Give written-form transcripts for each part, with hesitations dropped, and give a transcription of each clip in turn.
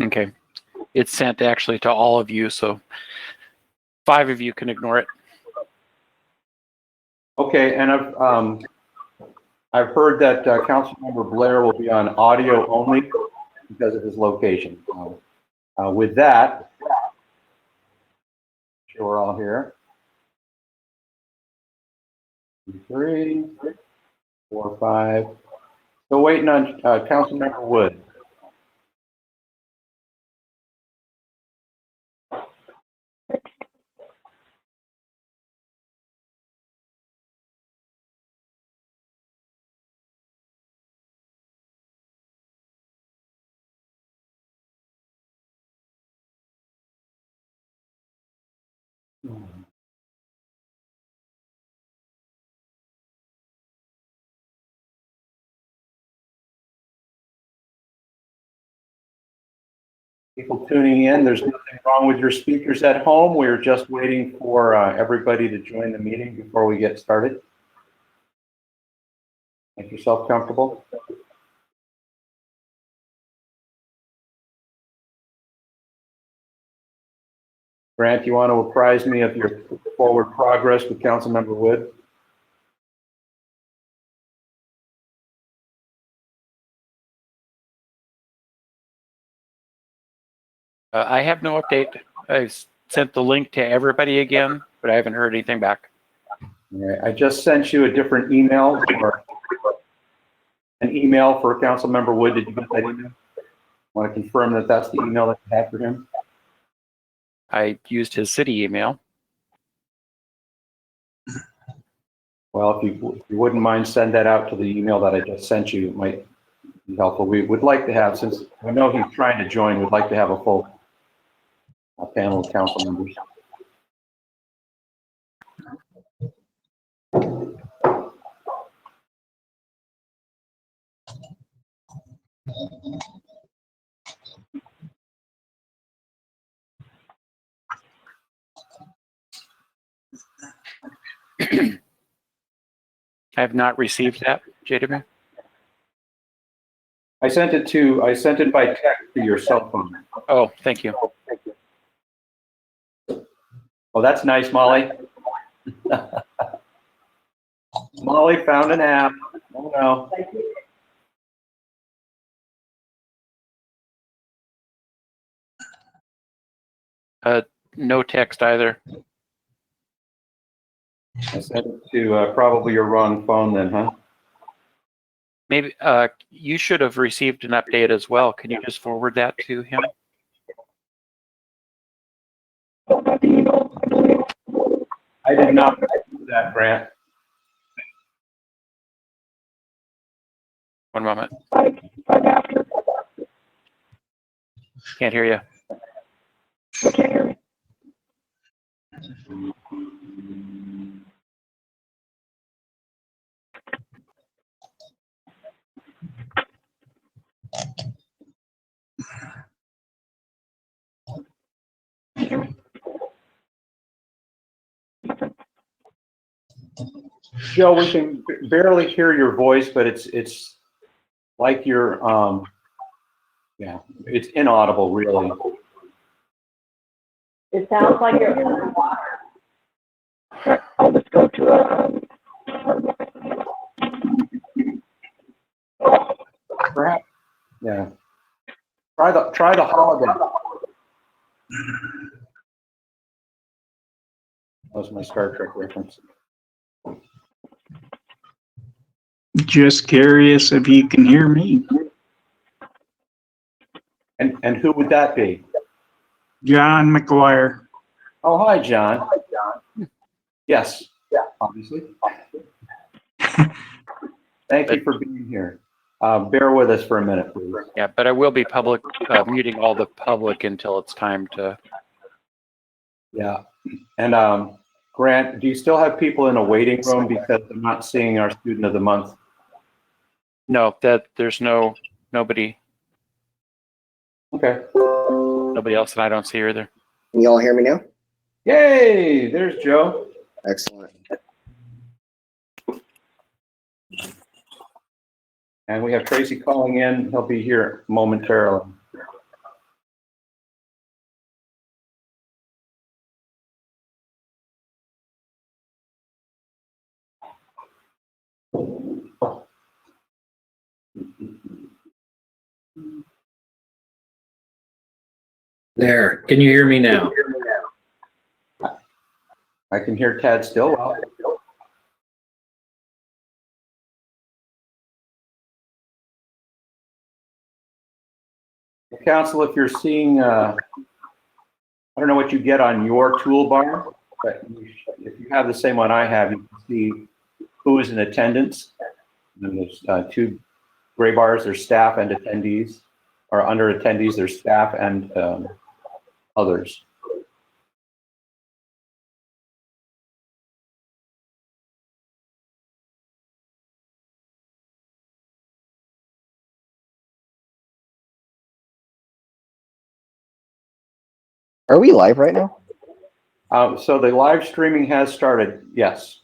Okay. It's sent actually to all of you, so 5 of you can ignore it. Okay, and I've heard that Councilmember Blair will be on audio only because of his location. With that, sure we're all here. 3, 4, 5. Still waiting on Councilmember Wood. People tuning in, there's nothing wrong with your speakers at home. We're just waiting for everybody to join the meeting before we get started. Make yourself comfortable. Grant, you want to apprise me of your forward progress with Councilmember Wood? I have no update. I sent the link to everybody again, but I haven't heard anything back. All right, I just sent you a different email or an email for Councilmember Wood. Did you get that email? Want to confirm that that's the email that you had for him? I used his city email. Well, if you wouldn't mind, send that out to the email that I just sent you. It might be helpful. We would like to have, since we know he's trying to join, we'd like to have a full panel of council members. I have not received that, JW. I sent it by text to your cell phone. Oh, thank you. Oh, that's nice, Molly. Molly found an app. Oh no. No text either. I sent it to probably your wrong phone then, huh? Maybe you should have received an update as well. Can you just forward that to him? I did not do that, Grant. One moment. Can't hear you. Joe, we can barely hear your voice, but it's like you're yeah, it's inaudible, really. It sounds like you're underwater. I'll just go to Perhaps, yeah. Try the hologram. That was my Star Trek reference. Just curious if you can hear me. And who would that be? John McGuire. Oh, hi, John. Yes, obviously. Thank you for being here. Bear with us for a minute, please. Yeah, but I will be muting all the public until it's time to. Yeah, and Grant, do you still have people in a waiting room because I'm not seeing our student of the month? No, there's nobody. Okay. Nobody else that I don't see either. Can you all hear me now? Yay! There's Joe. Excellent. And we have Tracy calling in. He'll be here momentarily. There, can you hear me now? I can hear Ted still well. Council, if you're seeing, I don't know what you get on your toolbar, but if you have the same one I have, you can see who is in attendance. And there's two gray bars, there's staff and attendees, or under attendees, there's staff and others. Are we live right now? So the live streaming has started, yes.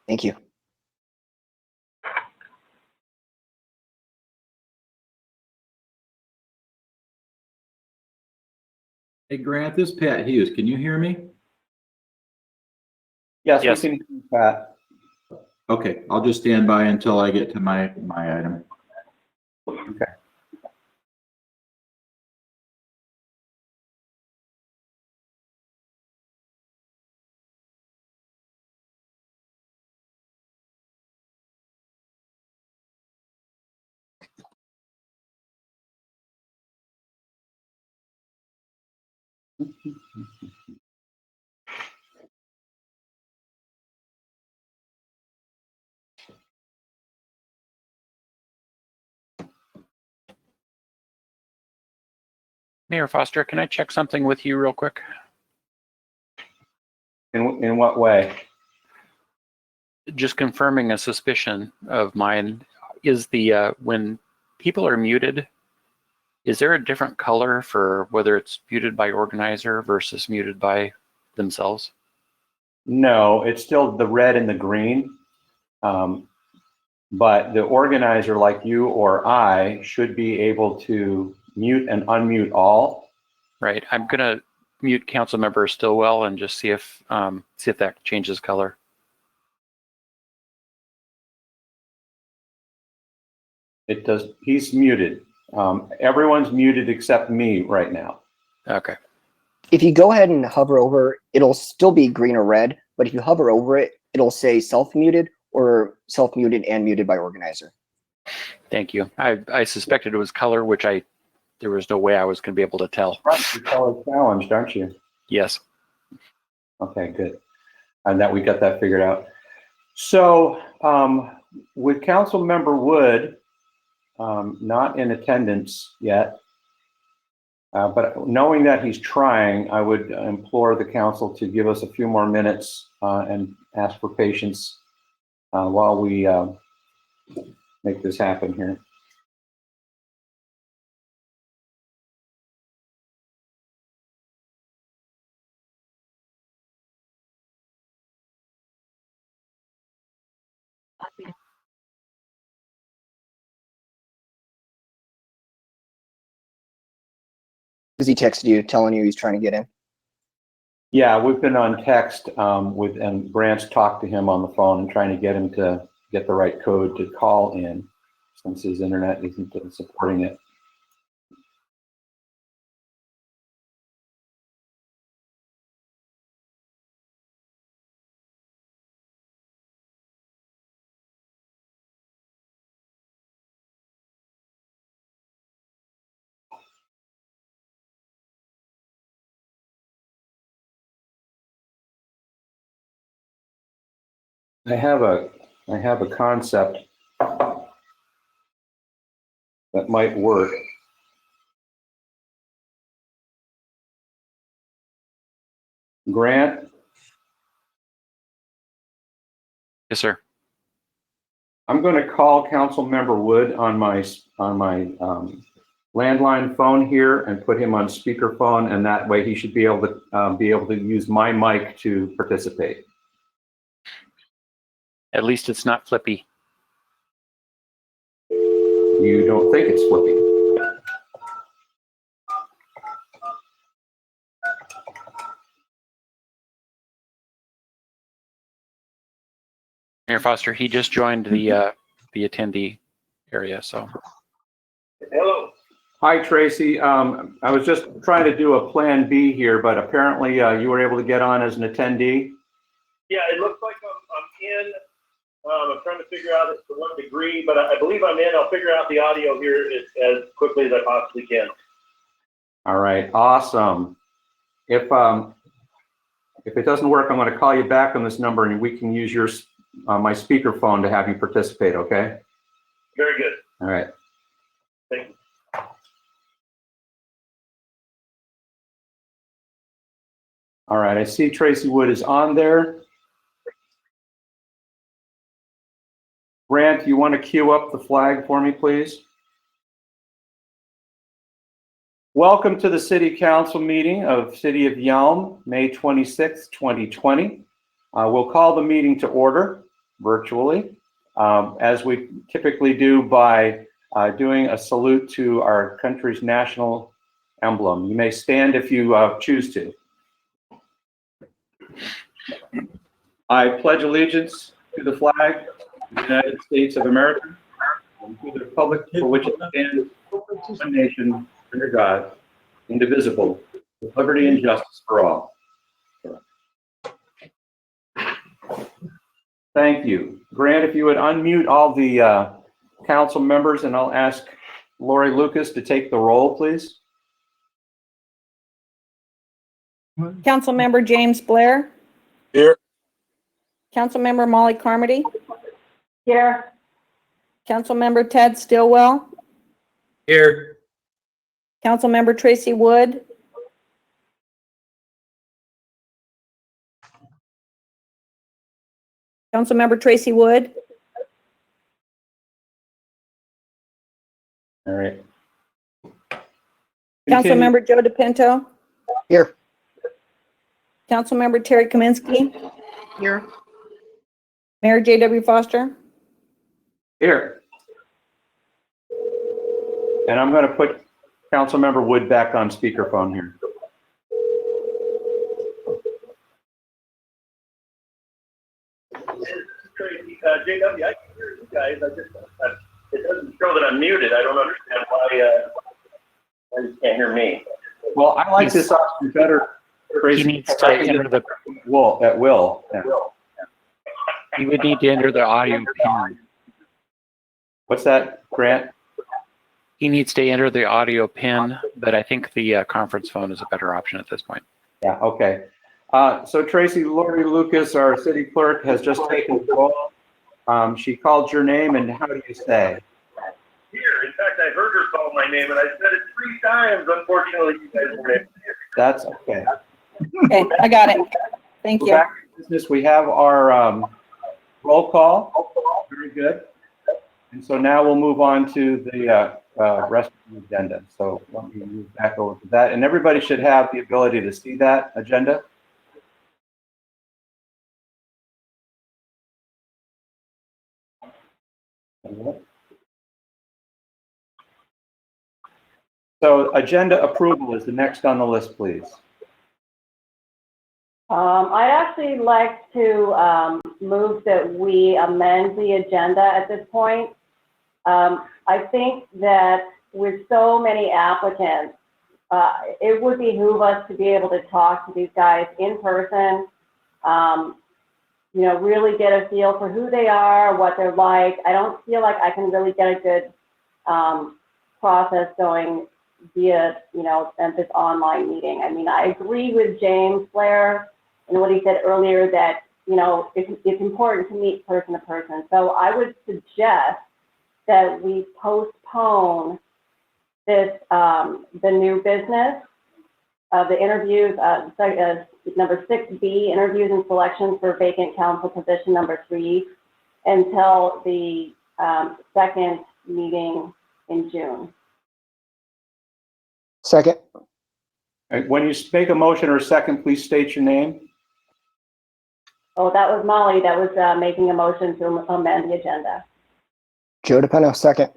Thank you. Hey Grant, this is Pat Hughes. Can you hear me? Yes, Yes. we can hear that. Okay, I'll just stand by until I get to my item. Okay. Mayor Foster, can I check something with you real quick? In what way? Just confirming a suspicion of mine. Is the when people are muted, is there a different color for whether it's muted by organizer versus muted by themselves? No, it's still the red and the green. But the organizer like you or I should be able to mute and unmute all. Right. I'm gonna mute Councilmember Stillwell and just see if that changes color. It does, he's muted. Everyone's muted except me right now. Okay. If you go ahead and hover over, it'll still be green or red, but if you hover over it, it'll say self-muted or self-muted and muted by organizer. Thank you. I suspected it was color, which there was no way I was going to be able to tell. Right, you're color challenged, aren't you? Yes. Okay, good. And that we got that figured out. So with Council Member Wood not in attendance yet, but knowing that he's trying, I would implore the council to give us a few more minutes and ask for patience while we make this happen here. Because he texted you telling you he's trying to get in. Yeah, we've been on text and Grant's talked to him on the phone and trying to get him to get the right code to call in since his internet isn't supporting it. I have a concept that might work. Grant, Yes, sir. I'm going to call Council Member Wood on my landline phone here and put him on speakerphone, and that way he should be able to use my mic to participate. At least it's not flippy. You don't think it's flippy? Mayor Foster, he just joined the attendee area, so. Hello. Hi, Tracy. I was just trying to do a plan B here, but apparently you were able to get on as an attendee. Yeah, it looks like I'm in. I'm trying to figure out to what degree, but I believe I'm in. I'll figure out the audio here as quickly as I possibly can. All right, awesome. If it doesn't work, I'm going to call you back on this number, and we can use your my speakerphone to have you participate. Okay? Very good. All right. Thank you. All right. I see Tracy Wood is on there. Grant, you want to cue up the flag for me, please? Welcome to the City Council meeting of City of Yelm, May 26, 2020. We'll call the meeting to order virtually, as we typically do by doing a salute to our country's national emblem. You may stand if you choose to. I pledge allegiance to the flag of the United States of America and to the republic for which it stands, one nation, under God, indivisible, with liberty and justice for all. Thank you. Grant, if you would unmute all the council members, and I'll ask Lori Lucas to take the roll, please. Councilmember James Blair. Here. Councilmember Molly Carmody. Here. Councilmember Ted Stillwell. Here. Councilmember Tracy Wood. Councilmember Tracy Wood. All right. Councilmember Joe DePinto. Here. Councilmember Terry Kaminsky. Here. Mayor J.W. Foster. Here. And I'm going to put Councilmember Wood back on speakerphone here. Tracy, JW, I can hear you guys. It doesn't show that I'm muted. I don't understand why you can't hear me. Well, I like this option better. He needs to enter the, At will. Yeah. he would need to enter the audio pin. What's that, Grant? He needs to enter the audio pin, but I think the conference phone is a better option at this point. Yeah, okay. So Tracy, Lori Lucas, our city clerk, has just taken the call. She called your name, and how do you say? Here, in fact, I heard her call my name, and I said it 3 times. Unfortunately, you guys were able to hear. That's okay. Okay, I got it. Thank We're you. back to business. We have our roll call. Very good. And so now we'll move on to the rest of the agenda. So let me move back over to that. And everybody should have the ability to see that agenda. So agenda approval is the next on the list, please. I'd actually like to move that we amend the agenda at this point. I think that with so many applicants, it would behoove us to be able to talk to these guys in person, you know, really get a feel for who they are, what they're like. I don't feel like I can really get a good process going via, you know, this online meeting. I mean, I agree with James Blair and what he said earlier that, you know, it's important to meet person to person. So I would suggest that we postpone this, the new business of the interviews, number 6B, interviews and selections for vacant council position number 3, until the second meeting in June. Second. When you make a motion or a second, please state your name. Oh, that was Molly that was making a motion to amend the agenda. Joe DePinto, second.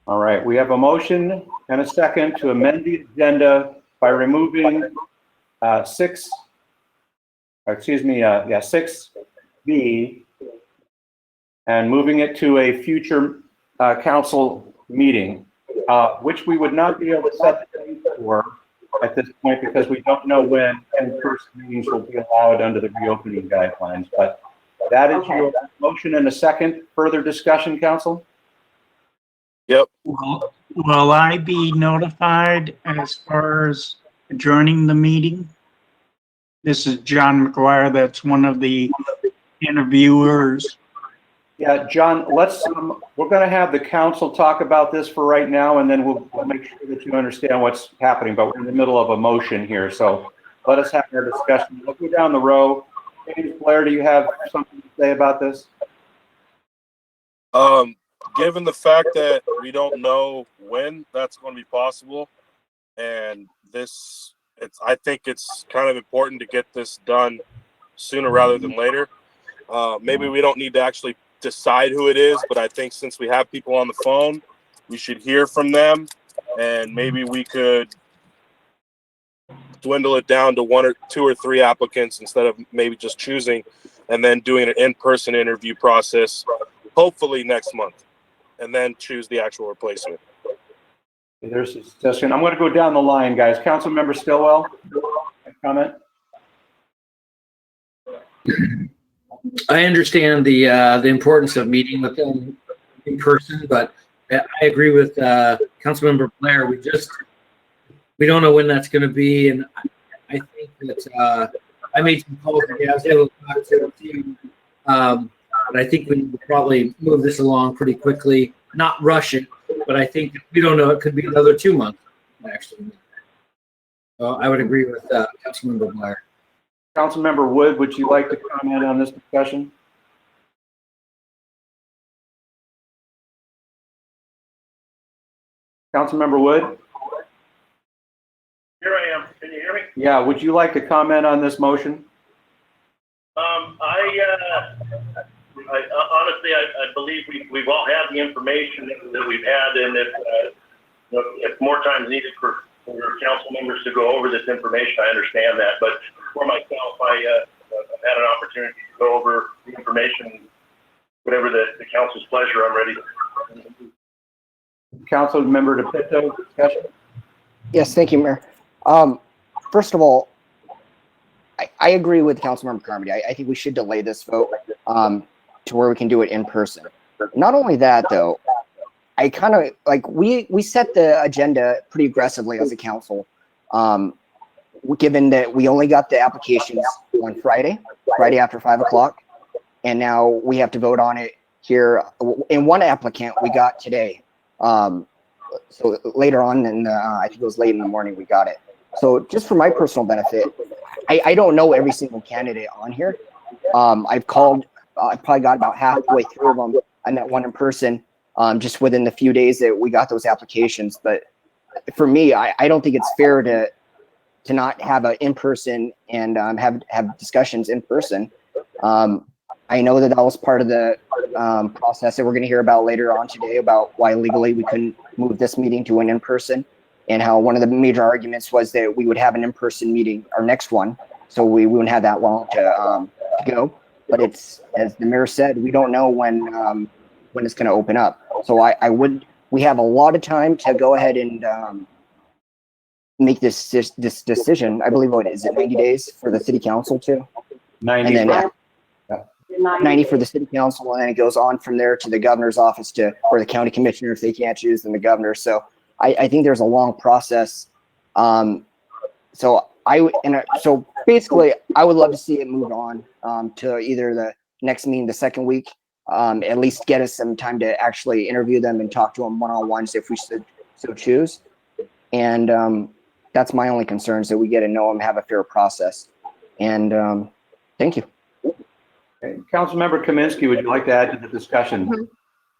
All right, we have a motion and a second to amend the agenda by removing 6B, and moving it to a future council meeting, which we would not be able to set the date for at this point because we don't know when in-person meetings will be allowed under the reopening guidelines. But that is your motion and a second. Further discussion, council? Yep. Will I be notified as far as adjourning the meeting? This is John McGuire. That's one of the interviewers. Yeah, John, we're going to have the council talk about this for right now, and then we'll make sure that you understand what's happening, but we're in the middle of a motion here, so let us have our discussion. We'll go down the row. James Blair, do you have something to say about this? Given the fact that we don't know when that's going to be possible, and I think it's kind of important to get this done sooner rather than later. Maybe we don't need to actually decide who it is, but I think since we have people on the phone, we should hear from them, and maybe we could dwindle it down to 1 or 2 or 3 applicants instead of maybe just choosing and then doing an in-person interview process, hopefully next month, and then choose the actual replacement. There's a discussion. I'm going to go down the line, guys. Councilmember Stillwell, comment? I understand the importance of meeting with them in person, but I agree with Councilmember Blair. We don't know when that's going to be, and I think that I made some calls today. I was able to talk to a few, but I think we need to probably move this along pretty quickly, not rush it. But I think we don't know. It could be another 2 months, actually. So I would agree with Councilmember Blair. Councilmember Wood, would you like to comment on this discussion? Councilmember Wood? Here I am. Can you hear me? Yeah, would you like to comment on this motion? Honestly, I believe we've all had the information that we've had, and if more time is needed for council members to go over this information, I understand that. But for myself, I've had an opportunity to go over the information, whatever the council's pleasure. I'm ready. Councilmember DePinto, discussion? Yes, thank you, Mayor. First of all, I agree with Councilmember Carmody. I think we should delay this vote to where we can do it in person. Not only that, though, I kind of like we set the agenda pretty aggressively as a council, given that we only got the applications on Friday after 5 o'clock, and now we have to vote on it here. And one applicant we got today. So later on, I think it was late in the morning, we got it. So just for my personal benefit, I don't know every single candidate on here. I've called, I probably got about halfway through of them. I met one in person just within the few days that we got those applications. But for me, I don't think it's fair to not have an in-person and have discussions in person. I know that was part of the process that we're going to hear about later on today about why legally we couldn't move this meeting to an in-person, and how one of the major arguments was that we would have an in-person meeting, our next one, so we wouldn't have that long to go. But it's, as the mayor said, we don't know when it's going to open up. So we have a lot of time to go ahead and make this decision. I believe, what is it, 90 days for the city council to? 90. And then 90 for the city council, and then it goes on from there to the governor's office or the county commissioner if they can't choose, then the governor. So I think there's a long process. So basically, I would love to see it move on to either the next meeting, the second week, at least get us some time to actually interview them and talk to them one-on-ones if we so choose. And that's my only concern, is that we get to know them, have a fair process. And thank you. Okay. Councilmember Kaminsky, would you like to add to the discussion?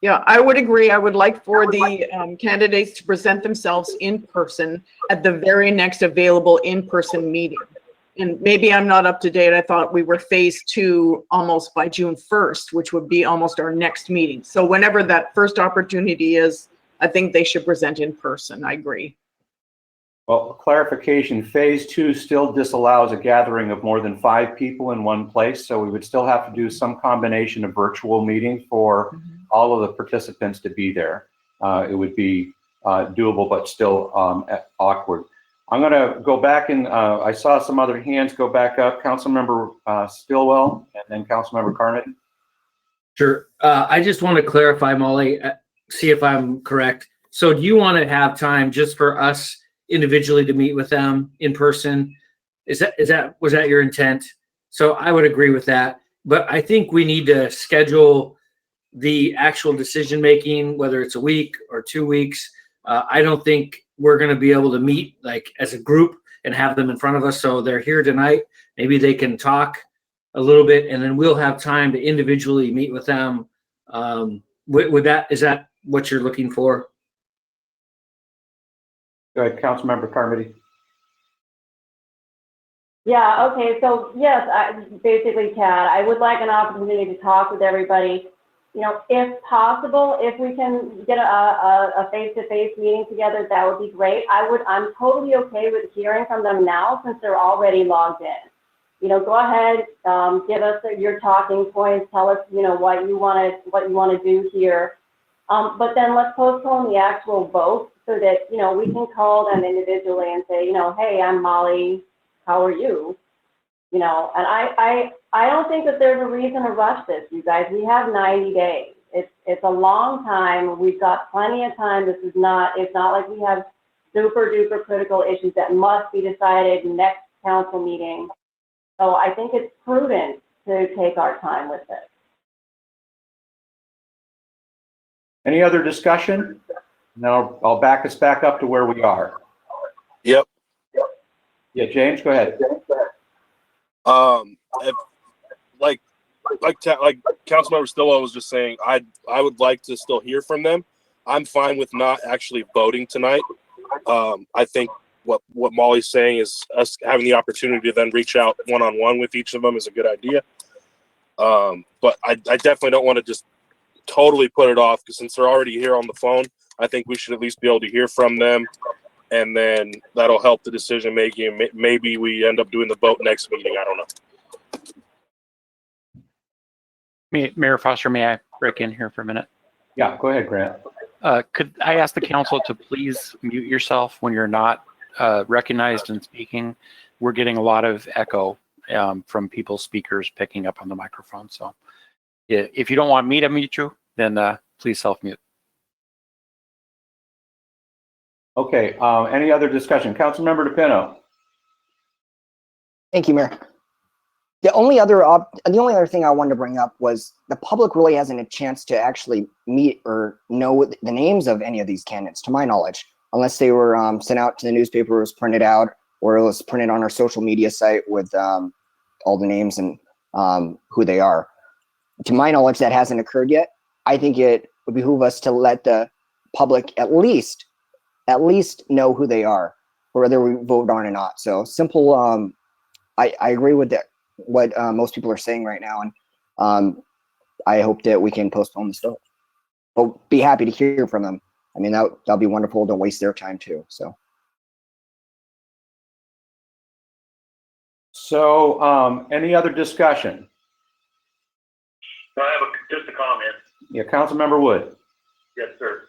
Yeah, I would agree. I would like for the candidates to present themselves in person at the very next available in-person meeting. And maybe I'm not up to date. I thought we were phase 2 almost by June 1st, which would be almost our next meeting. So whenever that first opportunity is, I think they should present in person. I agree. Well, clarification, phase 2 still disallows a gathering of more than 5 people in one place, so we would still have to do some combination of virtual meeting for all of the participants to be there. It would be doable, but still awkward. I'm going to go back and I saw some other hands go back up. Councilmember Stillwell and then Councilmember Carnett. Sure. I just want to clarify, Molly, see if I'm correct. So do you want to have time just for us individually to meet with them in person? Was that your intent? So I would agree with that. But I think we need to schedule the actual decision making, whether it's a week or 2 weeks. I don't think we're going to be able to meet like as a group and have them in front of us. So they're here tonight. Maybe they can talk a little bit, and then we'll have time to individually meet with them. Is that what you're looking for? Go ahead, Councilmember Carmody. Yeah, okay, so yes, basically, Tad, I would like an opportunity to talk with everybody. You know, if possible, if we can get a face-to-face meeting together, that would be great. I'm totally okay with hearing from them now since they're already logged in. You know, go ahead, give us your talking points, tell us, you know, what you want to do here. But then let's postpone the actual vote so that, you know, we can call them individually and say, you know, hey, I'm Molly, how are you? You know, and I don't think that there's a reason to rush this, you guys. We have 90 days. It's a long time. We've got plenty of time. It's not like we have super duper critical issues that must be decided next council meeting. So I think it's prudent to take our time with this. Any other discussion? No, I'll back us back up to where we are. Yep. Yeah, James, go ahead. Like Councilmember Stillwell was just saying, I would like to still hear from them. I'm fine with not actually voting tonight. I think what Molly's saying is us having the opportunity to then reach out one-on-one with each of them is a good idea. But I definitely don't want to just totally put it off, because since they're already here on the phone, I think we should at least be able to hear from them, and then that'll help the decision making. Maybe we end up doing the vote next meeting. I don't know. Mayor Foster, may I break in here for a minute? Yeah, go ahead, Grant. Could I ask the council to please mute yourself when you're not recognized and speaking? We're getting a lot of echo from people's speakers picking up on the microphone. So if you don't want me to mute you, then please self-mute. Okay, any other discussion? Councilmember DePino. Thank you, Mayor. The only other thing I wanted to bring up was the public really hasn't a chance to actually meet or know the names of any of these candidates, to my knowledge, unless they were sent out to the newspaper, was printed out, or it was printed on our social media site with all the names and who they are. To my knowledge, that hasn't occurred yet. I think it would behoove us to let the public at least know who they are, whether we vote on or not. So simple. I agree with that. What most people are saying right now, and I hope that we can postpone this vote. But be happy to hear from them. I mean, that'll be wonderful. Don't waste their time too. So any other discussion? I have just a comment. Yeah, Councilmember Wood. Yes, sir.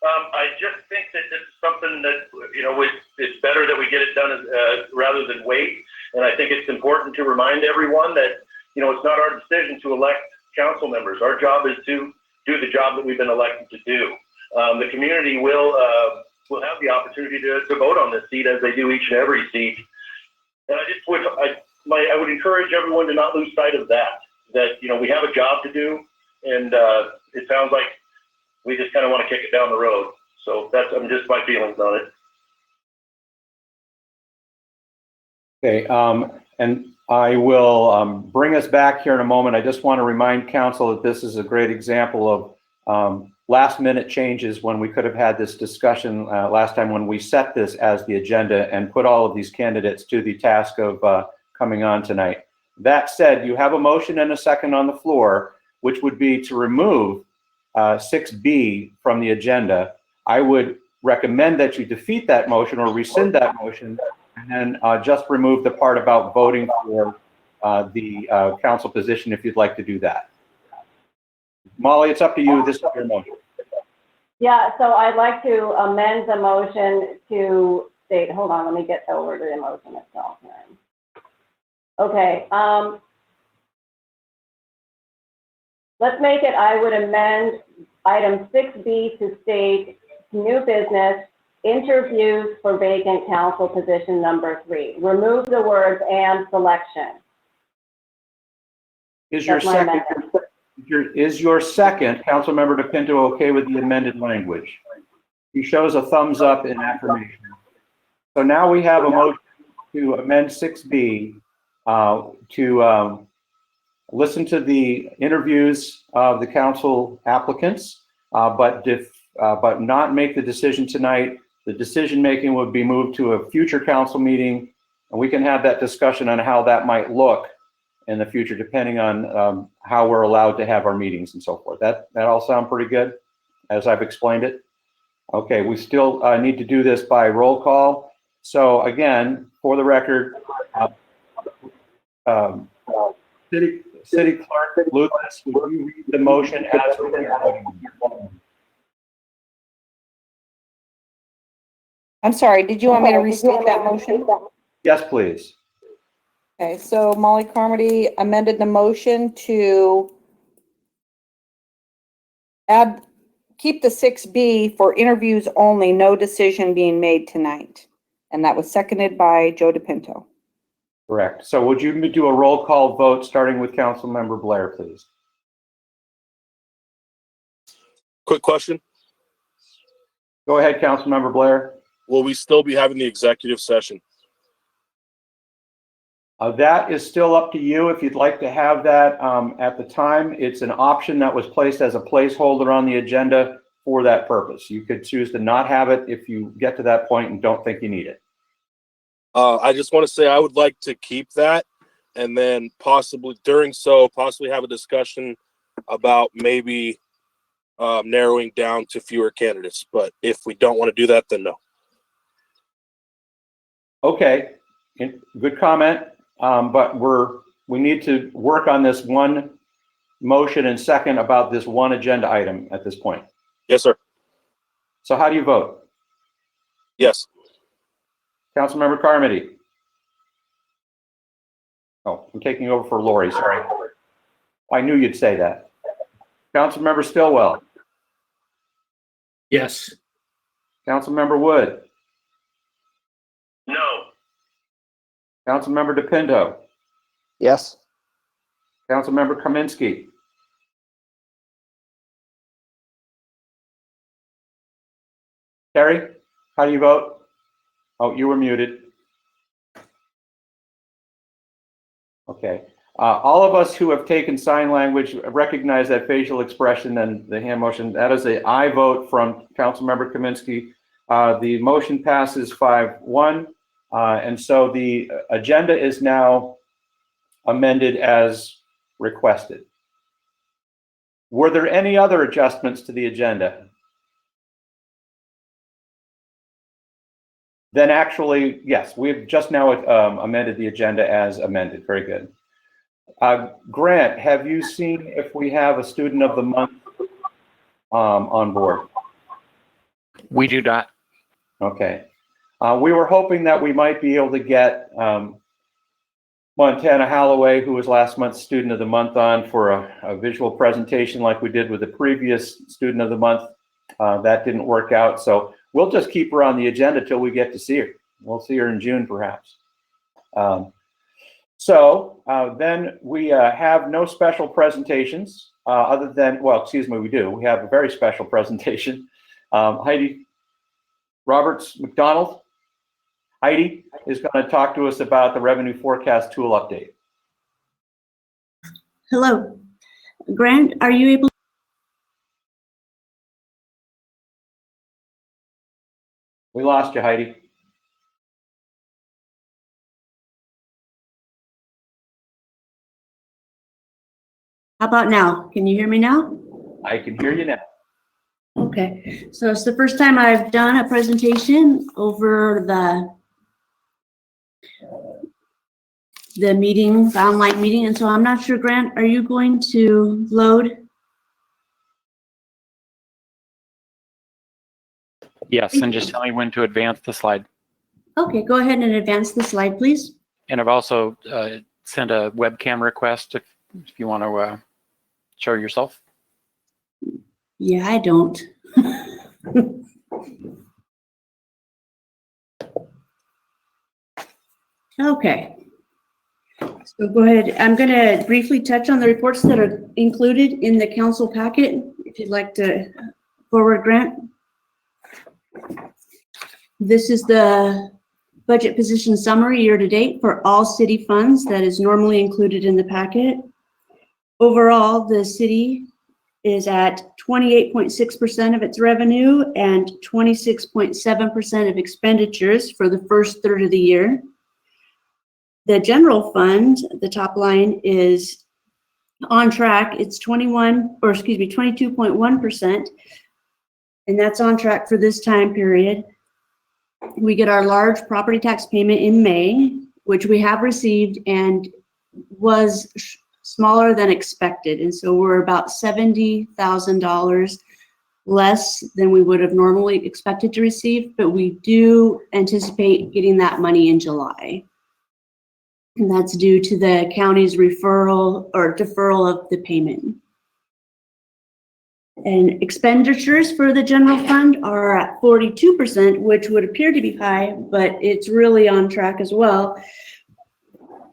I just think that it's something that, you know, it's better that we get it done rather than wait. And I think it's important to remind everyone that, you know, it's not our decision to elect council members. Our job is to do the job that we've been elected to do. The community will have the opportunity to vote on this seat as they do each and every seat. And I would encourage everyone to not lose sight of that, you know, we have a job to do, and it sounds like we just kind of want to kick it down the road. So that's just my feelings on it. Okay, and I will bring us back here in a moment. I just want to remind council that this is a great example of last minute changes when we could have had this discussion last time when we set this as the agenda and put all of these candidates to the task of coming on tonight. That said, you have a motion and a second on the floor, which would be to remove 6B from the agenda. I would recommend that you defeat that motion or rescind that motion, and then just remove the part about voting for the council position if you'd like to do that. Molly, it's up to you. This is your motion. Yeah, so I'd like to amend the motion to state, hold on, let me get over to the motion itself here. Okay, let's make it, I would amend item 6B to state new business, interviews for vacant council position number 3. Remove the words "and selection." Is your That's my second, amendment. is your second, Councilmember DePinto, okay with the amended language? He shows a thumbs up in affirmation. So now we have a motion to amend 6B to listen to the interviews of the council applicants, but not make the decision tonight. The decision-making would be moved to a future council meeting, and we can have that discussion on how that might look in the future, depending on how we're allowed to have our meetings and so forth. That all sound pretty good, as I've explained it? Okay, we still need to do this by roll call. So again, for the record, City Clerk Lucas, would you read the motion as written? I'm sorry, did you want me to restate that motion? Yes, please. Okay, so Molly Carmody amended the motion to keep the 6B for interviews only, no decision being made tonight. And that was seconded by Joe DePinto. Correct. So would you do a roll call vote starting with Councilmember Blair, please? Quick question. Go ahead, Councilmember Blair. Will we still be having the executive session? That is still up to you if you'd like to have that at the time. It's an option that was placed as a placeholder on the agenda for that purpose. You could choose to not have it if you get to that point and don't think you need it. I just want to say I would like to keep that, and then possibly have a discussion about maybe narrowing down to fewer candidates. But if we don't want to do that, then no. Okay, good comment. But we need to work on this one motion and second about this one agenda item at this point. Yes, sir. So how do you vote? Yes. Councilmember Carmody. Oh, I'm taking over for Lori, sorry. I knew you'd say that. Councilmember Stillwell. Yes. Councilmember Wood. No. Councilmember DePinto. Yes. Councilmember Kaminsky. Terry, how do you vote? Oh, you were muted. Okay. All of us who have taken sign language recognize that facial expression and the hand motion. That is an aye vote from Councilmember Kaminsky. The motion passes 5-1. And so the agenda is now amended as requested. Were there any other adjustments to the agenda? Then actually, yes, we've just now amended the agenda as amended. Very good. Grant, have you seen if we have a student of the month on board? We do not. Okay. We were hoping that we might be able to get Montana Holloway, who was last month's student of the month, on for a visual presentation like we did with the previous student of the month. That didn't work out. So we'll just keep her on the agenda till we get to see her. We'll see her in June, perhaps. Then we have no special presentations other than, well, excuse me, we do. We have a very special presentation. Heidi Roberts McDonald. Heidi is going to talk to us about the revenue forecast tool update. Hello. Grant, are you able? We lost you, Heidi. How about now? Can you hear me now? I can hear you now. Okay, so it's the first time I've done a presentation over the meeting, the online meeting, and so I'm not sure, Grant, are you going to load? Yes, and just tell me when to advance the slide. Okay, go ahead and advance the slide, please. And I've also sent a webcam request if you want to show yourself. Yeah, I don't. Okay. So go ahead. I'm going to briefly touch on the reports that are included in the council packet, if you'd like to forward, Grant. This is the budget position summary year-to-date for all city funds that is normally included in the packet. Overall, the city is at 28.6% of its revenue and 26.7% of expenditures for the first third of the year. The general fund, the top line, is on track. It's 22.1%, and that's on track for this time period. We get our large property tax payment in May, which we have received and was smaller than expected. And so we're about $70,000 less than we would have normally expected to receive, but we do anticipate getting that money in July. And that's due to the county's referral or deferral of the payment. And expenditures for the general fund are at 42%, which would appear to be high, but it's really on track as well.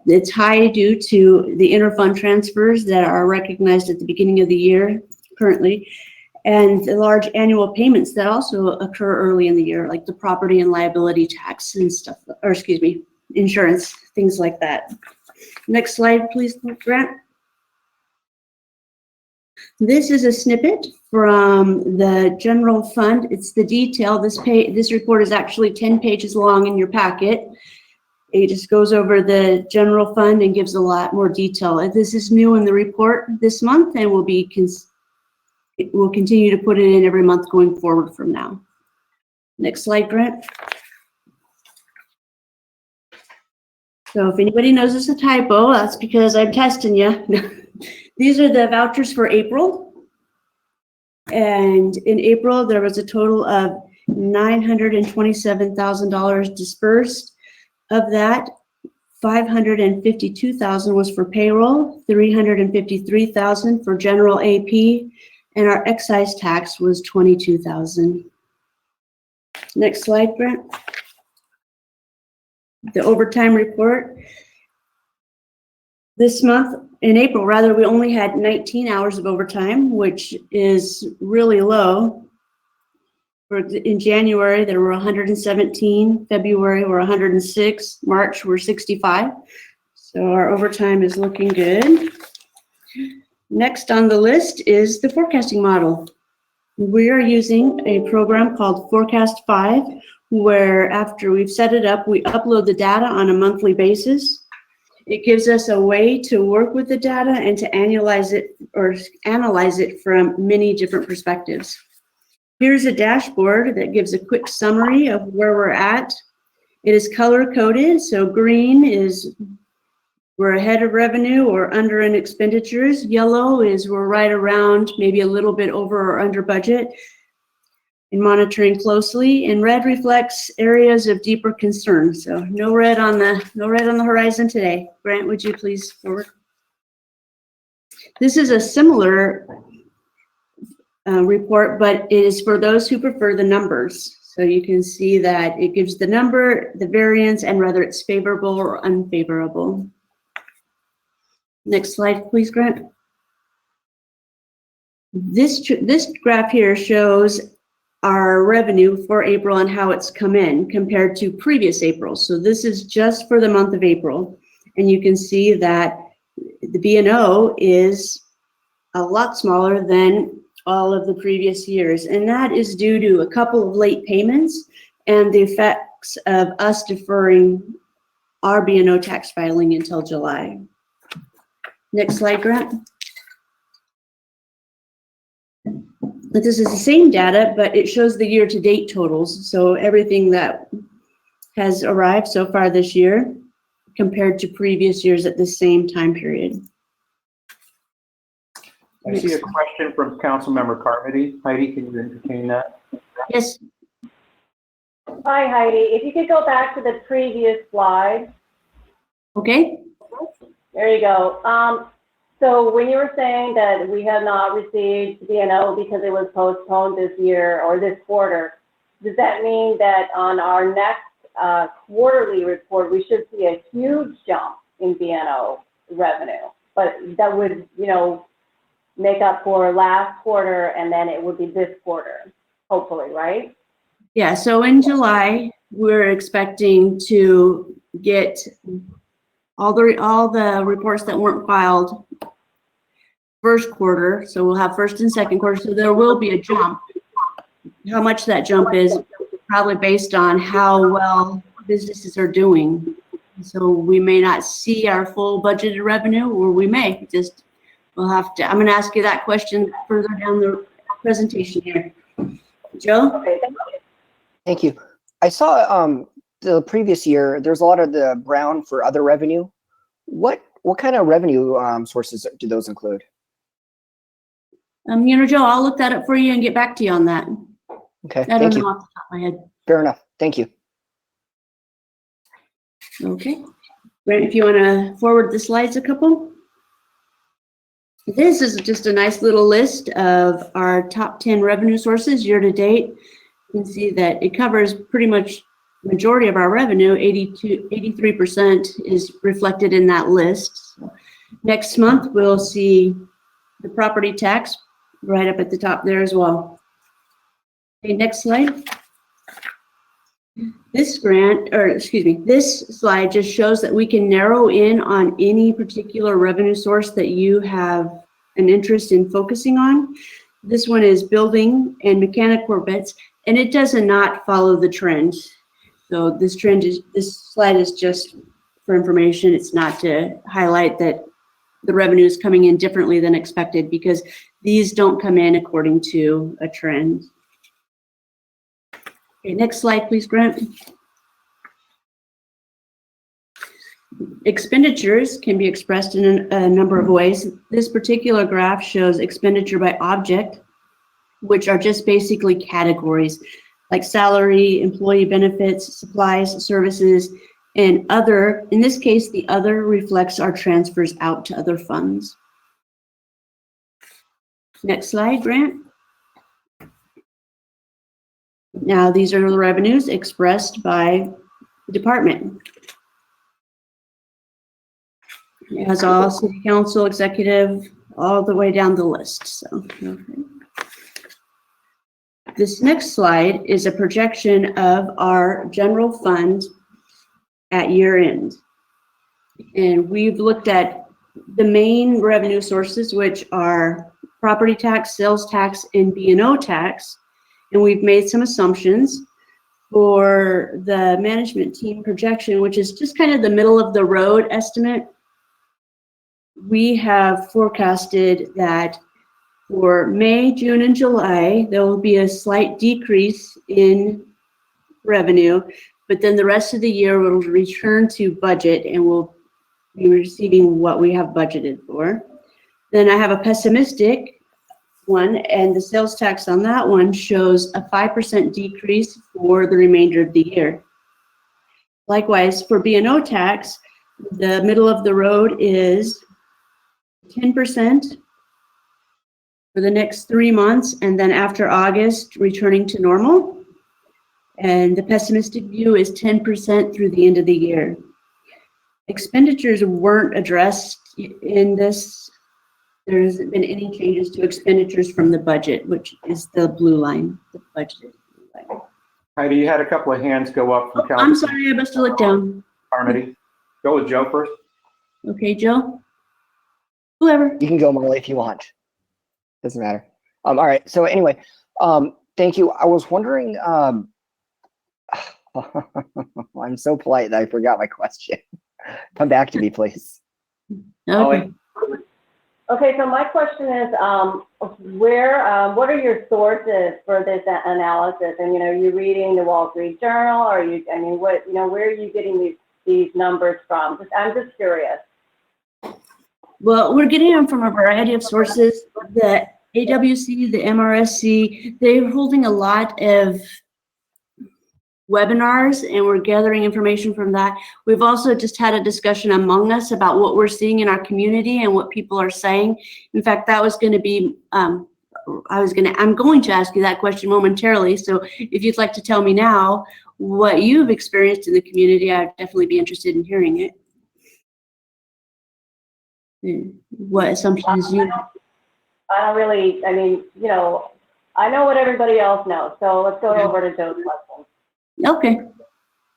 It's high due to the interfund transfers that are recognized at the beginning of the year currently, and the large annual payments that also occur early in the year, like the property and liability tax and stuff, or excuse me, insurance, things like that. Next slide, please, Grant. This is a snippet from the general fund. It's the detail. This report is actually 10 pages long in your packet. It just goes over the general fund and gives a lot more detail. This is new in the report this month, and we'll continue to put it in every month going forward from now. Next slide, Grant. So if anybody knows it's a typo, that's because I'm testing you. These are the vouchers for April. And in April, there was a total of $927,000 dispersed. Of that, $552,000 was for payroll, $353,000 for general AP, and our excise tax was $22,000. Next slide, Brent. The overtime report. This month, in April rather, we only had 19 hours of overtime, which is really low. In January, there were 117, February were 106, March were 65. So our overtime is looking good. Next on the list is the forecasting model. We are using a program called Forecast 5, where after we've set it up, we upload the data on a monthly basis. It gives us a way to work with the data and to analyze it from many different perspectives. Here's a dashboard that gives a quick summary of where we're at. It is color coded, so green is we're ahead of revenue or under in expenditures. Yellow is we're right around, maybe a little bit over or under budget and monitoring closely. And red reflects areas of deeper concern. So no red on the horizon today. Grant, would you please forward? This is a similar report, but it is for those who prefer the numbers. So you can see that it gives the number, the variance, and whether it's favorable or unfavorable. Next slide, please, Grant. This graph here shows our revenue for April and how it's come in compared to previous April. So this is just for the month of April. And you can see that the B&O is a lot smaller than all of the previous years. And that is due to a couple of late payments and the effects of us deferring our B&O tax filing until July. Next slide, Grant. This is the same data, but it shows the year-to-date totals. So everything that has arrived so far this year compared to previous years at the same time period. I see a question from Councilmember Carmody. Heidi, can you entertain that? Yes. Hi, Heidi. If you could go back to the previous slide. Okay. There you go. So when you were saying that we have not received B&O because it was postponed this year or this quarter, does that mean that on our next quarterly report, we should see a huge jump in B&O revenue? But that would, you know, make up for last quarter, and then it would be this quarter, hopefully, right? Yeah, so in July, we're expecting to get all the reports that weren't filed first quarter. So we'll have first and second quarter. So there will be a jump. How much that jump is probably based on how well businesses are doing. So we may not see our full budgeted revenue, or we may just, we'll have to, I'm going to ask you that question further down the presentation here. Joe? Okay, thank you. Thank you. I saw the previous year, there's a lot of the brown for other revenue. What kind of revenue sources do those include? You know, Joe, I'll look that up for you and get back to you on that. Okay, I don't thank know you. off the top of my head. Fair enough. Thank you. Okay. Brent, if you want to forward the slides a couple. This is just a nice little list of our top 10 revenue sources year to date. You can see that it covers pretty much the majority of our revenue. 83% is reflected in that list. So next month, we'll see the property tax right up at the top there as well. Okay, next slide. This slide just shows that we can narrow in on any particular revenue source that you have an interest in focusing on. This one is building and mechanic Corvettes, and it does not follow the trend. So this slide is just for information. It's not to highlight that the revenue is coming in differently than expected, because these don't come in according to a trend. Okay, next slide, please, Grant. Expenditures can be expressed in a number of ways. This particular graph shows expenditure by object, which are just basically categories like salary, employee benefits, supplies, services, and other. In this case, the other reflects our transfers out to other funds. Next slide, Grant. Now, these are the revenues expressed by department. It has all city council, executive, all the way down the list. So, okay. This next slide is a projection of our general fund at year end. And we've looked at the main revenue sources, which are property tax, sales tax, and B&O tax. And we've made some assumptions for the management team projection, which is just kind of the middle of the road estimate. We have forecasted that for May, June, and July, there will be a slight decrease in revenue, but then the rest of the year will return to budget and we'll be receiving what we have budgeted for. Then I have a pessimistic one, and the sales tax on that one shows a 5% decrease for the remainder of the year. Likewise, for B&O tax, the middle of the road is 10% for the next 3 months, and then after August, returning to normal. And the pessimistic view is 10% through the end of the year. Expenditures weren't addressed in this. There hasn't been any changes to expenditures from the budget, which is the blue line, the budgeted blue line. Heidi, you had a couple of hands go up from I'm sorry, I must have looked down. Carmody. Go with Joe first. Okay, Joe? Whoever. You can go, Molly, if you want. Doesn't matter. All right. So anyway, thank you. I was wondering, I'm so polite that I forgot my question. Come back to me, please. Okay. Okay, so my question is, what are your sources for this analysis? And, you reading the Wall Street Journal, or where are you getting these numbers from? I'm just curious. Well, we're getting them from a variety of sources. The AWC, the MRSC, they're holding a lot of webinars, and we're gathering information from that. We've also just had a discussion among us about what we're seeing in our community and what people are saying. In fact, that was going to be, I'm going to ask you that question momentarily. So if you'd like to tell me now what you've experienced in the community, I'd definitely be interested in hearing it. What assumptions you? I don't really, I know what everybody else knows, so let's go over to Joe's question. Okay.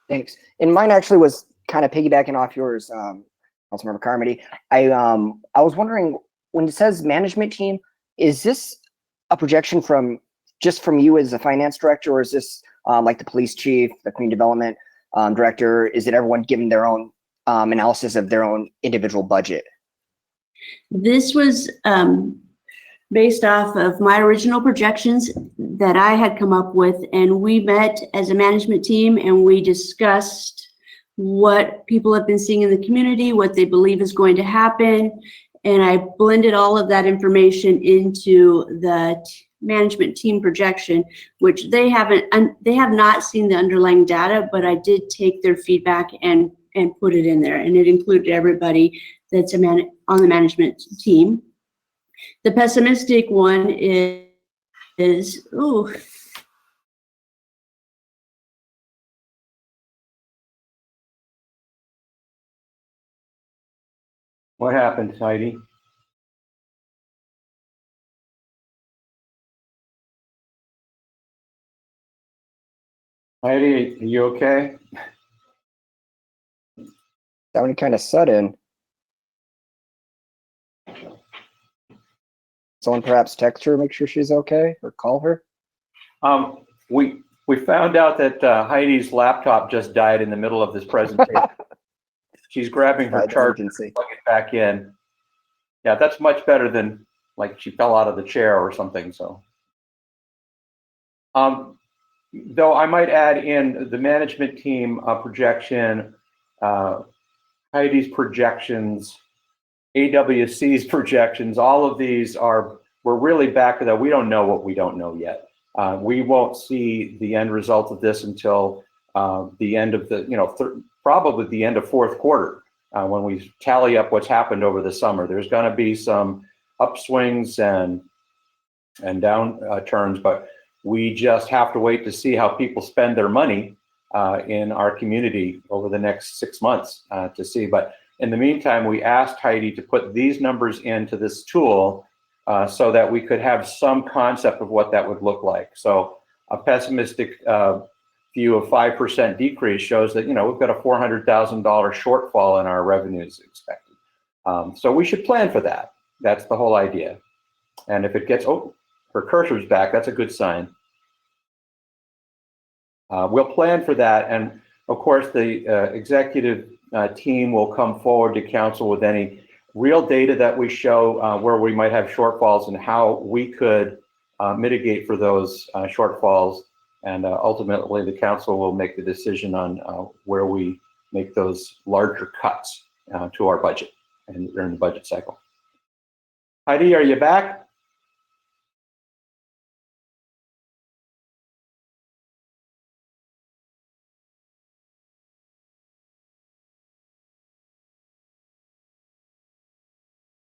Thanks. And mine actually was kind of piggybacking off yours, Councilmember Carmody. I was wondering, when it says management team, is this a projection from you as a finance director, or is this like the police chief, the community development director? Is it everyone giving their own analysis of their own individual budget? This was based off of my original projections that I had come up with, and we met as a management team and we discussed what people have been seeing in the community, what they believe is going to happen, and I blended all of that information into the management team projection, which they have not seen the underlying data, but I did take their feedback and put it in there, and it included everybody that's on the management team. The pessimistic one is What happened, Heidi? Heidi, are you okay? Sounded kind of sudden. Someone perhaps text her, make sure she's okay, or call her. We found out that Heidi's laptop just died in the middle of this presentation. She's grabbing her charger to plug it back in. Yeah, that's much better than like she fell out of the chair or something. So, though I might add in the management team projection, Heidi's projections, AWC's projections, all of these we're really back to that. We don't know what we don't know yet. We won't see the end result of this until the end of the, probably the end of fourth quarter, when we tally up what's happened over the summer. There's going to be some upswings and downturns, but we just have to wait to see how people spend their money in our community over the next 6 months to see. But in the meantime, we asked Heidi to put these numbers into this tool so that we could have some concept of what that would look like. So a pessimistic view of 5% decrease shows that, we've got a $400,000 shortfall in our revenues expected. So we should plan for that. That's the whole idea. And if it gets, her cursor's back, that's a good sign. We'll plan for that. And of course, the executive team will come forward to council with any real data that we show where we might have shortfalls and how we could mitigate for those shortfalls. And ultimately, the council will make the decision on where we make those larger cuts to our budget and during the budget cycle. Heidi, are you back?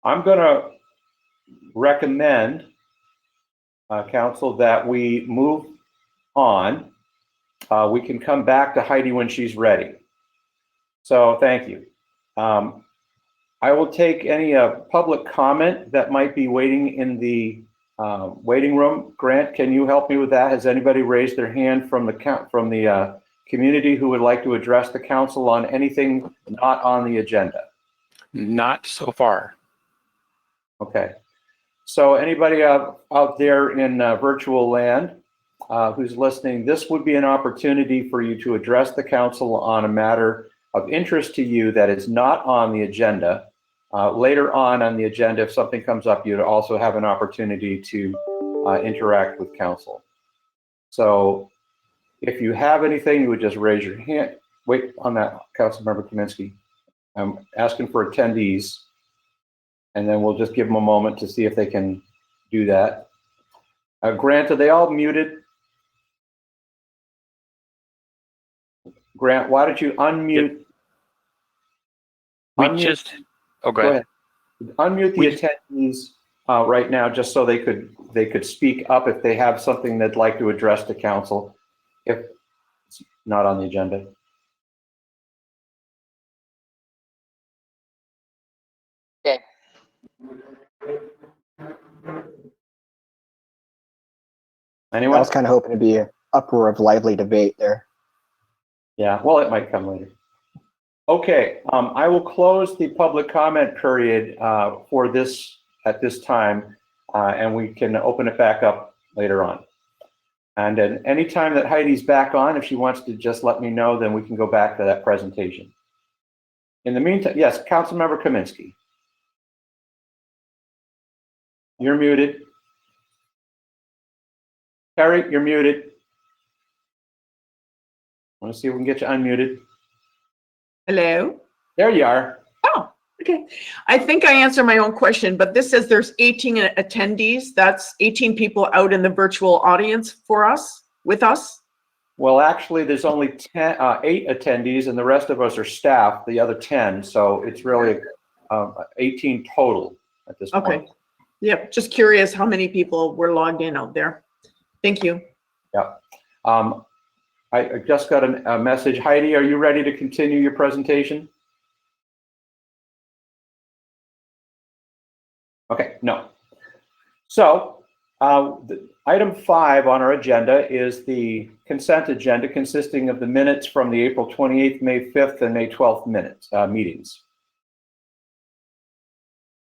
I'm going to recommend, council, that we move on. We can come back to Heidi when she's ready. So thank you. I will take any public comment that might be waiting in the waiting room. Grant, can you help me with that? Has anybody raised their hand from the community who would like to address the council on anything not on the agenda? Not so far. Okay. So anybody out there in virtual land who's listening, this would be an opportunity for you to address the council on a matter of interest to you that is not on the agenda. later on the agenda, if something comes up, you'd also have an opportunity to interact with council. So if you have anything, you would just raise your hand. Wait on that, Councilmember Kaminsky. I'm asking for attendees, and then we'll just give them a moment to see if they can do that. Grant, are they all muted? Grant, why don't you unmute? We just, oh, go ahead. Unmute the attendees right now, just so they could speak up if they have something they'd like to address to council, if it's not on the agenda. Okay. Anyone? I was kind of hoping to be an uproar of lively debate there. Yeah, well, it might come later. Okay, I will close the public comment period for this at this time, and we can open it back up later on. And then any time that Heidi's back on, if she wants to just let me know, then we can go back to that presentation. In the meantime, yes, Councilmember Kaminsky. You're muted. Carrie, you're muted. I want to see if we can get you unmuted. Hello? There you are. Oh, okay. I think I answered my own question, but this says there's 18 attendees. That's 18 people out in the virtual audience for us, with us. Well, actually, there's only 8 attendees, and the rest of us are staff, the other 10. So it's really 18 total at this point. Okay. Yep. Just curious how many people were logged in out there. Thank you. Yeah. I just got a message. Heidi, are you ready to continue your presentation? Okay, no. So item 5 on our agenda is the consent agenda consisting of the minutes from the April 28th, May 5th, and May 12th meetings.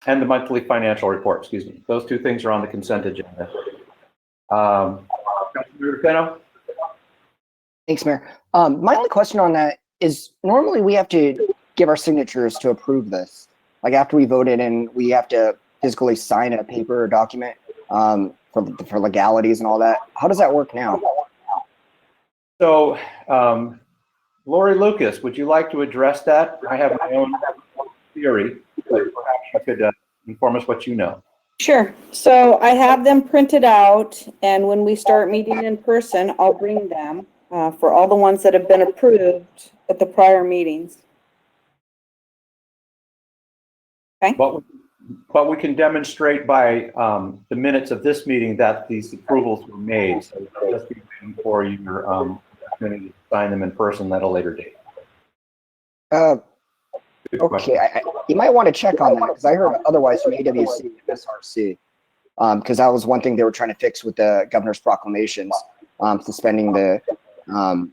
And the monthly financial report, excuse me. Those 2 things are on the consent agenda. Councilmember Peno? Thanks, Mayor. My only question on that is normally we have to give our signatures to approve this. Like after we voted and we have to physically sign a paper or document for legalities and all that. How does that work now? So, Lori Lucas, would you like to address that? I have my own theory, but perhaps you could inform us what you know. Sure. So I have them printed out, and when we start meeting in person, I'll bring them for all the ones that have been approved at the prior meetings. Okay. But we can demonstrate by the minutes of this meeting that these approvals were made. So we'll just be waiting for your opportunity to sign them in person at a later date. Okay, you might want to check on that because I heard otherwise from AWC and SRC because that was one thing they were trying to fix with the governor's proclamations, suspending the what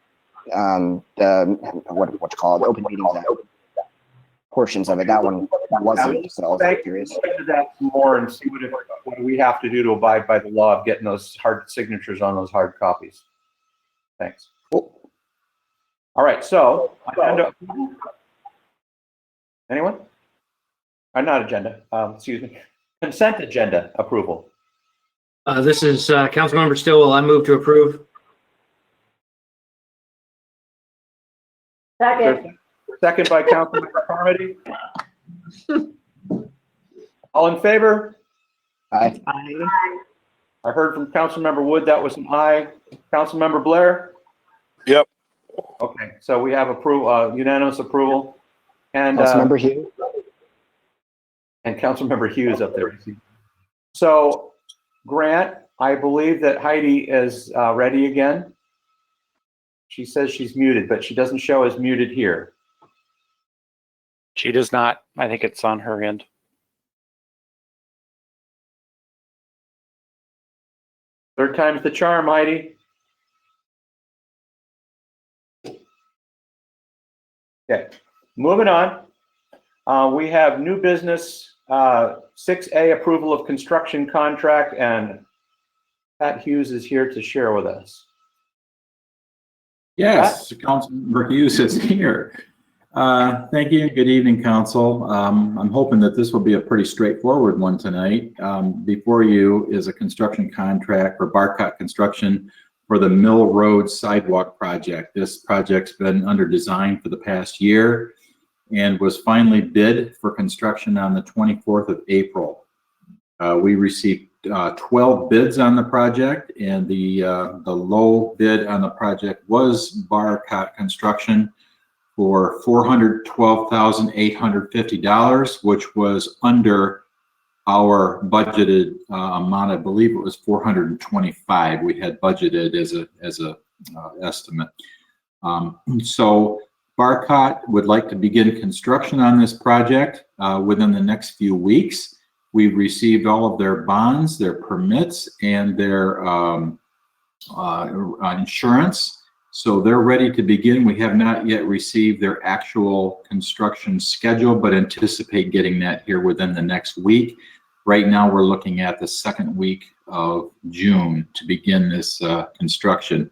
you call it, the Open Meetings Act portions of it. That one wasn't, so I was curious. Into that more and see what do we have to do to abide by the law of getting those hard signatures on those hard copies. Thanks. Cool. All right, so agenda. Anyone? Not agenda. Excuse me. Consent agenda approval. This is Councilmember Stillwell. I move to approve. Second. Second by Councilmember Carmody. All in favor? Aye. I heard from Councilmember Wood that was an aye. Councilmember Blair? Yep. Okay, so we have unanimous approval. And Councilmember Hughes. And Councilmember Hughes up there. So, Grant, I believe that Heidi is ready again. She says she's muted, but she doesn't show as muted here. She does not. I think it's on her end. Third time's the charm, Heidi. Okay, moving on. We have new business 6A, approval of construction contract, and Pat Hughes is here to share with us. Yes, Councilmember Hughes is here. Thank you. Good evening, Council. I'm hoping that this will be a pretty straightforward one tonight. Before you is a construction contract for Barcott Construction for the Mill Road Sidewalk project. This project's been under design for the past year and was finally bid for construction on the 24th of April. We received 12 bids on the project, and the low bid on the project was Barcott Construction for $412,850, which was under our budgeted amount. I believe it was 425. We had budgeted as a estimate. So Barcott would like to begin construction on this project within the next few weeks. We've received all of their bonds, their permits, and their insurance. So they're ready to begin. We have not yet received their actual construction schedule, but anticipate getting that here within the next week. Right now, we're looking at the second week of June to begin this construction.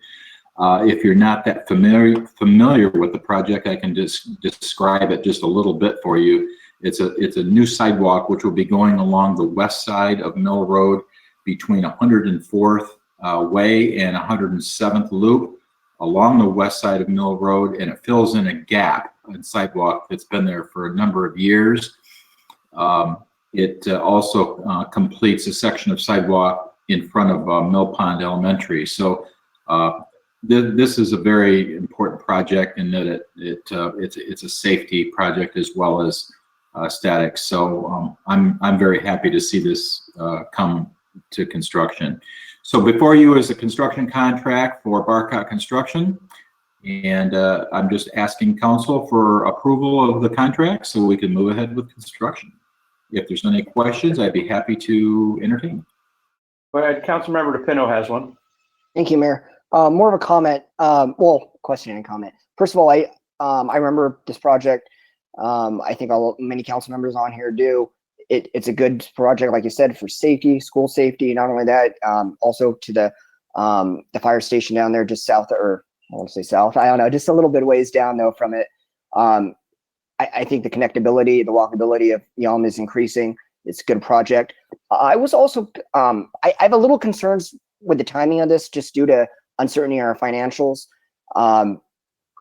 If you're not that familiar with the project, I can just describe it just a little bit for you. It's a new sidewalk which will be going along the west side of Mill Road between 104th Way and 107th Loop along the west side of Mill Road, and it fills in a gap in sidewalk that's been there for a number of years. It also completes a section of sidewalk in front of Mill Pond Elementary. So this is a very important project in that it's a safety project as well as statics. So I'm very happy to see this come to construction. So before you is a construction contract for Barcott Construction, and I'm just asking council for approval of the contract so we can move ahead with construction. If there's any questions, I'd be happy to entertain. Go ahead, Councilmember DePino has one. Thank you, Mayor. More of a comment, well, question and comment. First of all, I remember this project. I think many council members on here do. It's a good project, like you said, for safety, school safety. Not only that, also to the fire station down there just south, or I want to say south, I don't know, just a little bit ways down though from it. I think the connectability, the walkability of Yelm is increasing. It's a good project. I was also, I have a little concerns with the timing of this just due to uncertainty in our financials.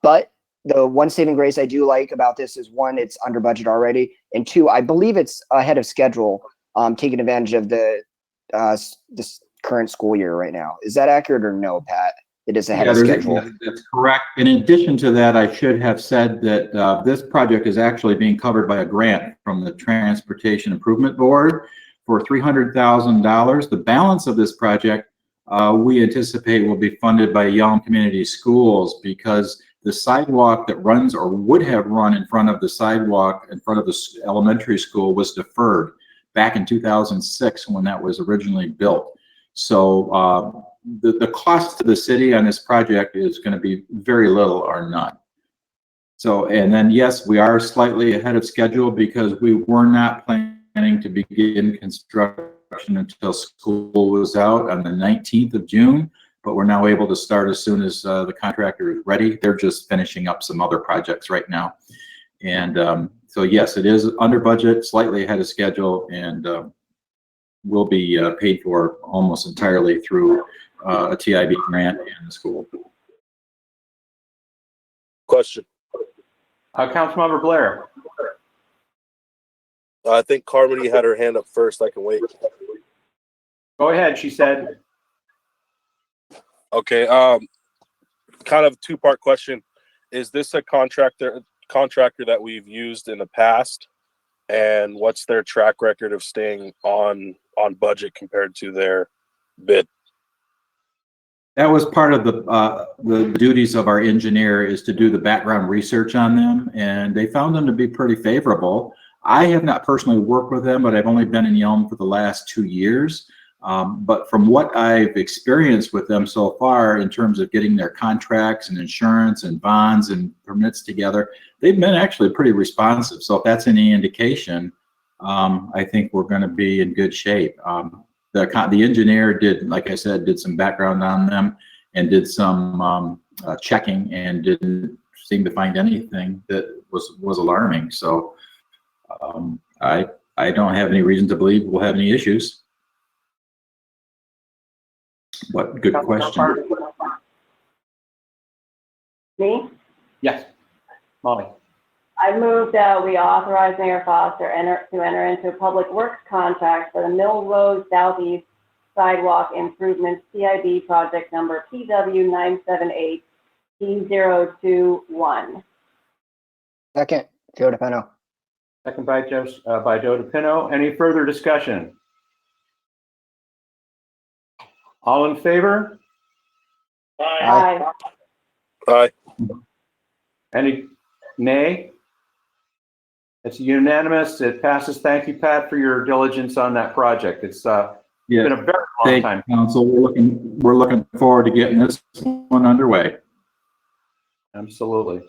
But the one saving grace I do like about this is, one, it's under budget already, and two, I believe it's ahead of schedule, taking advantage of this current school year right now. Is that accurate or no, Pat? It is ahead of schedule. That's correct. In addition to that, I should have said that this project is actually being covered by a grant from the Transportation Improvement Board for $300,000. The balance of this project we anticipate will be funded by Yelm Community Schools, because the sidewalk that runs or would have run in front of the sidewalk in front of the elementary school was deferred back in 2006 when that was originally built. So the cost to the city on this project is going to be very little or none. So, and then yes, we are slightly ahead of schedule because we were not planning to begin construction until school was out on the 19th of June. But we're now able to start as soon as the contractor is ready. They're just finishing up some other projects right now. And so yes, it is under budget, slightly ahead of schedule, and will be paid for almost entirely through a TIB grant and the school. Question. Councilmember Blair. I think Carmody had her hand up first. I can wait. Go ahead, she said. Okay, kind of two-part question. Is this a contractor that we've used in the past? And what's their track record of staying on budget compared to their bid? That was part of the duties of our engineer, is to do the background research on them, and they found them to be pretty favorable. I have not personally worked with them, but I've only been in Yelm for the last 2 years. But from what I've experienced with them so far in terms of getting their contracts and insurance and bonds and permits together, they've been actually pretty responsive. So if that's any indication, I think we're going to be in good shape. The engineer did, like I said, did some background on them and did some checking and didn't seem to find anything that was alarming. So I don't have any reason to believe we'll have any issues. But good question. Me? Yes. Molly? I move that we authorize Mayor Foster to enter into a public works contract for the Mill Road Southeast Sidewalk Improvement CIB project number PW 978T021. Second, Joe DePeno. Second by Joe DePino. Any further discussion? All in favor? Aye. Aye. Any nay? It's unanimous. It passes. Thank you, Pat, for your diligence on that project. It's been a very long Thank time. you, Council. We're looking forward to getting this one underway. Absolutely.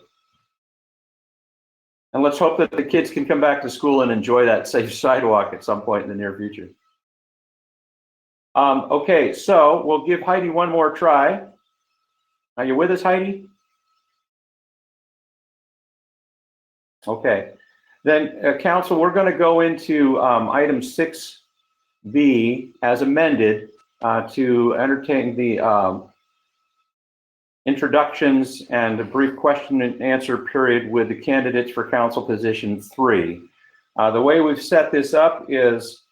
And let's hope that the kids can come back to school and enjoy that safe sidewalk at some point in the near future. Okay, so we'll give Heidi one more try. Are you with us, Heidi? Okay. Then, Council, we're going to go into item 6B as amended to entertain the introductions and a brief question and answer period with the candidates for council position 3. The way we've set this up is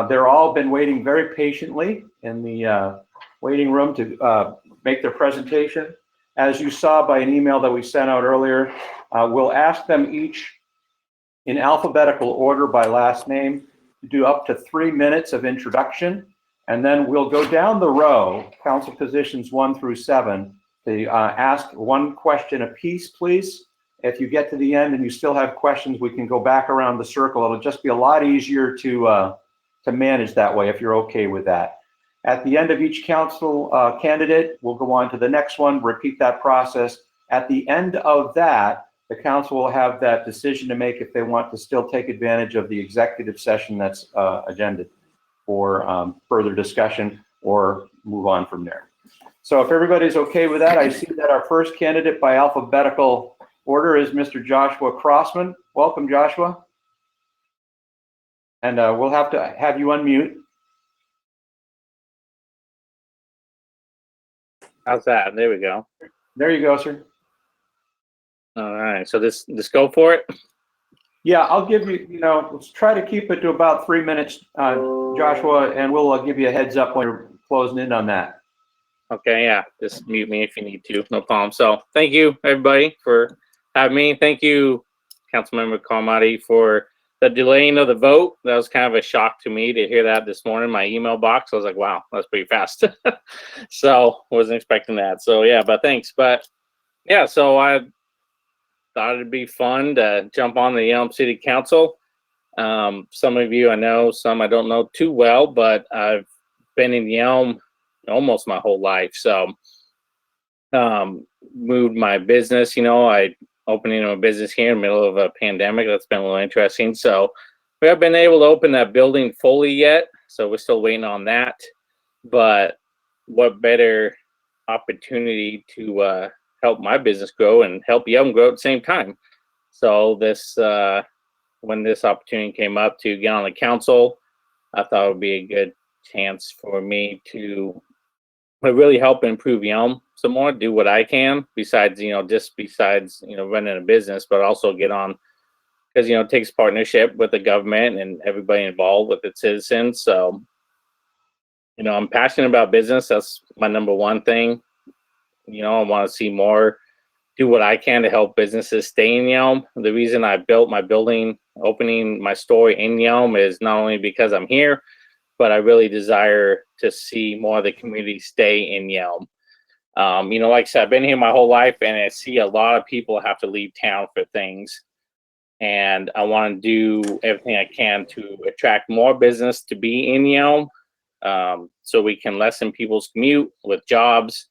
they're all been waiting very patiently in the waiting room to make their presentation. As you saw by an email that we sent out earlier, we'll ask them each in alphabetical order by last name to do up to 3 minutes of introduction. And then we'll go down the row, council positions 1 through 7, to ask one question apiece, please. If you get to the end and you still have questions, we can go back around the circle. It'll just be a lot easier to manage that way if you're okay with that. At the end of each council candidate, we'll go on to the next one, repeat that process. At the end of that, the council will have that decision to make if they want to still take advantage of the executive session that's agended for further discussion or move on from there. So if everybody's okay with that, I see that our first candidate by alphabetical order is Mr. Joshua Crossman. Welcome, Joshua. And we'll have to have you unmute. How's that? There we go. There you go, sir. All right. So this go for it. Yeah, I'll give you, let's try to keep it to about 3 minutes, Joshua, and we'll give you a heads up when you're closing in on that. Okay. Yeah. Just mute me if you need to. No problem. So thank you, everybody, for having me. Thank you, Councilmember Carmody, for the delaying of the vote. That was kind of a shock to me to hear that this morning in my email box. I was like, wow, that's pretty fast. So wasn't expecting that. So yeah, but thanks. But yeah, so I thought it'd be fun to jump on the Yelm City Council. Some of you I know, some I don't know too well, but I've been in Yelm almost my whole life. So moved my business, I opening a business here in the middle of a pandemic. That's been a little interesting. So we haven't been able to open that building fully yet. So we're still waiting on that. But what better opportunity to help my business grow and help Yelm grow at the same time. So this, when this opportunity came up to get on the council, I thought it would be a good chance for me to really help improve Yelm some more, do what I can besides, besides running a business, but also get on, because, it takes partnership with the government and everybody involved with its citizens. So, I'm passionate about business. That's my number one thing. I want to see more, do what I can to help businesses stay in Yelm. The reason I built my building, opening my store in Yelm, is not only because I'm here, but I really desire to see more of the community stay in Yelm. Like I said, I've been here my whole life, and I see a lot of people have to leave town for things. And I want to do everything I can to attract more business to be in Yelm, so we can lessen people's commute with jobs,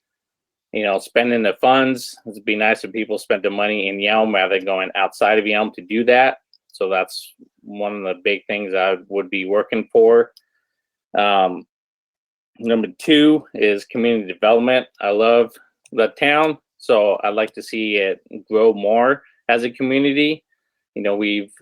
spending the funds. It'd be nice if people spent the money in Yelm rather than going outside of Yelm to do that. So that's one of the big things I would be working for. Number 2 is community development. I love the town. So I'd like to see it grow more as a community. You know, we've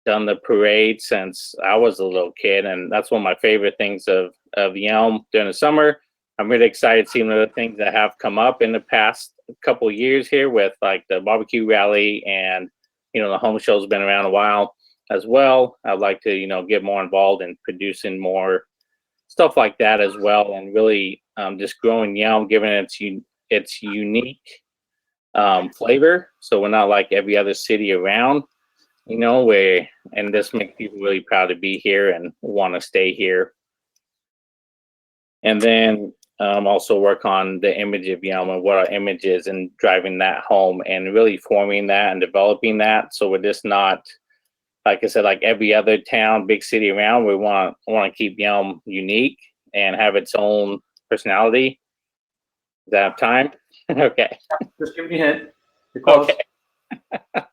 done the parade since I was a little kid, and that's one of my favorite things of Yelm during the summer. I'm really excited seeing the things that have come up in the past couple of years here with like the barbecue rally, and you know, the home show's been around a while as well. I'd like to, you know, get more involved in producing more stuff like that as well, and really just growing Yelm, giving it its unique flavor. So we're not like every other city around, you know, and this makes people really proud to be here and want to stay here. And then also work on the image of Yelm and what our image is, and driving that home and really forming that and developing that. So we're just not, like I said, like every other town, big city around. We want to keep Yelm unique and have its own personality. Does that have time? Okay. Just give me a hint. You're close. Okay.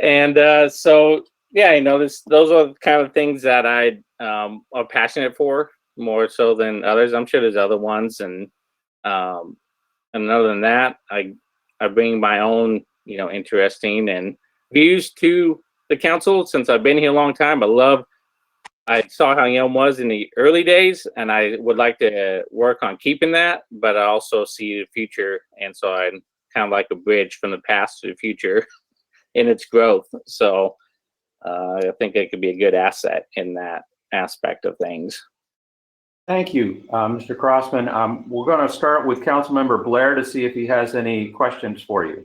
And so, yeah, you know, those are the kind of things that I are passionate for, more so than others. I'm sure there's other ones, and other than that, I bring my own, you know, interesting and views to the council. Since I've been here a long time, I saw how Yelm was in the early days, and I would like to work on keeping that, but I also see the future, and so I'm kind of like a bridge from the past to the future in its growth. So I think it could be a good asset in that aspect of things. Thank you, Mr. Crossman. We're going to start with Councilmember Blair to see if he has any questions for you.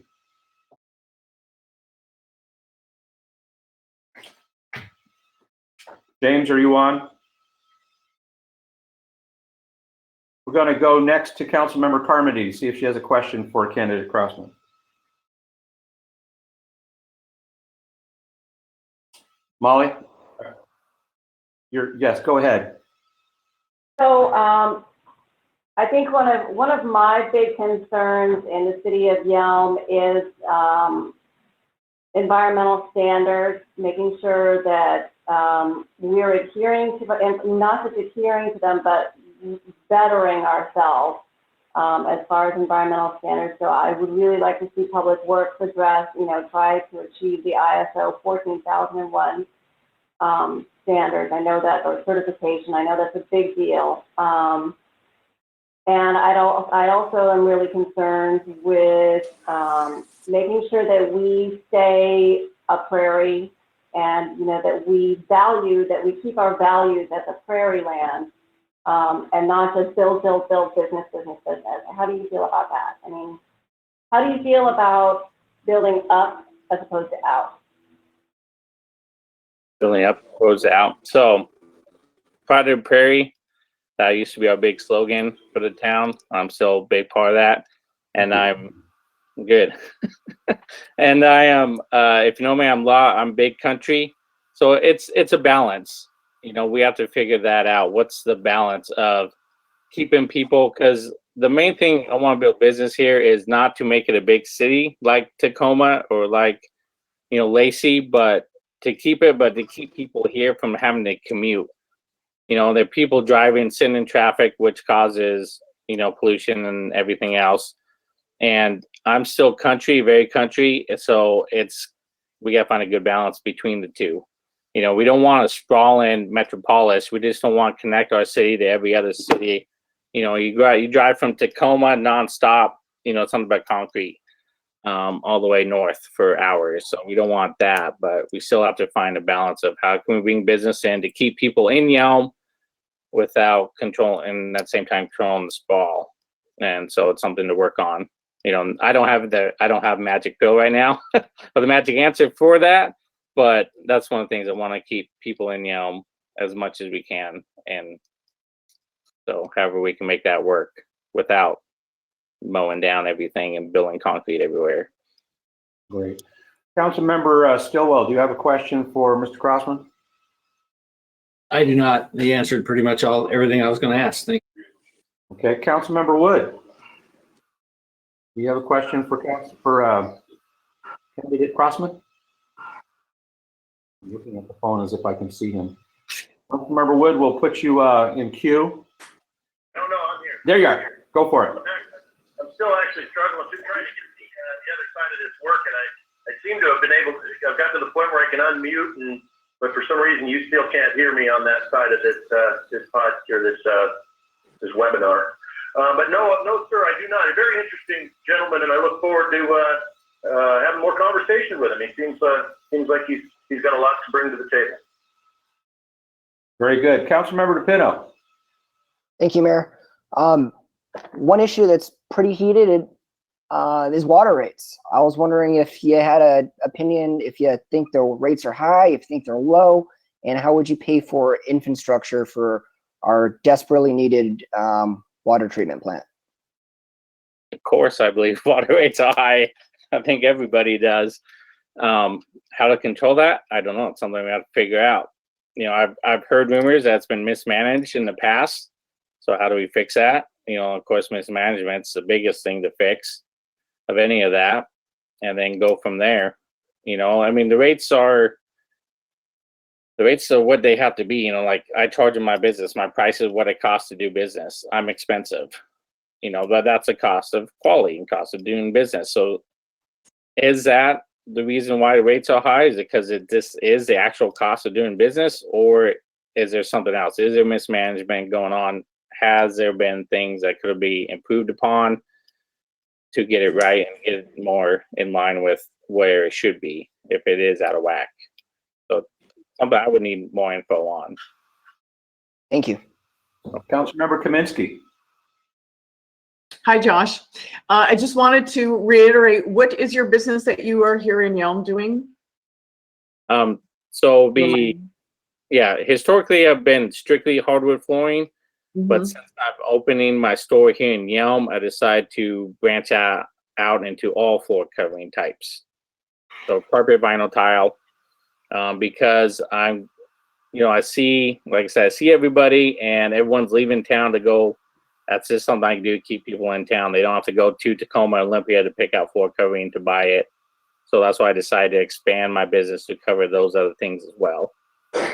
James, are you on? We're going to go next to Councilmember Carmody, see if she has a question for candidate Crossman. Molly? Yes, go ahead. So I think one of my big concerns in the city of Yelm is environmental standards, making sure that we're adhering to, and not just adhering to them, but bettering ourselves as far as environmental standards. So I would really like to see Public Works address, you know, try to achieve the ISO 14001 standards. I know that, or certification, I know that's a big deal. And I also am really concerned with making sure that we stay a prairie, and you know, that we keep our values as a prairie land, and not just build, business. How do you feel about that? I mean, how do you feel about building up as opposed to out? Building up, goes out. So, Pride of the Prairie, that used to be our big slogan for the town. I'm still a big part of that, and I'm good. And I am, if you know me, I'm big country. So it's a balance. You know, we have to figure that out. What's the balance of keeping people? Because the main thing I want to build business here is not to make it a big city like Tacoma or like, you know, Lacey, but to keep people here from having to commute. You know, there are people driving, sitting in traffic, which causes, you know, pollution and everything else. And I'm still country, very country. So we got to find a good balance between the two. You know, we don't want to sprawl in metropolis. We just don't want to connect our city to every other city. You know, you drive from Tacoma nonstop, you know, something about concrete, all the way north for hours. So we don't want that, but we still have to find a balance of how can we bring business in to keep people in Yelm without control, and at the same time controlling the sprawl. And so it's something to work on. You know, I don't have magic pill right now or the magic answer for that, but that's one of the things I want to keep people in Yelm as much as we can. And so however we can make that work without mowing down everything and building concrete everywhere. Great. Councilmember Stillwell, do you have a question for Mr. Crossman? I do not. He answered pretty much everything I was going to ask. Thank you. Okay, Councilmember Wood, do you have a question for candidate Crossman? I'm looking at the phone as if I can see him. Councilmember Wood, we'll put you in queue. No, I'm here. There you are. Go for it. I'm still actually struggling through trying to get the other side of this work, and I seem to have been able to. I've got to the point where I can unmute, but for some reason you still can't hear me on that side of this this webinar. But no, sir, I do not. A very interesting gentleman, and I look forward to having more conversation with him. He seems like he's got a lot to bring to the table. Very good. Councilmember DePino. Thank you, Mayor. One issue that's pretty heated is water rates. I was wondering if you had an opinion, if you think the rates are high, if you think they're low, and how would you pay for infrastructure for our desperately needed water treatment plant? Of course, I believe water rates are high. I think everybody does. How to control that? I don't know. It's something we have to figure out. You know, I've heard rumors that's been mismanaged in the past. So how do we fix that? You know, of course, mismanagement's the biggest thing to fix of any of that, and then go from there. You know, I mean, the rates are what they have to be. You know, like I charge in my business, my price is what it costs to do business. I'm expensive, you know, but that's a cost of quality and cost of doing business. So is that the reason why the rates are high? Is it because this is the actual cost of doing business, or is there something else? Is there mismanagement going on? Has there been things that could be improved upon to get it right and get it more in line with where it should be if it is out of whack? So something I would need more info on. Thank you. Councilmember Kaminsky. Hi, Josh. I just wanted to reiterate, what is your business that you are here in Yelm doing? Historically I've been strictly hardwood flooring. But since I'm opening my store here in Yelm, I decided to branch out into all floor covering types. So carpet, vinyl, tile, because I see, like I said, I see everybody and everyone's leaving town to go. That's just something I can do to keep people in town. They don't have to go to Tacoma, Olympia to pick out floor covering to buy it. So that's why I decided to expand my business to cover those other things as well.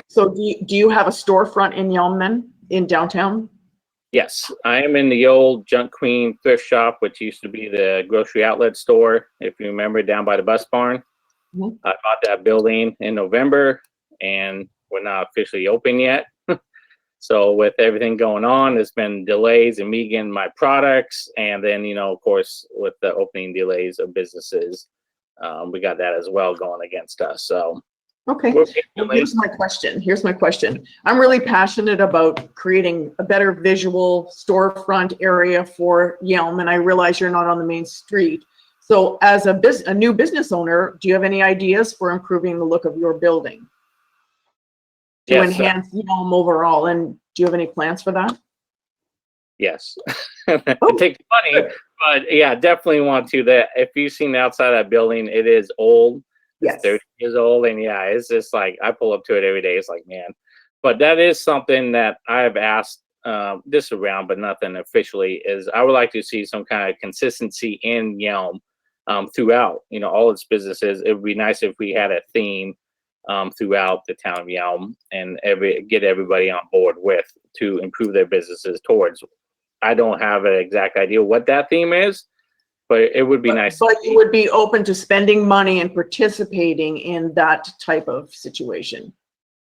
So do you have a storefront in Yelm then, in downtown? Yes, I am in the old Junk Queen thrift shop, which used to be the grocery outlet store, if you remember, down by the bus barn. I bought that building in November, and we're not officially open yet. So with everything going on, there's been delays in me getting my products, and then, you know, of course, with the opening delays of businesses, we got that as well going against us. So. Okay, well, here's my question. I'm really passionate about creating a better visual storefront area for Yelm, and I realize you're not on the main street. So as a new business owner, do you have any ideas for improving the look of your building to enhance Yelm overall? And do you have any plans for that? Yes, it takes money, but yeah, definitely want to. That if you've seen the outside of that building, it is old. It's 30 years old, and yeah, it's just like I pull up to it every day. It's like, man, but that is something that I've asked this around, but nothing officially. Is I would like to see some kind of consistency in Yelm throughout, you know, all its businesses. It would be nice if we had a theme throughout the town of Yelm and get everybody on board with to improve their businesses towards. I don't have an exact idea what that theme is. But it would be nice. But you would be open to spending money and participating in that type of situation.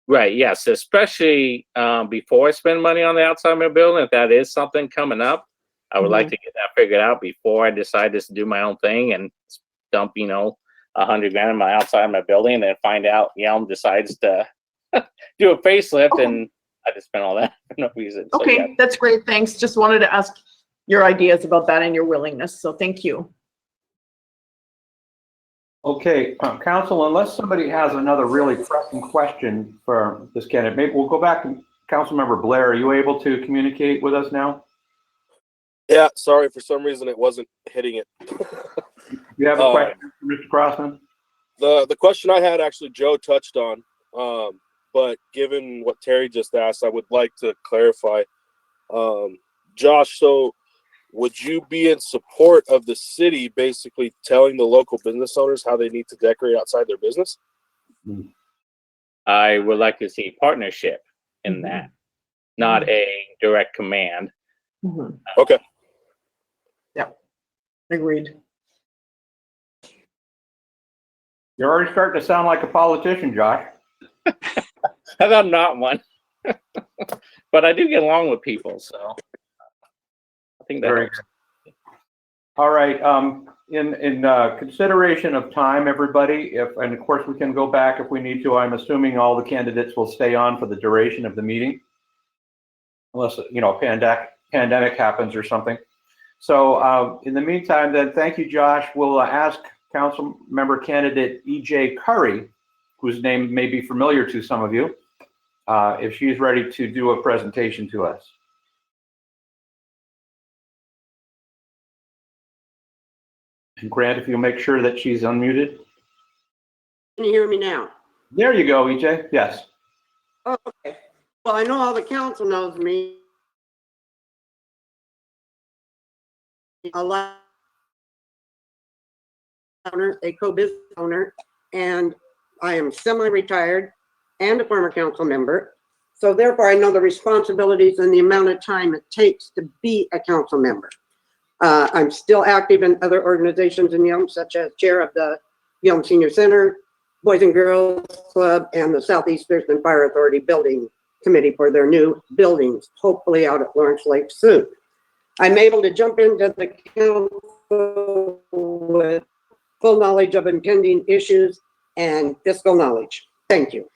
Right. Yes. Especially before I spend money on the outside of my building. If that is something coming up, I would like to get that figured out before I decide to do my own thing and dump, you know, $100 grand on my outside of my building, and then find out Yelm decides to do a facelift and I just spent all that for no reason. Okay, so, yeah. That's great. Thanks. Just wanted to ask your ideas about that and your willingness. So thank you. Okay, Council, unless somebody has another really pressing question for this candidate, maybe we'll go back to Councilmember Blair. Are you able to communicate with us now? Yeah, sorry, for some reason it wasn't hitting it. You have a question for Mr. Crossman? The question I had, actually Joe touched on, but given what Terry just asked, I would like to clarify. Josh, so would you be in support of the city basically telling the local business owners how they need to decorate outside their business? I would like to see partnership in that, not a direct command. Okay. Yeah. Agreed. You're already starting to sound like a politician, Josh. I'm not one, but I do get along with people, so I think that Very helps. good. All right. In consideration of time, everybody, and of course we can go back if we need to. I'm assuming all the candidates will stay on for the duration of the meeting, unless pandemic happens or something. So in the meantime, then, thank you, Josh. We'll ask Council Member Candidate E.J. Curry, whose name may be familiar to some of you, if she's ready to do a presentation to us. And Grant, if you'll make sure that she's unmuted. Can you hear me now? There you go, EJ. Yes. Oh, okay. Well, I know all the council knows me. A lot owner, a co-business owner, and I am semi-retired and a former council member. So therefore, I know the responsibilities and the amount of time it takes to be a council member. I'm still active in other organizations in Yelm, such as chair of the Yelm Senior Center, Boys and Girls Club, and the Southeast Thurston Fire Authority Building Committee for their new buildings, hopefully out at Lawrence Lake soon. I'm able to jump into the council with full knowledge of impending issues and fiscal knowledge. Thank you.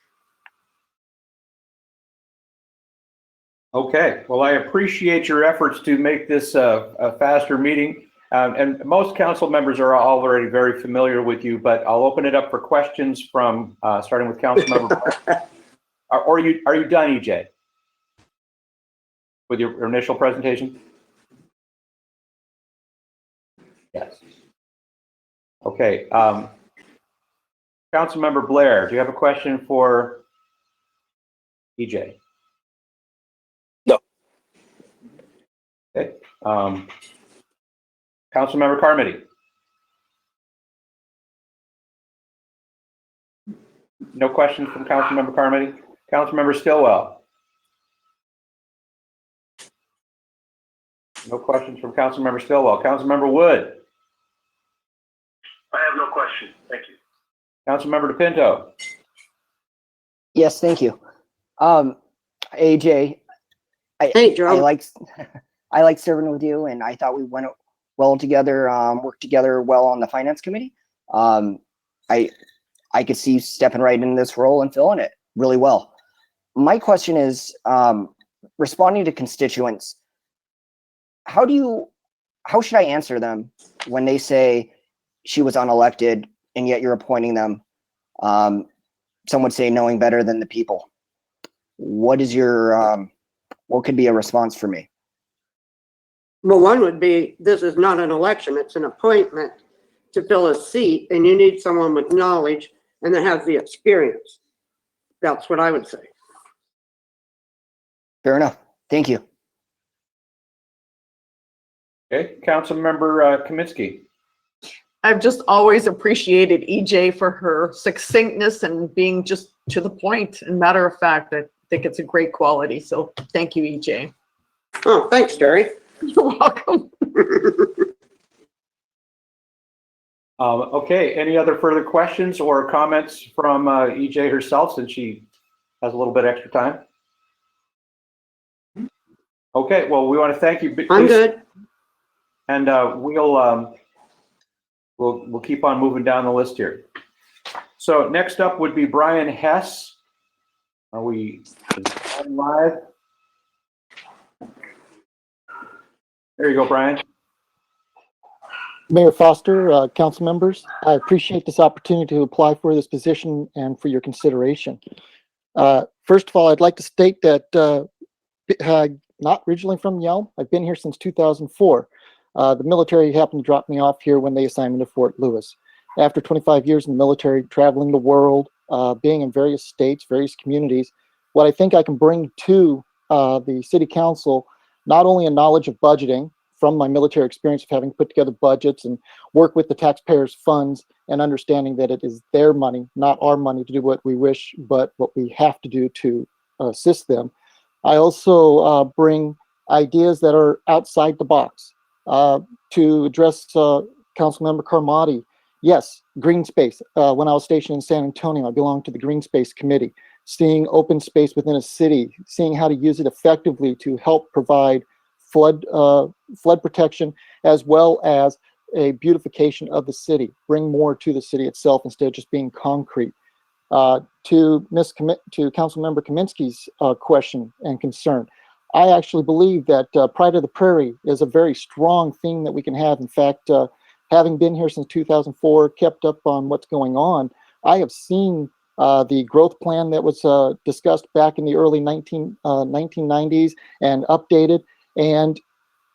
Okay. Well, I appreciate your efforts to make this a faster meeting. And most council members are already very familiar with you, but I'll open it up for questions from starting with Council Member. Are you done, EJ, with your initial presentation? Yes. Okay. Council Member Blair, do you have a question for EJ? No. Okay. Councilmember Carmody. No questions from Councilmember Carmody. Councilmember Stillwell. No questions from Councilmember Stillwell. Councilmember Wood. I have no question. Thank you. Councilmember DePinto. Yes, thank you. AJ, Hey, Joe. I like serving with you, and I thought we went well together, worked together well on the finance committee. I could see you stepping right into this role and filling it really well. My question is, responding to constituents, how should I answer them when they say she was unelected and yet you're appointing them? Some would say knowing better than the people. What is your, what could be a response for me? Well, one would be, this is not an election, it's an appointment to fill a seat, and you need someone with knowledge and that has the experience. That's what I would say. Fair enough. Thank you. Okay, Councilmember Kaminsky. I've just always appreciated EJ for her succinctness and being just to the point and matter of fact. I think it's a great quality. So thank you, EJ. Oh, thanks, Terry. You're welcome. Okay, any other further questions or comments from EJ herself, since she has a little bit extra time? Okay, well, we want to thank you. I'm good. And we'll keep on moving down the list here. So next up would be Brian Hess. Are we live? There you go, Brian. Mayor Foster, council members, I appreciate this opportunity to apply for this position and for your consideration. First of all, I'd like to state that not originally from Yelm. I've been here since 2004. The military happened to drop me off here when they assigned me to Fort Lewis. After 25 years in the military, traveling the world, being in various states, various communities, what I think I can bring to the city council, not only a knowledge of budgeting from my military experience of having put together budgets and work with the taxpayers' funds and understanding that it is their money, not our money, to do what we wish, but what we have to do to assist them. I also bring ideas that are outside the box. To address Councilmember Carmody, yes, green space. When I was stationed in San Antonio, I belonged to the Green Space Committee. Seeing open space within a city, seeing how to use it effectively to help provide flood protection, as well as a beautification of the city, bring more to the city itself instead of just being concrete. To Councilmember Kaminsky's question and concern, I actually believe that Pride of the Prairie is a very strong thing that we can have. In fact, having been here since 2004, kept up on what's going on, I have seen the growth plan that was discussed back in the early 1990s and updated. And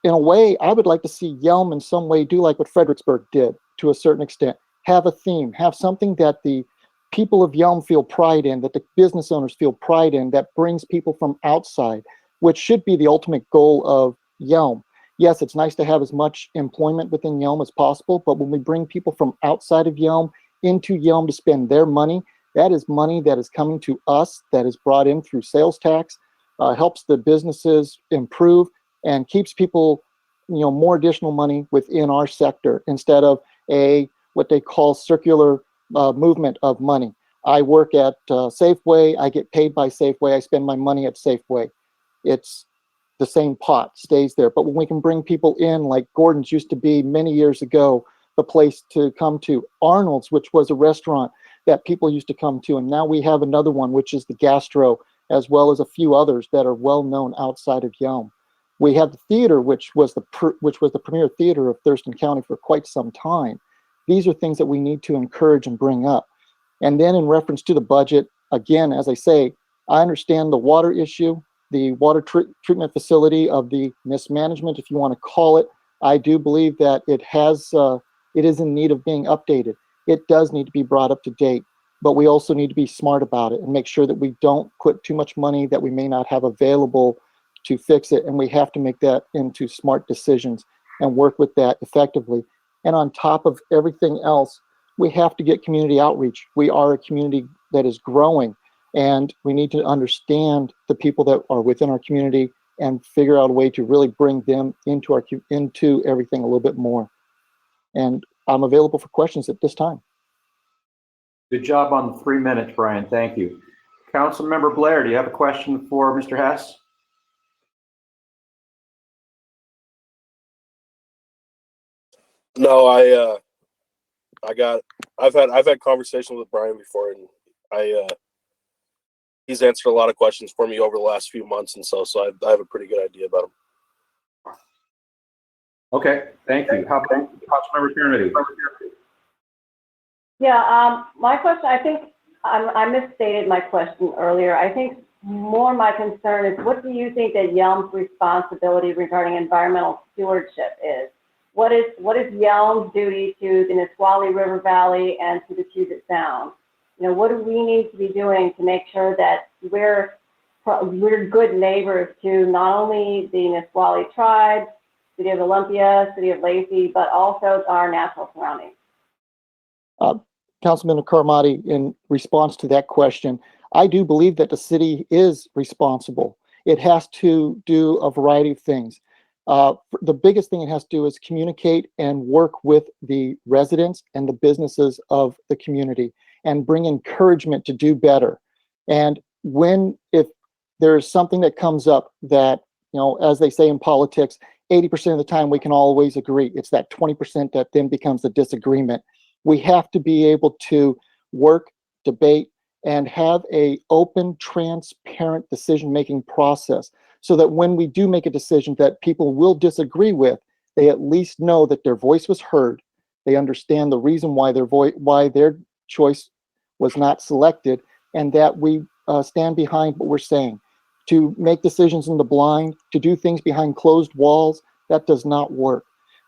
in a way, I would like to see Yelm in some way do like what Fredericksburg did to a certain extent. Have a theme, have something that the people of Yelm feel pride in, that the business owners feel pride in, that brings people from outside, which should be the ultimate goal of Yelm. Yes, it's nice to have as much employment within Yelm as possible, but when we bring people from outside of Yelm into Yelm to spend their money, that is money that is coming to us, that is brought in through sales tax, helps the businesses improve, and keeps people, more additional money within our sector instead of what they call circular movement of money. I work at Safeway. I get paid by Safeway. I spend my money at Safeway. It's the same pot, stays there. But when we can bring people in, like Gordon's used to be many years ago, the place to come to, Arnold's, which was a restaurant that people used to come to, and now we have another one, which is the Gastro, as well as a few others that are well known outside of Yelm. We have the theater, which was the premier theater of Thurston County for quite some time. These are things that we need to encourage and bring up. And then in reference to the budget, again, as I say, I understand the water issue, the water treatment facility of the mismanagement, if you want to call it. I do believe that it is in need of being updated. It does need to be brought up to date, but we also need to be smart about it and make sure that we don't put too much money that we may not have available to fix it. And we have to make that into smart decisions and work with that effectively. And on top of everything else, we have to get community outreach. We are a community that is growing, and we need to understand the people that are within our community and figure out a way to really bring them into everything a little bit more. And I'm available for questions at this time. Good job on the 3 minutes, Brian. Thank you. Councilmember Blair, do you have a question for Mr. Hess? No, I've had conversations with Brian before, and he's answered a lot of questions for me over the last few months, and so I have a pretty good idea about him. Okay, thank you. How about Councilmember Kennedy? Yeah, my question, I think I misstated my question earlier. I think more my concern is, what do you think that Yelm's responsibility regarding environmental stewardship is? What is Yelm's duty to the Nisqually River Valley and to the Puget Sound? What do we need to be doing to make sure that we're good neighbors to not only the Nisqually tribe, City of Olympia, City of Lacey, but also our natural surroundings? Councilman Carmody, in response to that question, I do believe that the city is responsible. It has to do a variety of things. The biggest thing it has to do is communicate and work with the residents and the businesses of the community and bring encouragement to do better. And if there's something that comes up that, as they say in politics, 80% of the time we can always agree. It's that 20% that then becomes a disagreement. We have to be able to work, debate, and have a open, transparent decision-making process so that when we do make a decision that people will disagree with, they at least know that their voice was heard. They understand the reason why their choice was not selected, and that we stand behind what we're saying. To make decisions in the blind, to do things behind closed walls, that does not work.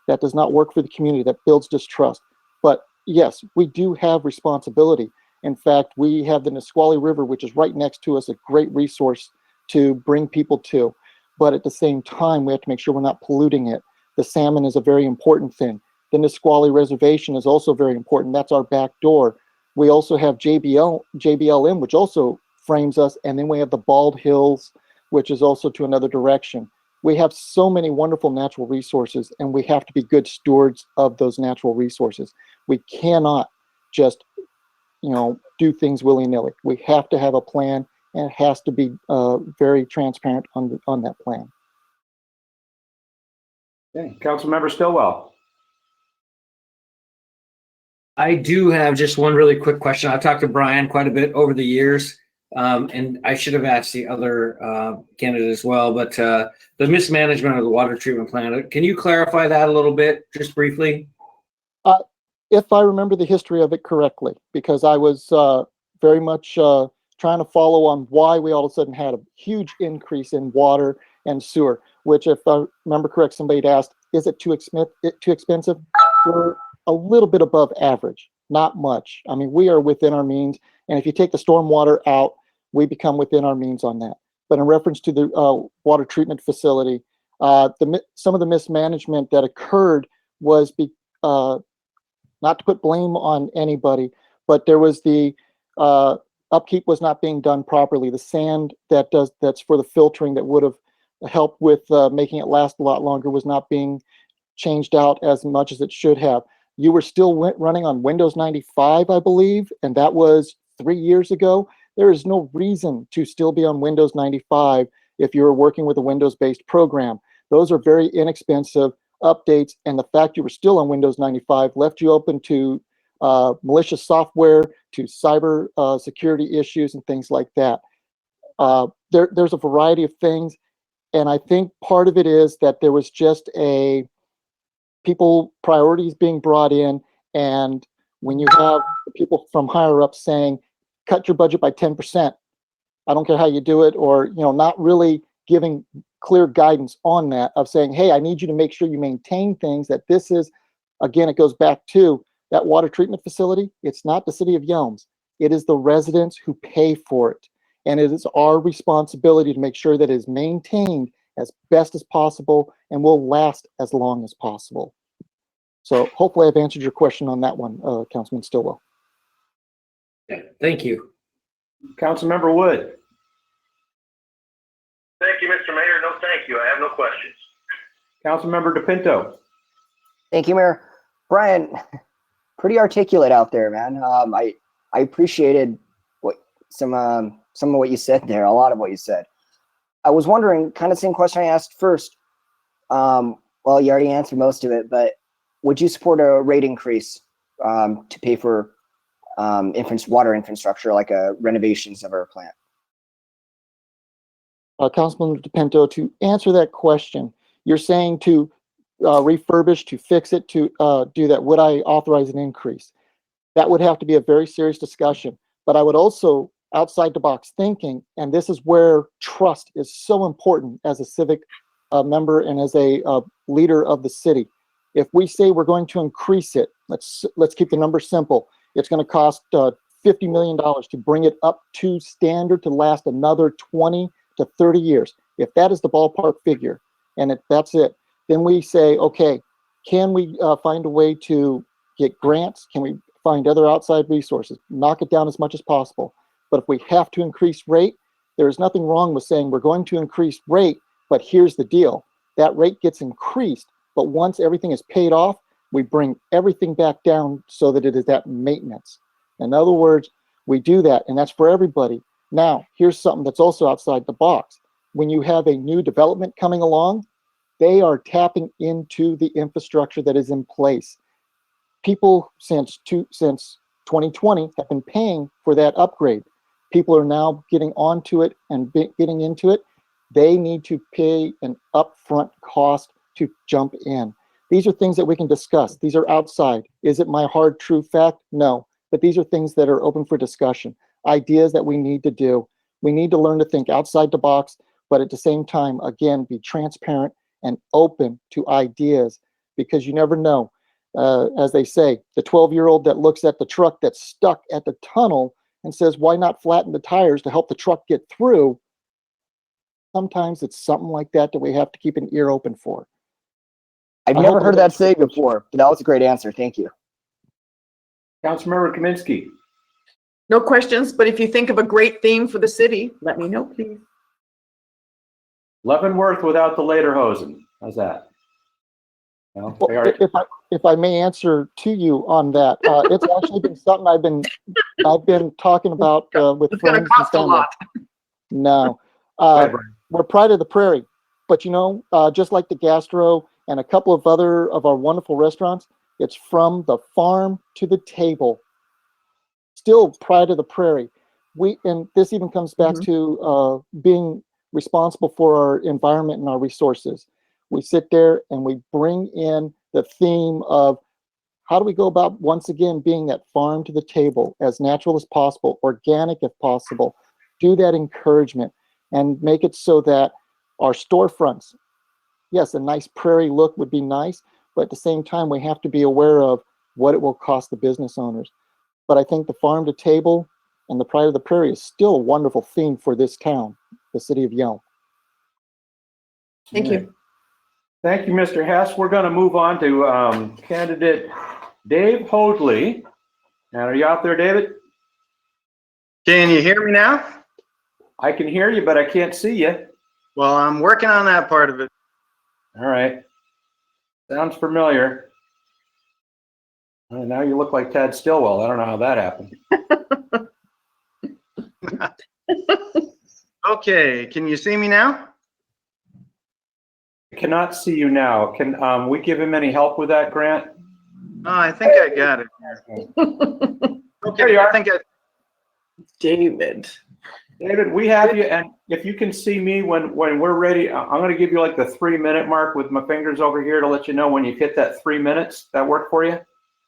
That does not work for the community. That builds distrust. But yes, we do have responsibility. In fact, we have the Nisqually River, which is right next to us, a great resource to bring people to. But at the same time, we have to make sure we're not polluting it. The salmon is a very important thing. The Nisqually Reservation is also very important. That's our back door. We also have JBLM, which also frames us. And then we have the Bald Hills, which is also to another direction. We have so many wonderful natural resources, and we have to be good stewards of those natural resources. We cannot just, do things willy-nilly. We have to have a plan, and it has to be very transparent on that plan. Okay, Councilmember Stillwell. I do have just one really quick question. I've talked to Brian quite a bit over the years, and I should have asked the other candidate as well, but the mismanagement of the water treatment plant, can you clarify that a little bit, just briefly? If I remember the history of it correctly, because I was very much trying to follow on why we all of a sudden had a huge increase in water and sewer, which, if I remember correct, somebody had asked, is it too expensive? We're a little bit above average, not much. I mean, we are within our means, and if you take the stormwater out, we become within our means on that. But in reference to the water treatment facility, some of the mismanagement that occurred was not to put blame on anybody, but there was the upkeep was not being done properly. The sand that's for the filtering that would have helped with making it last a lot longer was not being changed out as much as it should have. You were still running on Windows 95, I believe, and that was 3 years ago. There is no reason to still be on Windows 95 if you're working with a Windows-based program. Those are very inexpensive updates, and the fact you were still on Windows 95 left you open to malicious software, to cyber security issues and things like that. There's a variety of things, and I think part of it is that there was just priorities being brought in, and when you have people from higher up saying, cut your budget by 10%, I don't care how you do it, or not really giving clear guidance on that, of saying, hey, I need you to make sure you maintain things, that this is, again, it goes back to that water treatment facility. It's not the city of Yelms. It is the residents who pay for it. And it is our responsibility to make sure that it is maintained as best as possible and will last as long as possible. So hopefully I've answered your question on that one, Councilman Stillwell. Yeah, thank you. Councilmember Wood. Thank you, Mr. Mayor. No, thank you. I have no questions. Councilmember DePinto. Thank you, Mayor. Brian, pretty articulate out there, man. I appreciated some of what you said there, a lot of what you said. I was wondering, kind of the same question I asked first. Well, you already answered most of it, but would you support a rate increase to pay for water infrastructure, like renovations of our plant? Councilman DePinto, to answer that question, you're saying to refurbish, to fix it, to do that. Would I authorize an increase? That would have to be a very serious discussion. But I would also, outside the box thinking, and this is where trust is so important as a civic member and as a leader of the city. If we say we're going to increase it, let's keep the number simple. It's going to cost $50 million to bring it up to standard to last another 20 to 30 years. If that is the ballpark figure, and that's it, then we say, okay, can we find a way to get grants? Can we find other outside resources? Knock it down as much as possible. But if we have to increase rate, there is nothing wrong with saying we're going to increase rate, but here's the deal. That rate gets increased, but once everything is paid off, we bring everything back down so that it is at maintenance. In other words, we do that, and that's for everybody. Now, here's something that's also outside the box. When you have a new development coming along, they are tapping into the infrastructure that is in place. People since 2020 have been paying for that upgrade. People are now getting onto it and getting into it. They need to pay an upfront cost to jump in. These are things that we can discuss. These are outside. Is it my hard, true fact? No. But these are things that are open for discussion. Ideas that we need to do. We need to learn to think outside the box, but at the same time, again, be transparent and open to ideas, because you never know. As they say, the 12-year-old that looks at the truck that's stuck at the tunnel and says, why not flatten the tires to help the truck get through? Sometimes it's something like that that we have to keep an ear open for. I've never heard that say before, but that was a great answer. Thank you. Councilmember Kaminsky. No questions, but if you think of a great theme for the city, let me know, please. Leavenworth without the Lederhosen. How's that? No, Well, they are. if I may answer to you on that, it's actually been something I've been talking about with It's gonna friends and cost a family. lot. No, Go ahead, Brian. we're Pride of the Prairie, but you know, just like the Gastro and a couple of other of our wonderful restaurants, it's from the farm to the table. Still Pride of the Prairie. And this even comes back to being responsible for our environment and our resources. We sit there and we bring in the theme of how do we go about, once again, being that farm to the table, as natural as possible, organic if possible, do that encouragement and make it so that our storefronts, yes, a nice prairie look would be nice, but at the same time, we have to be aware of what it will cost the business owners. But I think the farm to table and the Pride of the Prairie is still a wonderful theme for this town, the city of Yelm. Thank you. Thank you, Mr. Hess. We're going to move on to candidate Dave Hoadley. Now, are you out there, David? Can you hear me now? I can hear you, but I can't see you. Well, I'm working on that part of it. All right. Sounds familiar. Oh, now you look like Tad Stillwell. I don't know how that happened. Okay, can you see me now? I cannot see you now. Can we give him any help with that, Grant? Oh, I think I got it. Okay, I think I... David. David, we have you, and if you can see me when we're ready, I'm going to give you like the 3-minute mark with my fingers over here to let you know when you hit that 3 minutes. That work for you?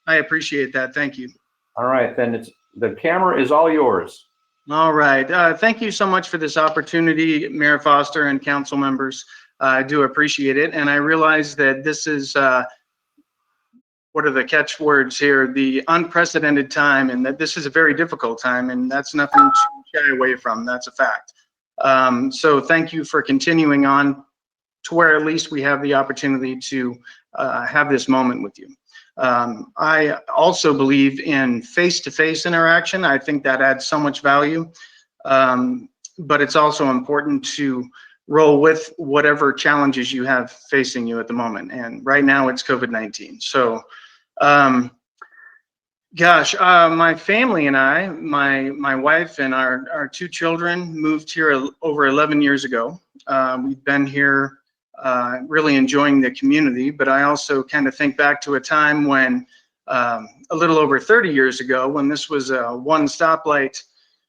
I appreciate that. Thank you. All right, then the camera is all yours. All right. Thank you so much for this opportunity, Mayor Foster and council members. I do appreciate it, and I realize that this is what are the catchwords here? The unprecedented time, and that this is a very difficult time, and that's nothing to shy away from. That's a fact. So thank you for continuing on to where at least we have the opportunity to have this moment with you. I also believe in face-to-face interaction. I think that adds so much value, but it's also important to roll with whatever challenges you have facing you at the moment. And right now it's COVID-19. So, my family and I, my wife and our 2 children moved here over 11 years ago. We've been here really enjoying the community, but I also kind of think back to a time when a little over 30 years ago, when this was a one stoplight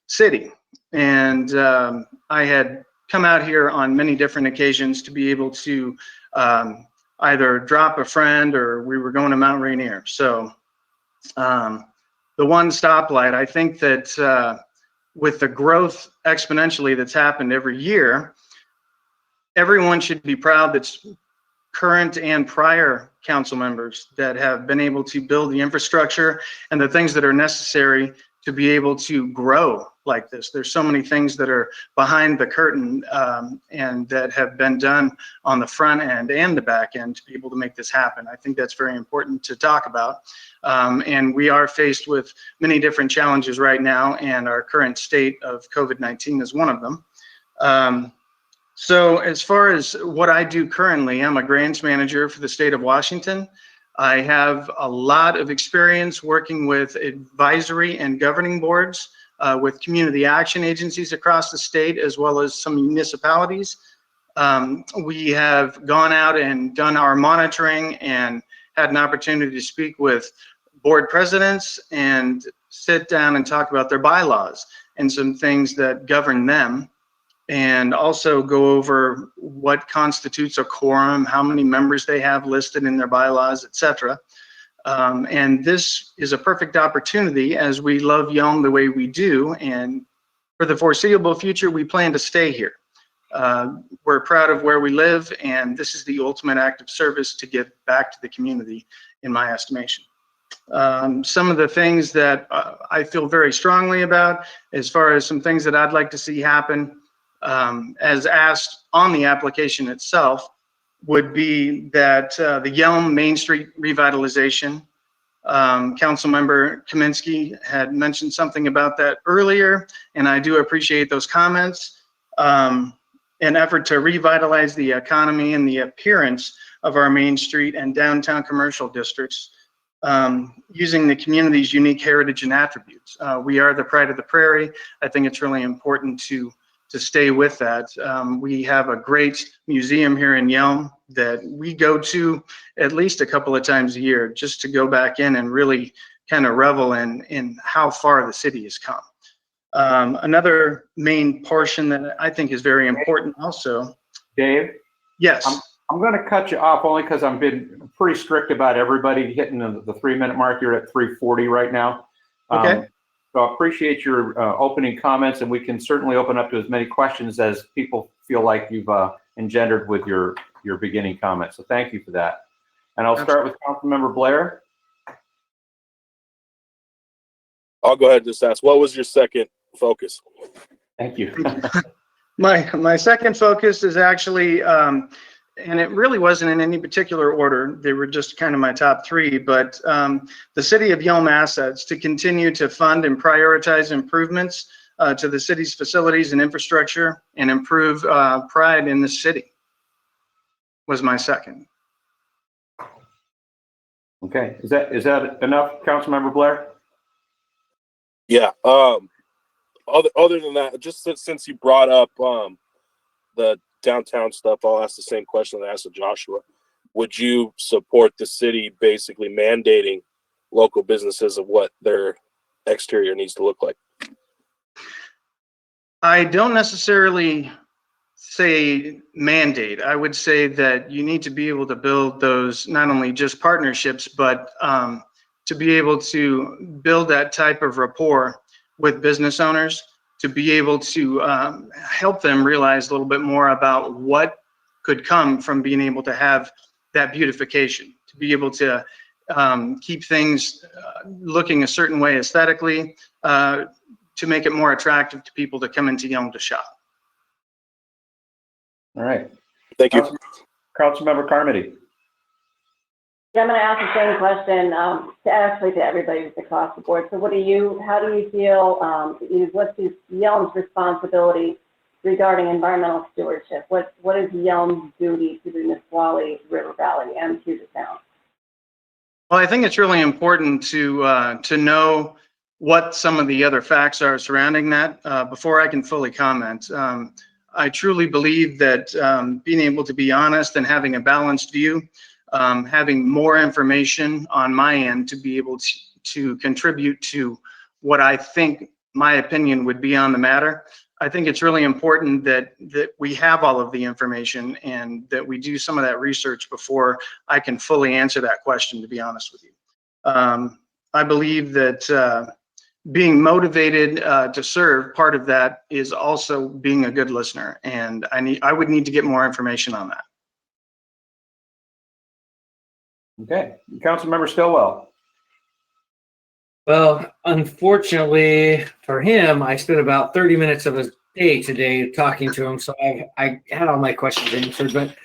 city, and I had come out here on many different occasions to be able to either drop a friend or we were going to Mount Rainier. So the one stoplight, I think that with the growth exponentially that's happened every year, everyone should be proud that's current and prior council members that have been able to build the infrastructure and the things that are necessary to be able to grow like this. There's so many things that are behind the curtain and that have been done on the front end and the back end to be able to make this happen. I think that's very important to talk about. And we are faced with many different challenges right now, and our current state of COVID-19 is one of them. So as far as what I do currently, I'm a grants manager for the state of Washington. I have a lot of experience working with advisory and governing boards with community action agencies across the state, as well as some municipalities. We have gone out and done our monitoring and had an opportunity to speak with board presidents and sit down and talk about their bylaws and some things that govern them, and also go over what constitutes a quorum, how many members they have listed in their bylaws, etc. And this is a perfect opportunity, as we love Yelm the way we do, and for the foreseeable future, we plan to stay here. We're proud of where we live, and this is the ultimate act of service to give back to the community, in my estimation. Some of the things that I feel very strongly about, as far as some things that I'd like to see happen, as asked on the application itself, would be that the Yelm Main Street revitalization. Councilmember Kaminsky had mentioned something about that earlier, and I do appreciate those comments. an effort to revitalize the economy and the appearance of our Main Street and downtown commercial districts, using the community's unique heritage and attributes. We are the pride of the prairie. I think it's really important to stay with that. We have a great museum here in Yelm that we go to at least a couple of times a year just to go back in and really kind of revel in how far the city has come. Another main portion that I think is very important also. Dave? Yes. I'm going to cut you off only because I've been pretty strict about everybody hitting the 3-minute mark. You're at 3:40 right now. Okay. So I appreciate your opening comments, and we can certainly open up to as many questions as people feel like you've engendered with your beginning comments. So thank you for that. And I'll start with Councilmember Blair. I'll go ahead and just ask, what was your second focus? Thank you. My second focus is actually, and it really wasn't in any particular order. They were just kind of my top three, but the City of Yelm assets to continue to fund and prioritize improvements to the city's facilities and infrastructure and improve pride in the city was my second. Okay, is that enough, Councilmember Blair? Yeah. Other than that, just since you brought up the downtown stuff, I'll ask the same question that I asked to Joshua. Would you support the city basically mandating local businesses of what their exterior needs to look like? I don't necessarily say mandate. I would say that you need to be able to build those, not only just partnerships, but to be able to build that type of rapport with business owners, to be able to help them realize a little bit more about what could come from being able to have that beautification, to be able to keep things looking a certain way aesthetically, to make it more attractive to people to come into Yelm to shop. All right. Thank you. Councilmember Carmody. Yeah, I'm going to ask the same question to everybody across the board. So how do you feel, what's Yelm's responsibility regarding environmental stewardship? What is Yelm's duty to the Nisqually River Valley and to the town? Well, I think it's really important to know what some of the other facts are surrounding that before I can fully comment. I truly believe that being able to be honest and having a balanced view, having more information on my end to be able to contribute to what I think my opinion would be on the matter. I think it's really important that we have all of the information and that we do some of that research before I can fully answer that question, to be honest with you. I believe that being motivated to serve, part of that is also being a good listener, and I would need to get more information on that. Okay, Councilmember Stillwell. Well, unfortunately for him, I spent about 30 minutes of his day today talking to him, so I had all my questions answered. But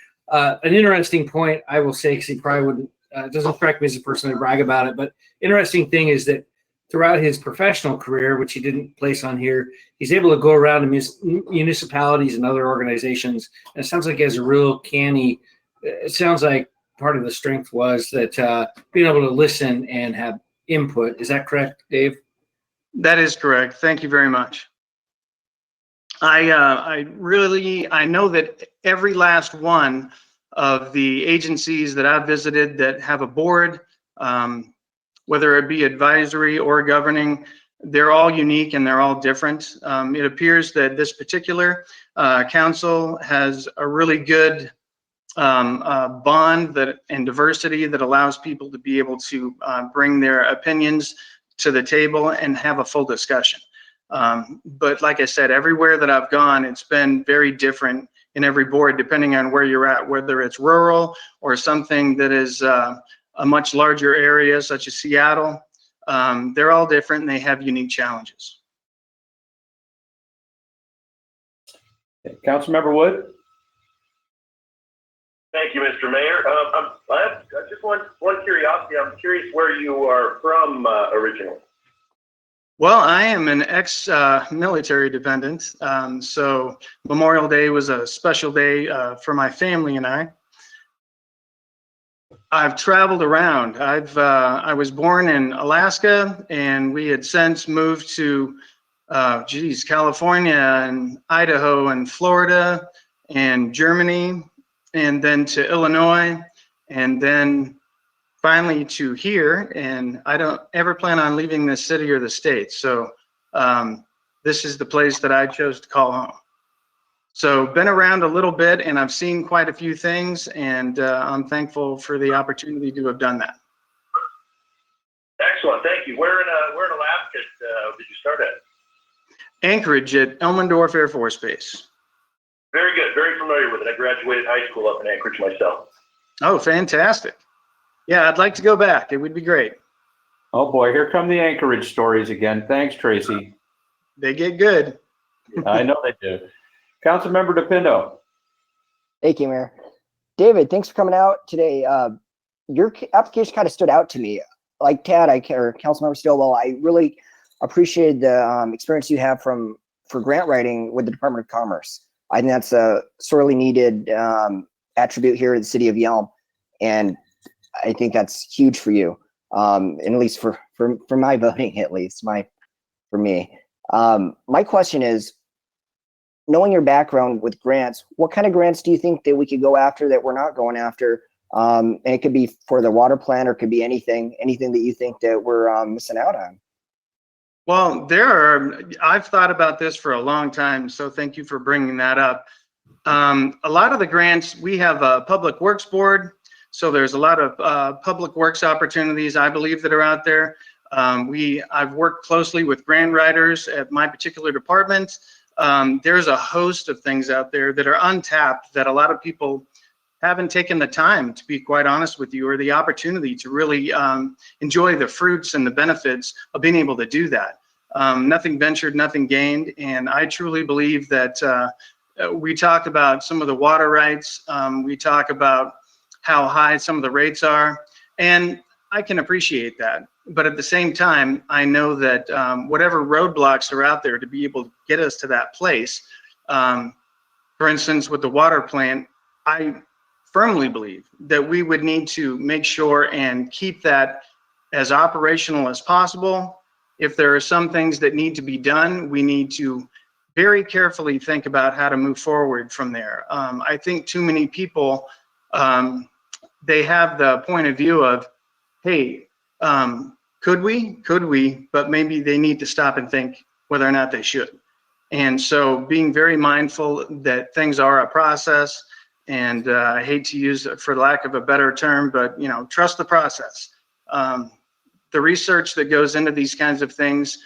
an interesting point, I will say, because he probably wouldn't, doesn't strike me as a person to brag about it, but interesting thing is that throughout his professional career, which he didn't place on here, he's able to go around to municipalities and other organizations. And it sounds like he has a real canny, it sounds like part of the strength was that being able to listen and have input. Is that correct, Dave? That is correct. Thank you very much. I know that every last one of the agencies that I've visited that have a board, whether it be advisory or governing, they're all unique and they're all different. It appears that this particular council has a really good bond and diversity that allows people to be able to bring their opinions to the table and have a full discussion. But like I said, everywhere that I've gone, it's been very different in every board, depending on where you're at, whether it's rural or something that is a much larger area, such as Seattle. They're all different and they have unique challenges. Councilmember Wood. Thank you, Mr. Mayor. I have just one curiosity. I'm curious where you are from originally. Well, I am an ex-military dependent, so Memorial Day was a special day for my family and I. I've traveled around. I was born in Alaska, and we had since moved to, California and Idaho and Florida and Germany, and then to Illinois, and then finally to here. And I don't ever plan on leaving this city or the state. So this is the place that I chose to call home. So been around a little bit, and I've seen quite a few things, and I'm thankful for the opportunity to have done that. Excellent, thank you. Where in Alaska did you start at? Anchorage at Elmendorf Air Force Base. Very good, very familiar with it. I graduated high school up in Anchorage myself. Oh, fantastic. Yeah, I'd like to go back. It would be great. Oh boy, here come the Anchorage stories again. Thanks, Tracy. They get good. I know they do. Councilmember DePindo. Thank you, Mayor. David, thanks for coming out today. Your application kind of stood out to me. Like Tad, or Councilmember Stillwell, I really appreciated the experience you have for grant writing with the Department of Commerce. I think that's a sorely needed attribute here in the city of Yelm, and I think that's huge for you, and at least for my voting, at least for me. My question is, knowing your background with grants, what kind of grants do you think that we could go after that we're not going after? And it could be for the water plant, or it could be anything that you think that we're missing out on. Well, I've thought about this for a long time, so thank you for bringing that up. A lot of the grants, we have a public works board, so there's a lot of public works opportunities, I believe, that are out there. I've worked closely with grant writers at my particular department. There's a host of things out there that are untapped that a lot of people haven't taken the time, to be quite honest with you, or the opportunity to really enjoy the fruits and the benefits of being able to do that. Nothing ventured, nothing gained. And I truly believe that we talk about some of the water rights. We talk about how high some of the rates are. And I can appreciate that. But at the same time, I know that whatever roadblocks are out there to be able to get us to that place, for instance, with the water plant, I firmly believe that we would need to make sure and keep that as operational as possible. If there are some things that need to be done, we need to very carefully think about how to move forward from there. I think too many people, they have the point of view of, hey, could we, but maybe they need to stop and think whether or not they should. And so being very mindful that things are a process, and I hate to use it for lack of a better term, but trust the process. The research that goes into these kinds of things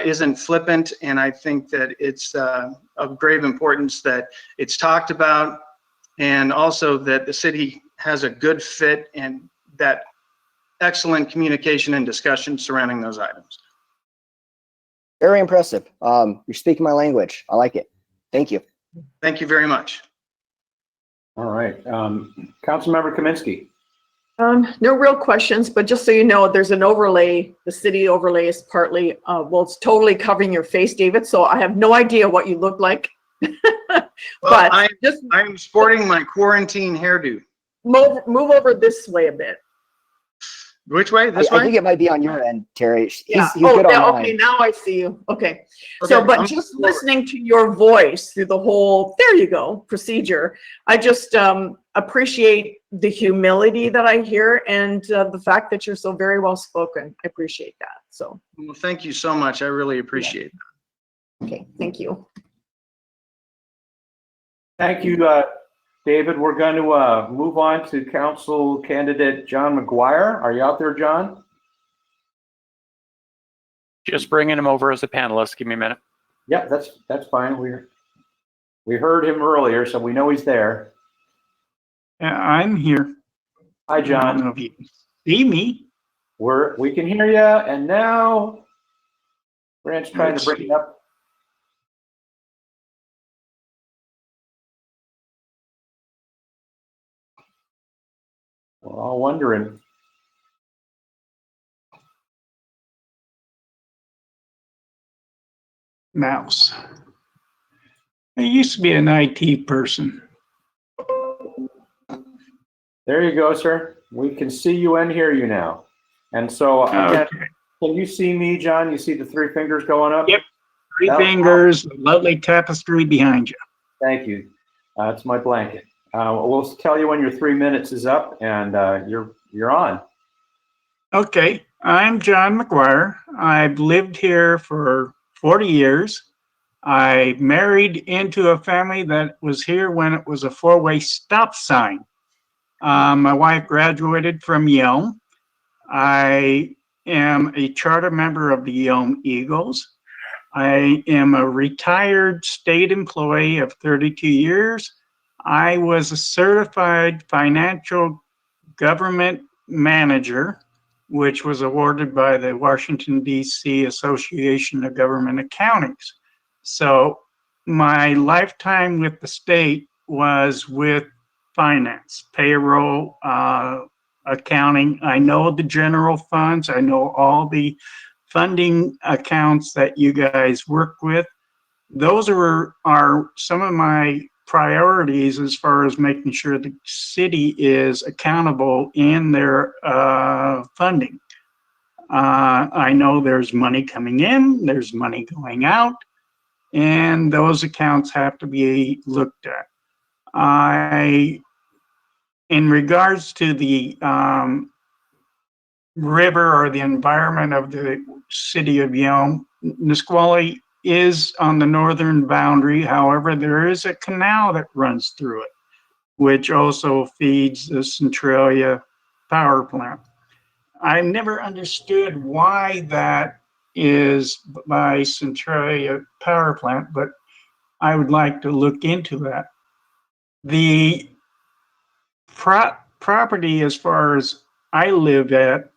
isn't flippant, and I think that it's of grave importance that it's talked about, and also that the city has a good fit and that excellent communication and discussion surrounding those items. Very impressive. You're speaking my language. I like it. Thank you. Thank you very much. All right. Councilmember Kaminsky. No real questions, but just so you know, there's an overlay. The city overlay is partly, well, it's totally covering your face, David. So I have no idea what you look like. But I'm sporting my quarantine hairdo. Move over this way a bit. Which way? This way? I think it might be on your end, Terry. Yeah. He's good on mine. Okay, now I see you. Okay. So, but just listening to your voice through the whole, there you go, procedure, I just appreciate the humility that I hear, and the fact that you're so very well spoken. I appreciate that. So. Well, thank you so much. I really appreciate it. Okay, thank you. Thank you, David. We're going to move on to council candidate John McGuire. Are you out there, John? Just bringing him over as a panelist. Give me a minute. Yeah, that's fine. We heard him earlier, so we know he's there. Yeah, I'm here. Hi, John. I don't know if you can see me. We can hear you, and now Grant's trying to bring it up. We're all wondering. mouse. I used to be an IT person. There you go, sir. We can see you and hear you now. And so again, Okay. can you see me, John? You see the three fingers going up? Yep. Three That'll help. fingers, lovely tapestry behind you. Thank you. It's my blanket. We'll tell you when your 3 minutes is up, and you're on. Okay, I'm John McGuire. I've lived here for 40 years. I married into a family that was here when it was a four-way stop sign. My wife graduated from Yelm. I am a charter member of the Yelm Eagles. I am a retired state employee of 32 years. I was a certified financial government manager, which was awarded by the Washington, D.C. Association of Government Accountants. So my lifetime with the state was with finance, payroll, accounting. I know the general funds. I know all the funding accounts that you guys work with. Those are some of my priorities as far as making sure the city is accountable in their funding. I know there's money coming in, there's money going out, and those accounts have to be looked at. In regards to the river or the environment of the city of Yelm, Nisqually is on the northern boundary. However, there is a canal that runs through it, which also feeds the Centralia power plant. I never understood why that is by Centralia power plant, but I would like to look into that. The property, as far as I live at,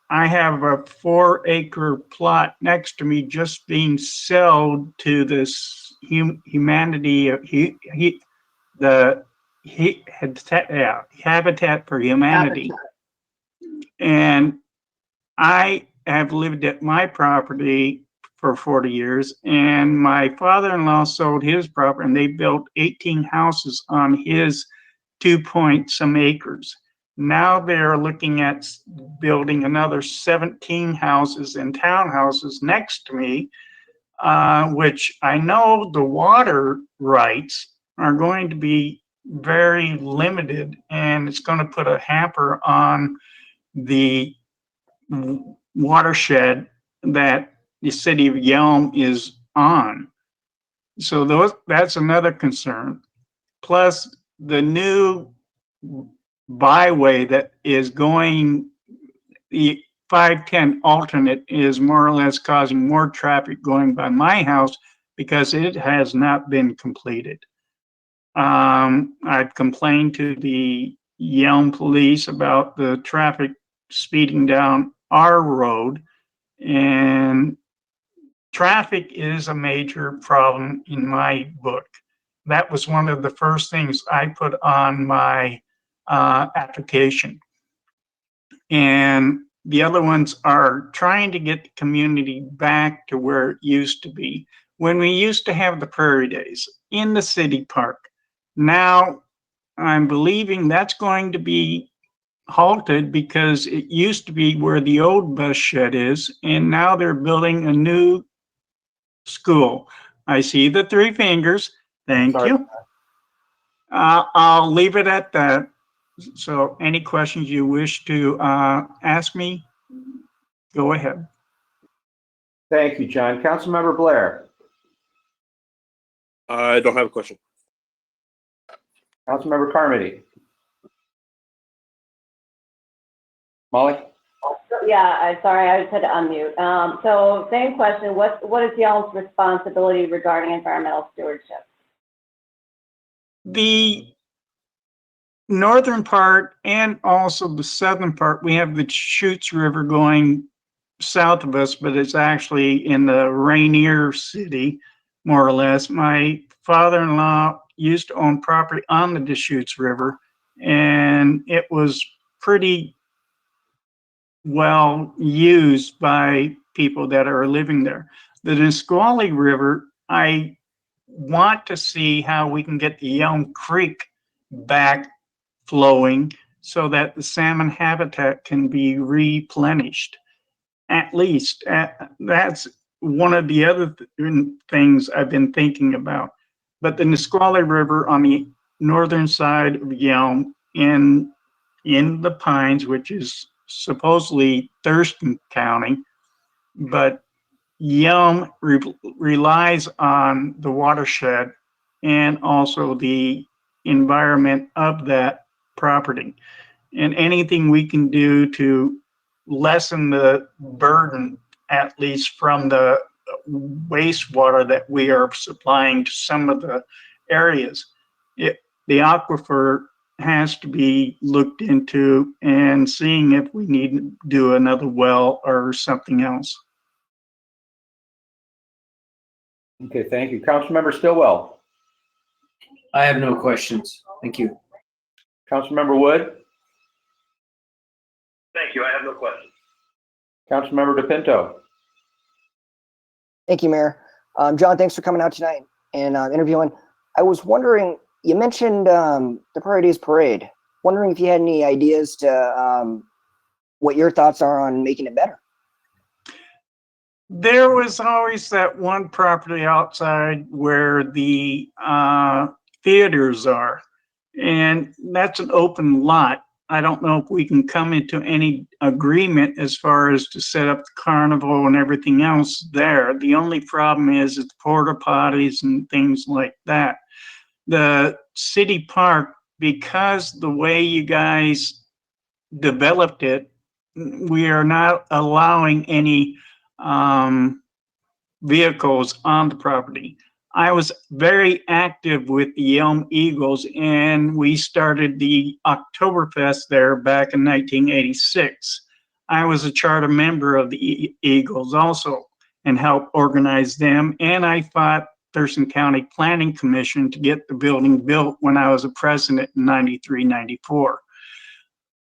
I have a 4-acre plot next to me just being sold to this humanity, Habitat for Humanity. Habitat. And I have lived at my property for 40 years, and my father-in-law sold his property, and they built 18 houses on his 2-point-some acres. Now they're looking at building another 17 houses and townhouses next to me, which I know the water rights are going to be very limited, and it's going to put a hamper on the watershed that the city of Yelm is on. So that's another concern. Plus, the new byway that is going, the 510 alternate is more or less causing more traffic going by my house because it has not been completed. I've complained to the Yelm police about the traffic speeding down our road, and traffic is a major problem in my book. That was one of the first things I put on my application. And the other ones are trying to get the community back to where it used to be. When we used to have the Prairie Days in the city park, now I'm believing that's going to be halted because it used to be where the old bus shed is, and now they're building a new school. I see the 3 fingers. Thank you. I'll leave it at that. So any questions you wish to ask me, go ahead. Thank you, John. Councilmember Blair. I don't have a question. Councilmember Carmody. Molly? Yeah, sorry, I just had to unmute. So same question, what is Yelm's responsibility regarding environmental stewardship? The northern part and also the southern part, we have the Chutes River going south of us, but it's actually in the Rainier City, more or less. My father-in-law used to own property on the Deschutes River, and it was pretty well used by people that are living there. The Nisqually River, I want to see how we can get the Yelm Creek back flowing so that the salmon habitat can be replenished. At least that's one of the other things I've been thinking about. But the Nisqually River on the northern side of Yelm in the Pines, which is supposedly Thurston County, but Yelm relies on the watershed and also the environment of that property. And anything we can do to lessen the burden, at least from the wastewater that we are supplying to some of the areas. The aquifer has to be looked into and seeing if we need to do another well or something else. Okay, thank you. Councilmember Stillwell. I have no questions. Thank you. Councilmember Wood. Thank you. I have no questions. Councilmember DePinto. Thank you, Mayor. John, thanks for coming out tonight and interviewing. I was wondering, you mentioned the Parades Parade. Wondering if you had any ideas to what your thoughts are on making it better. There was always that one property outside where the theaters are, and that's an open lot. I don't know if we can come into any agreement as far as to set up the carnival and everything else there. The only problem is the porta potties and things like that. The city park, because the way you guys developed it, we are not allowing any vehicles on the property. I was very active with the Yelm Eagles, and we started the Oktoberfest there back in 1986. I was a charter member of the Eagles also and helped organize them, and I fought Thurston County Planning Commission to get the building built when I was a president in 93, 94.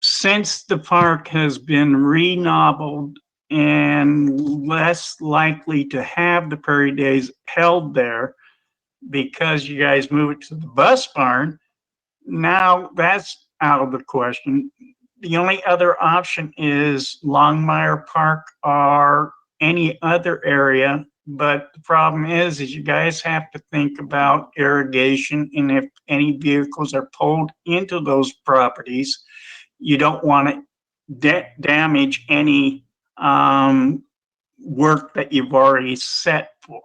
Since the park has been renoveled and less likely to have the Prairie Days held there because you guys move it to the bus barn, now that's out of the question. The only other option is Longmire Park or any other area, but the problem is you guys have to think about irrigation, and if any vehicles are pulled into those properties, you don't want to damage any work that you've already set for.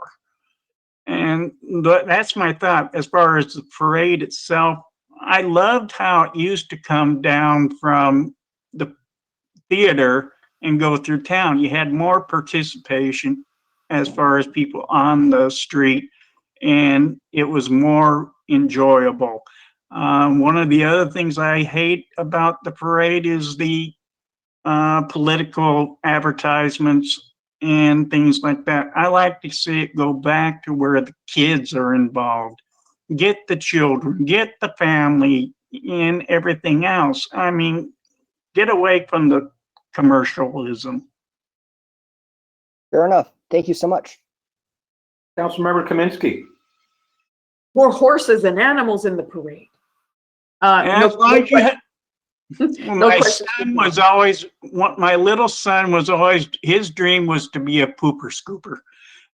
And that's my thought. As far as the parade itself, I loved how it used to come down from the theater and go through town. You had more participation as far as people on the street, and it was more enjoyable. One of the other things I hate about the parade is the political advertisements and things like that. I like to see it go back to where the kids are involved. Get the children, get the family, and everything else. I mean, get away from the commercialism. Fair enough. Thank you so much. Councilmember Kaminsky. More horses and animals in the parade. As long as you had, No my questions. son was always, my little son was always, his dream was to be a pooper scooper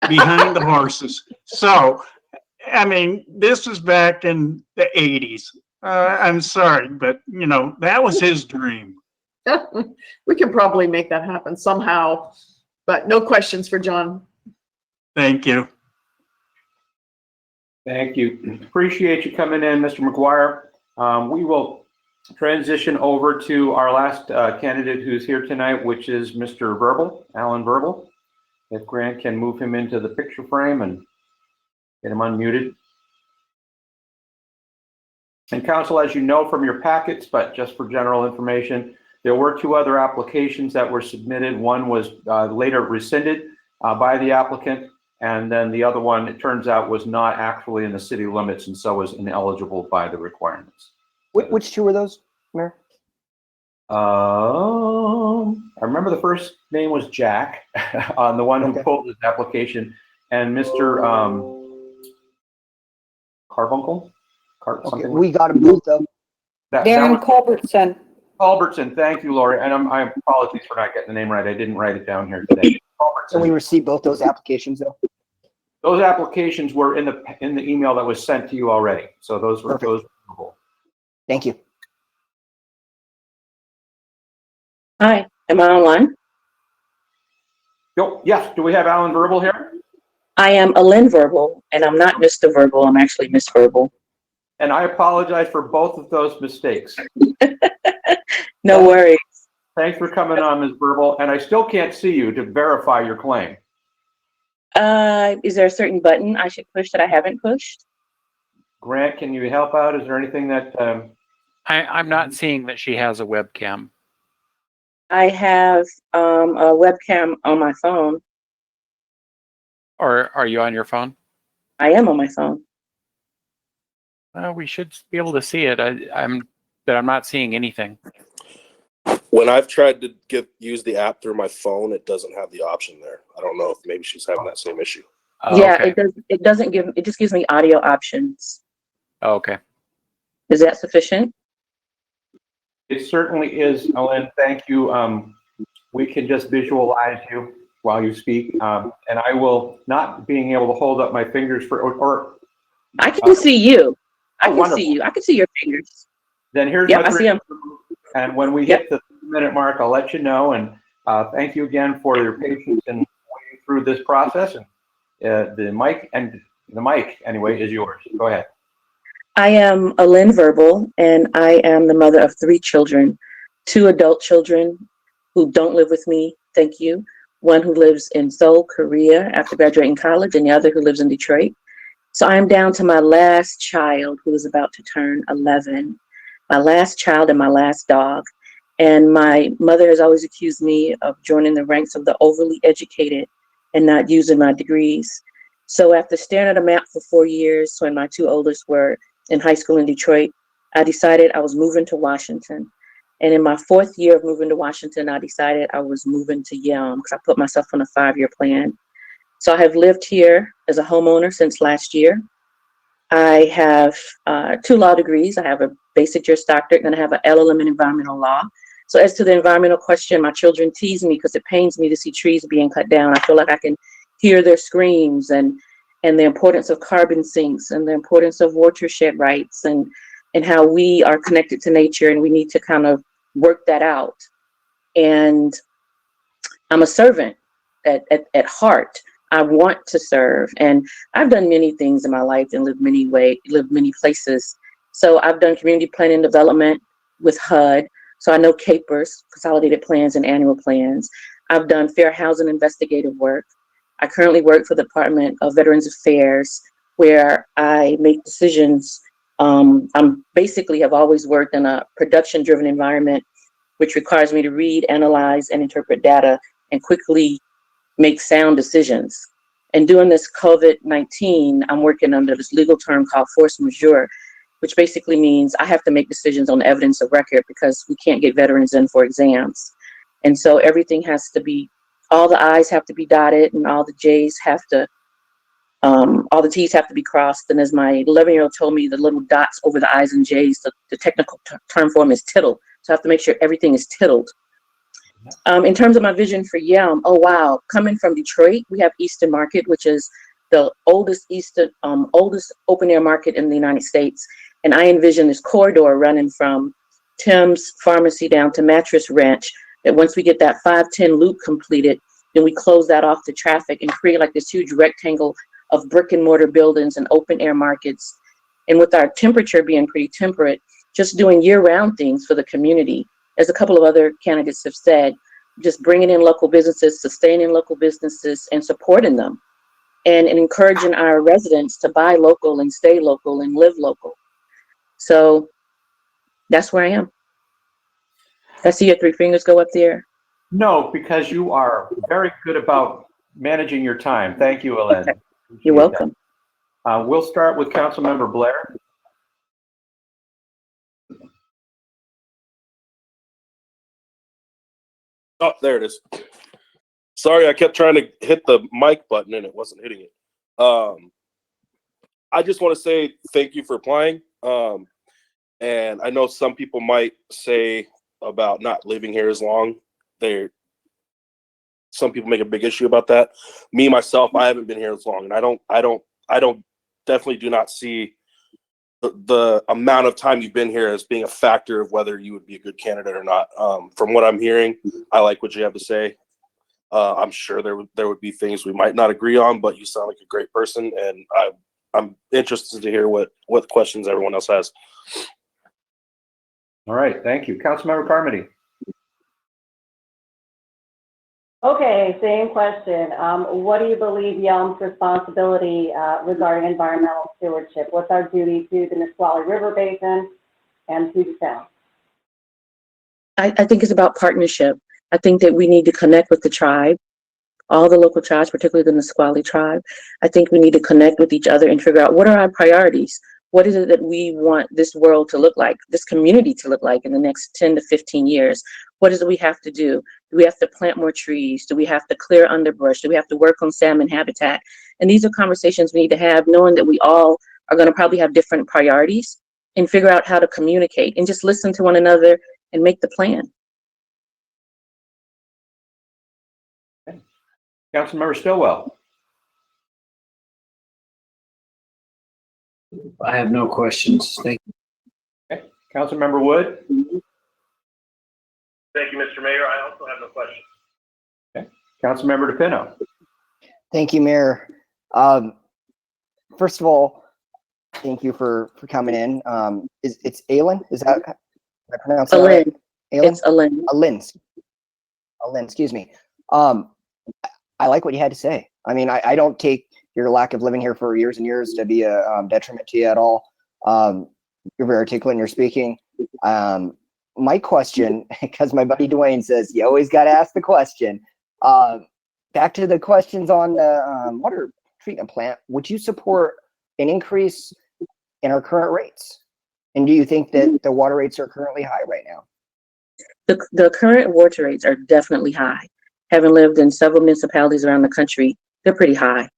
behind the horses. So, I mean, this was back in the 80s. I'm sorry, but you know, that was his dream. We can probably make that happen somehow, but no questions for John. Thank you. Thank you. Appreciate you coming in, Mr. McGuire. We will transition over to our last candidate who's here tonight, which is Mr. Verbal, Alan Verbal. If Grant can move him into the picture frame and get him unmuted. And council, as you know from your packets, but just for general information, there were two other applications that were submitted. One was later rescinded by the applicant, and then the other one, it turns out, was not actually in the city limits and so was ineligible by the requirements. Which two were those, Mayor? I remember the first name was Jack on the one who pulled his application, and Mr. Carbuncle? Okay, Something we like got them both though. that. Darren Was Culbertson. Culbertson. Thank you, Lori. And I apologize for not getting the name right. I didn't write it down here today. And we Culbertson. received both those applications though. Those applications were in the email that was sent to you already. So those were Perfect. those. Thank you. Hi, am I online? Yes. Do we have Alan Verbal here? I am Alin Verbal, and I'm not Mr. Verbal. I'm actually Miss Verbal. And I apologize for both of those mistakes. No worries. Thanks for coming on, Ms. Verbal. And I still can't see you to verify your claim. Is there a certain button I should push that I haven't pushed? Grant, can you help out? Is there anything that... I'm not seeing that she has a webcam. I have a webcam on my phone. Or are you on your phone? I am on my phone. We should be able to see it. I'm not seeing anything. When I've tried to use the app through my phone, it doesn't have the option there. I don't know if maybe she's having that same issue. Oh, Yeah, okay. it doesn't give, it just gives me audio options. Oh, okay. Is that sufficient? It certainly is, Ellen. Thank you. We can just visualize you while you speak. And I will not being able to hold up my fingers for, I can see you. I can wonderful. see you. I can see your fingers. Then here's Yep, my I see 3 them. And when we hit the 3-minute mark, I'll let you know. And thank you again for your patience in waiting through this process. And the mic anyway is yours. Go ahead. I am Alin Verbal, and I am the mother of 3 children, 2 adult children who don't live with me, thank you. One who lives in Seoul, Korea after graduating college, and the other who lives in Detroit. So I'm down to my last child who is about to turn 11. My last child and my last dog. And my mother has always accused me of joining the ranks of the overly educated and not using my degrees. So after staring at a map for 4 years, when my 2 oldest were in high school in Detroit, I decided I was moving to Washington. And in my 4th year of moving to Washington, I decided I was moving to Yelm because I put myself on a 5-year plan. So I have lived here as a homeowner since last year. I have 2 law degrees. I have a basic Juris Doctorate, and I have an LLM in environmental law. So as to the environmental question, my children tease me because it pains me to see trees being cut down. I feel like I can hear their screams and the importance of carbon sinks and the importance of watershed rights and how we are connected to nature and we need to kind of work that out. And I'm a servant at heart. I want to serve, and I've done many things in my life and lived many places. So I've done community planning development with HUD. So I know CAPERS, Consolidated Plans and Annual Plans. I've done fair housing investigative work. I currently work for the Department of Veterans Affairs, where I make decisions. I'm basically have always worked in a production-driven environment, which requires me to read, analyze, and interpret data and quickly make sound decisions. And during this COVID-19, I'm working under this legal term called force majeure, which basically means I have to make decisions on the evidence of record because we can't get veterans in for exams. And so everything has to be, all the I's have to be dotted and all the J's have to, all the T's have to be crossed. And as my 11-year-old told me, the little dots over the I's and J's, the technical term for them is tittle. So I have to make sure everything is tittled. In terms of my vision for Yelm, oh wow, coming from Detroit, we have Eastern Market, which is the oldest open air market in the United States. And I envision this corridor running from Tim's Pharmacy down to Mattress Ranch, that once we get that 510 loop completed, then we close that off to traffic and create like this huge rectangle of brick and mortar buildings and open air markets. And with our temperature being pretty temperate, just doing year-round things for the community. As a couple of other candidates have said, just bringing in local businesses, sustaining local businesses, and supporting them, and encouraging our residents to buy local and stay local and live local. So that's where I am. I see your 3 fingers go up there. No, because you are very good about managing your time. Thank you, Ellen. You're welcome. We'll start with Councilmember Blair. Oh, there it is. Sorry, I kept trying to hit the mic button and it wasn't hitting it. I just want to say thank you for applying. And I know some people might say about not living here as long. Some people make a big issue about that. Me, myself, I haven't been here as long, and I don't definitely do not see the amount of time you've been here as being a factor of whether you would be a good candidate or not. From what I'm hearing, I like what you have to say. I'm sure there would be things we might not agree on, but you sound like a great person, and I'm interested to hear what questions everyone else has. All right, thank you. Councilmember Carmody. Okay, same question. What do you believe Yelm's responsibility regarding environmental stewardship? What's our duty to the Nisqually River Basin and to the town? I think it's about partnership. I think that we need to connect with the tribe, all the local tribes, particularly the Nisqually tribe. I think we need to connect with each other and figure out what are our priorities. What is it that we want this world to look like, this community to look like in the next 10 to 15 years? What is it we have to do? Do we have to plant more trees? Do we have to clear underbrush? Do we have to work on salmon habitat? And these are conversations we need to have, knowing that we all are going to probably have different priorities, and figure out how to communicate and just listen to one another and make the plan. Okay. Councilmember Stillwell. I have no questions. Thank you. Okay. Councilmember Wood. Thank you, Mr. Mayor. I also have no questions. Okay. Councilmember DePino. Thank you, Mayor. First of all, thank you for coming in. It's Aylin? Is that how I pronounce that right? Aylin? It's Alin. Alin, excuse me. I like what you had to say. I mean, I don't take your lack of living here for years and years to be a detriment to you at all. You're very articulate in your speaking. My question, because my buddy Dwayne says you always got to ask the question. Back to the questions on the water treatment plant. Would you support an increase in our current rates? And do you think that the water rates are currently high right now? The current water rates are definitely high. Having lived in several municipalities around the country, they're pretty high.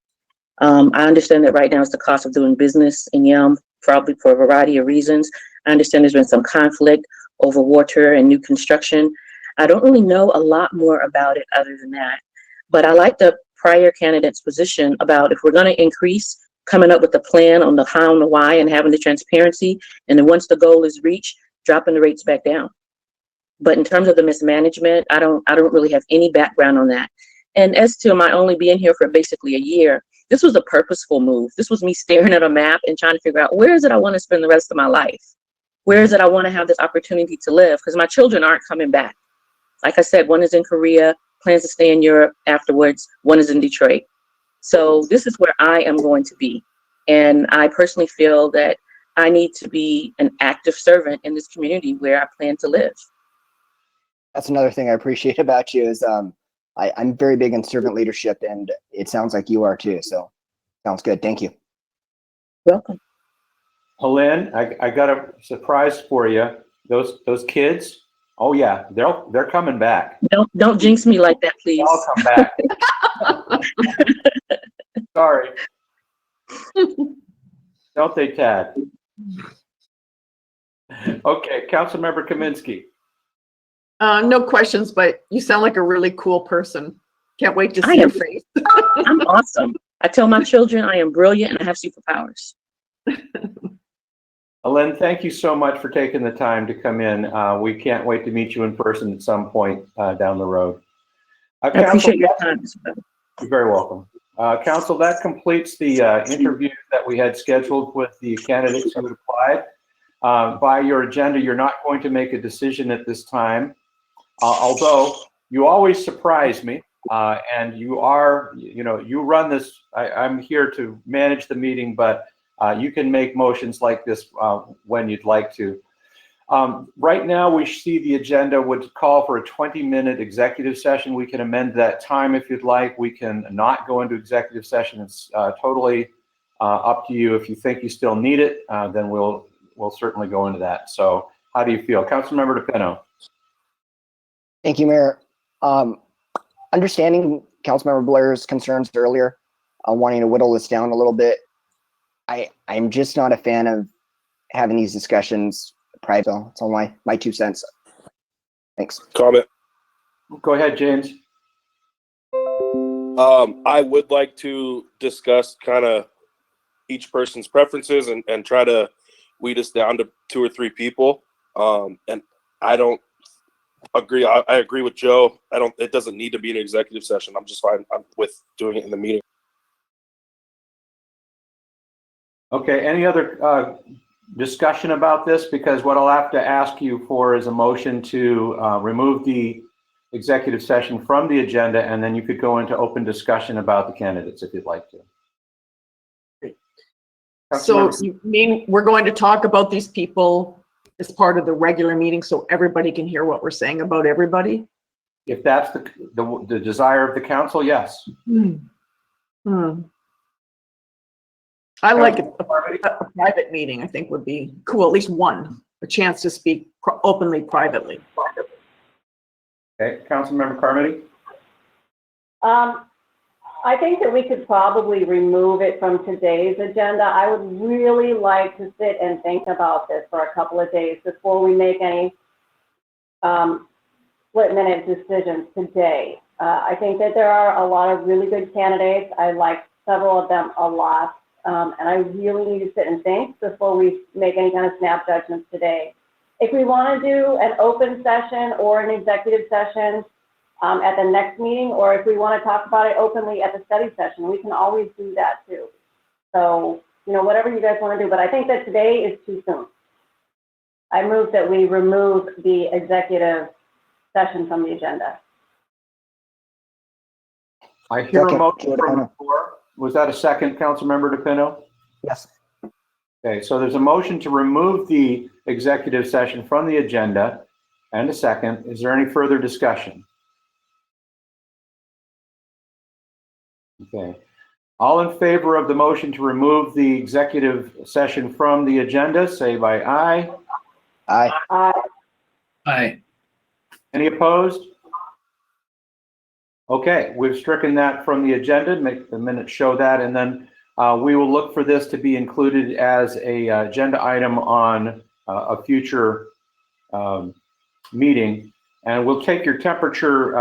I understand that right now it's the cost of doing business in Yelm, probably for a variety of reasons. I understand there's been some conflict over water and new construction. I don't really know a lot more about it other than that. But I like the prior candidate's position about if we're going to increase, coming up with a plan on the how and the why and having the transparency. And then once the goal is reached, dropping the rates back down. But in terms of the mismanagement, I don't really have any background on that. And as to my only being here for basically a year, this was a purposeful move. This was me staring at a map and trying to figure out where is it I want to spend the rest of my life? Where is it I want to have this opportunity to live? Because my children aren't coming back. Like I said, one is in Korea, plans to stay in Europe afterwards. One is in Detroit. So this is where I am going to be. And I personally feel that I need to be an active servant in this community where I plan to live. That's another thing I appreciate about you is I'm very big in servant leadership, and it sounds like you are too. So sounds good. Thank you. Welcome. Helene, I got a surprise for you. Those kids, oh yeah, they're coming back. Don't jinx me like that, please. I'll come back. Sorry. Don't they, Tad? Okay, Councilmember Kaminsky. No questions, but you sound like a really cool person. Can't wait to see your face. I'm awesome. I tell my children I am brilliant and I have superpowers. Alen, thank you so much for taking the time to come in. We can't wait to meet you in person at some point down the road. I appreciate your time. You're very welcome. Council, that completes the interview that we had scheduled with the candidates who had applied. By your agenda, you're not going to make a decision at this time, although you always surprise me, and you run this. I'm here to manage the meeting, but you can make motions like this when you'd like to. Right now, we see the agenda would call for a 20-minute executive session. We can amend that time if you'd like. We can not go into executive session. It's totally up to you. If you think you still need it, then we'll certainly go into that. So how do you feel? Councilmember DePino. Thank you, Mayor. Understanding Councilmember Blair's concerns earlier, wanting to whittle this down a little bit. I'm just not a fan of having these discussions private. So it's all my 2 cents. Thanks. Comment. Go ahead, James. I would like to discuss kind of each person's preferences and try to weed us down to 2 or 3 people. And I don't agree. I agree with Joe. It doesn't need to be an executive session. I'm just fine with doing it in the meeting. Okay, any other discussion about this? Because what I'll have to ask you for is a motion to remove the executive session from the agenda, and then you could go into open discussion about the candidates if you'd like to. So you mean we're going to talk about these people as part of the regular meeting so everybody can hear what we're saying about everybody? If that's the desire of the council, yes. I like a private meeting, I think would be cool, at least one, a chance to speak openly, privately. Okay, Councilmember Carmody? I think that we could probably remove it from today's agenda. I would really like to sit and think about this for a couple of days before we make any split-minute decisions today. I think that there are a lot of really good candidates. I like several of them a lot. And I really need to sit and think before we make any kind of snap judgments today. If we want to do an open session or an executive session at the next meeting, or if we want to talk about it openly at the study session, we can always do that too. So, whatever you guys want to do, but I think that today is too soon. I move that we remove the executive session from the agenda. I hear a motion from the floor. Was that a second, Councilmember DePino? Yes. Okay, so there's a motion to remove the executive session from the agenda and a second. Is there any further discussion? Okay. All in favor of the motion to remove the executive session from the agenda, say by aye. Aye. Aye. Aye. Any opposed? Okay, we've stricken that from the agenda. Make the minutes show that, and then we will look for this to be included as a agenda item on a future meeting. And we'll take your temperature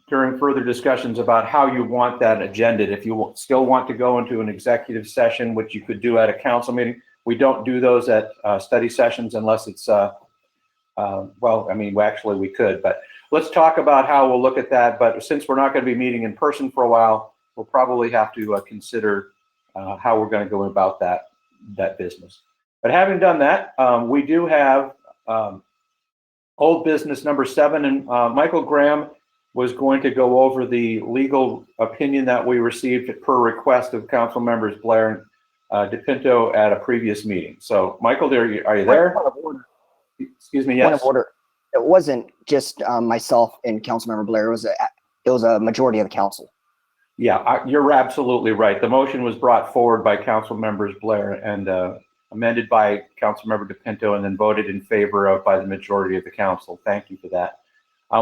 during further discussions about how you want that agenda. If you still want to go into an executive session, which you could do at a council meeting, we don't do those at study sessions unless it's, well, I mean, actually we could, but let's talk about how we'll look at that. But since we're not going to be meeting in person for a while, we'll probably have to consider how we're going to go about that business. But having done that, we do have old business number 7, and Michael Graham was going to go over the legal opinion that we received per request of council members Blair and DePinto at a previous meeting. So Michael, are you there? Excuse me, yes. Point of order. It wasn't just myself and Councilmember Blair. It was a majority of the council. Yeah, you're absolutely right. The motion was brought forward by council members Blair and amended by Councilmember DePinto and then voted in favor of by the majority of the council. Thank you for that.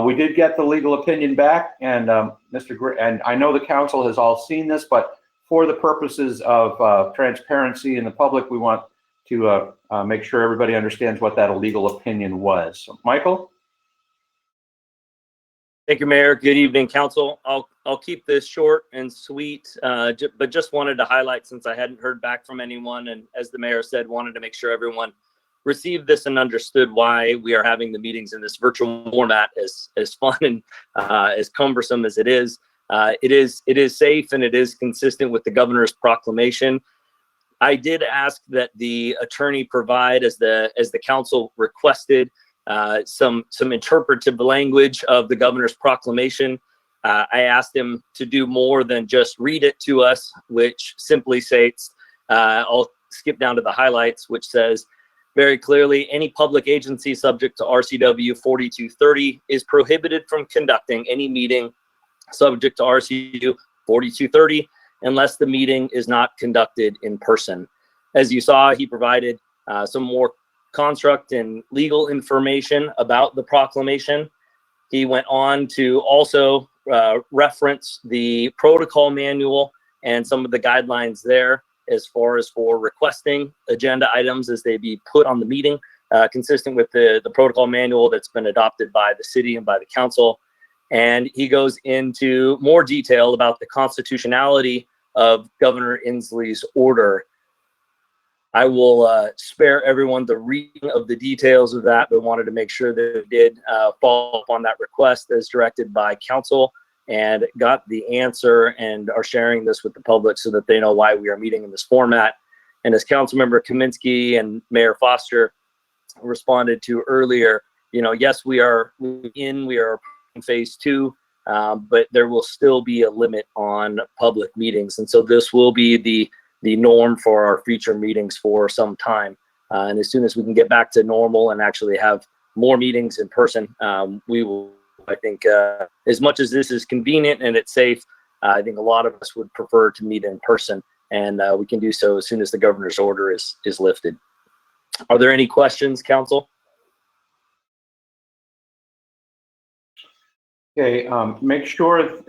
We did get the legal opinion back, and and I know the council has all seen this, but for the purposes of transparency in the public, we want to make sure everybody understands what that legal opinion was. So, Michael? Thank you, Mayor. Good evening, Council. I'll keep this short and sweet, but just wanted to highlight, since I hadn't heard back from anyone, and as the Mayor said, wanted to make sure everyone received this and understood why we are having the meetings in this virtual format, as fun and as cumbersome as it is. It is safe and it is consistent with the governor's proclamation. I did ask that the attorney provide, as the council requested, some interpretive language of the governor's proclamation. I asked him to do more than just read it to us, which simply states, I'll skip down to the highlights, which says very clearly, any public agency subject to RCW 4230 is prohibited from conducting any meeting subject to RCW 4230 unless the meeting is not conducted in person. As you saw, he provided some more construct and legal information about the proclamation. He went on to also reference the protocol manual and some of the guidelines there as far as for requesting agenda items as they be put on the meeting, consistent with the protocol manual that's been adopted by the city and by the council. And he goes into more detail about the constitutionality of Governor Inslee's order. I will spare everyone the reading of the details of that, but wanted to make sure that we did follow up on that request as directed by council and got the answer and are sharing this with the public so that they know why we are meeting in this format. And as Councilmember Kaminsky and Mayor Foster responded to earlier, you know, yes, we are in phase 2, but there will still be a limit on public meetings. And so this will be the norm for our future meetings for some time. And as soon as we can get back to normal and actually have more meetings in person, we will, I think, as much as this is convenient and it's safe, I think a lot of us would prefer to meet in person, and we can do so as soon as the governor's order is lifted. Are there any questions, council? Okay, make sure,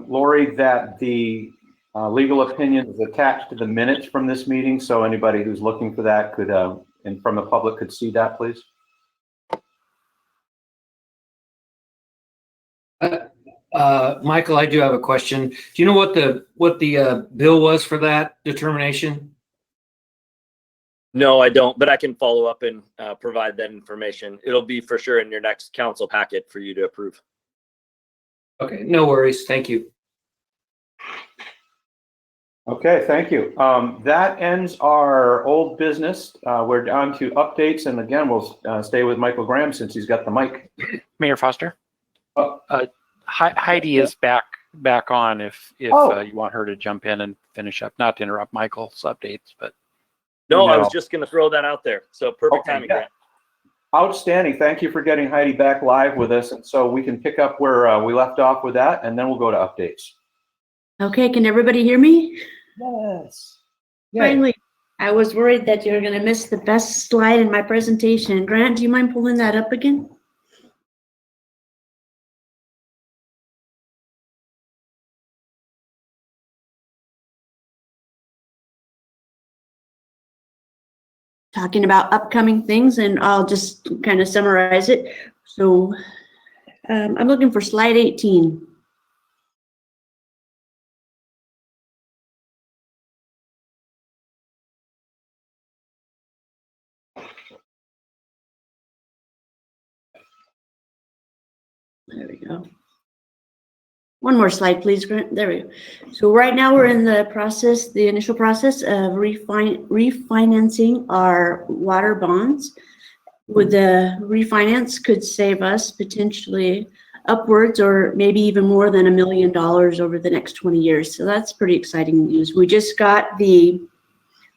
Lori, that the legal opinion is attached to the minutes from this meeting, so anybody who's looking for that could, and from the public could see that, please. Michael, I do have a question. Do you know what the bill was for that determination? No, I don't, but I can follow up and provide that information. It'll be for sure in your next council packet for you to approve. Okay, no worries. Thank you. Okay, thank you. That ends our old business. We're down to updates, and again, we'll stay with Michael Graham since he's got the mic. Mayor Foster? Oh. Heidi is back on if you want her to jump in and finish up. Not to interrupt Michael's updates, but. No, I was just going to throw that out there. So perfect timing, Grant. Outstanding. Thank you for getting Heidi back live with us. And so we can pick up where we left off with that, and then we'll go to updates. Okay, can everybody hear me? Yes. Finally, I was worried that you were going to miss the best slide in my presentation. Grant, do you mind pulling that up again? Talking about upcoming things, and I'll just kind of summarize it. So I'm looking for slide 18. There we go. One more slide, please, Grant. There we go. So right now we're in the process, the initial process of refinancing our water bonds. With the refinance could save us potentially upwards or maybe even more than $1 million over the next 20 years. So that's pretty exciting news. We just got the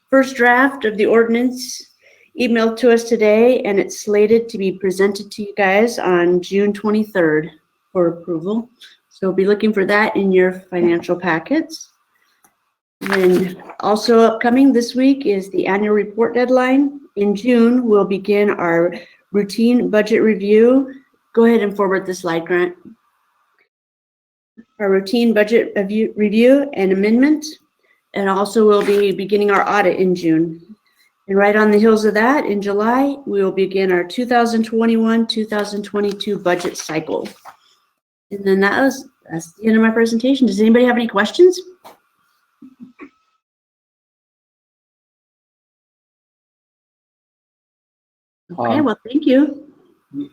first draft of the ordinance emailed to us today, and it's slated to be presented to you guys on June 23rd for approval. So be looking for that in your financial packets. And also upcoming this week is the annual report deadline. In June, we'll begin our routine budget review. Go ahead and forward the slide, Grant. Our routine budget review and amendment. And also we'll be beginning our audit in June. And right on the heels of that, in July, we will begin our 2021-2022 budget cycle. And then that's the end of my presentation. Does anybody have any questions? Okay, well, thank you.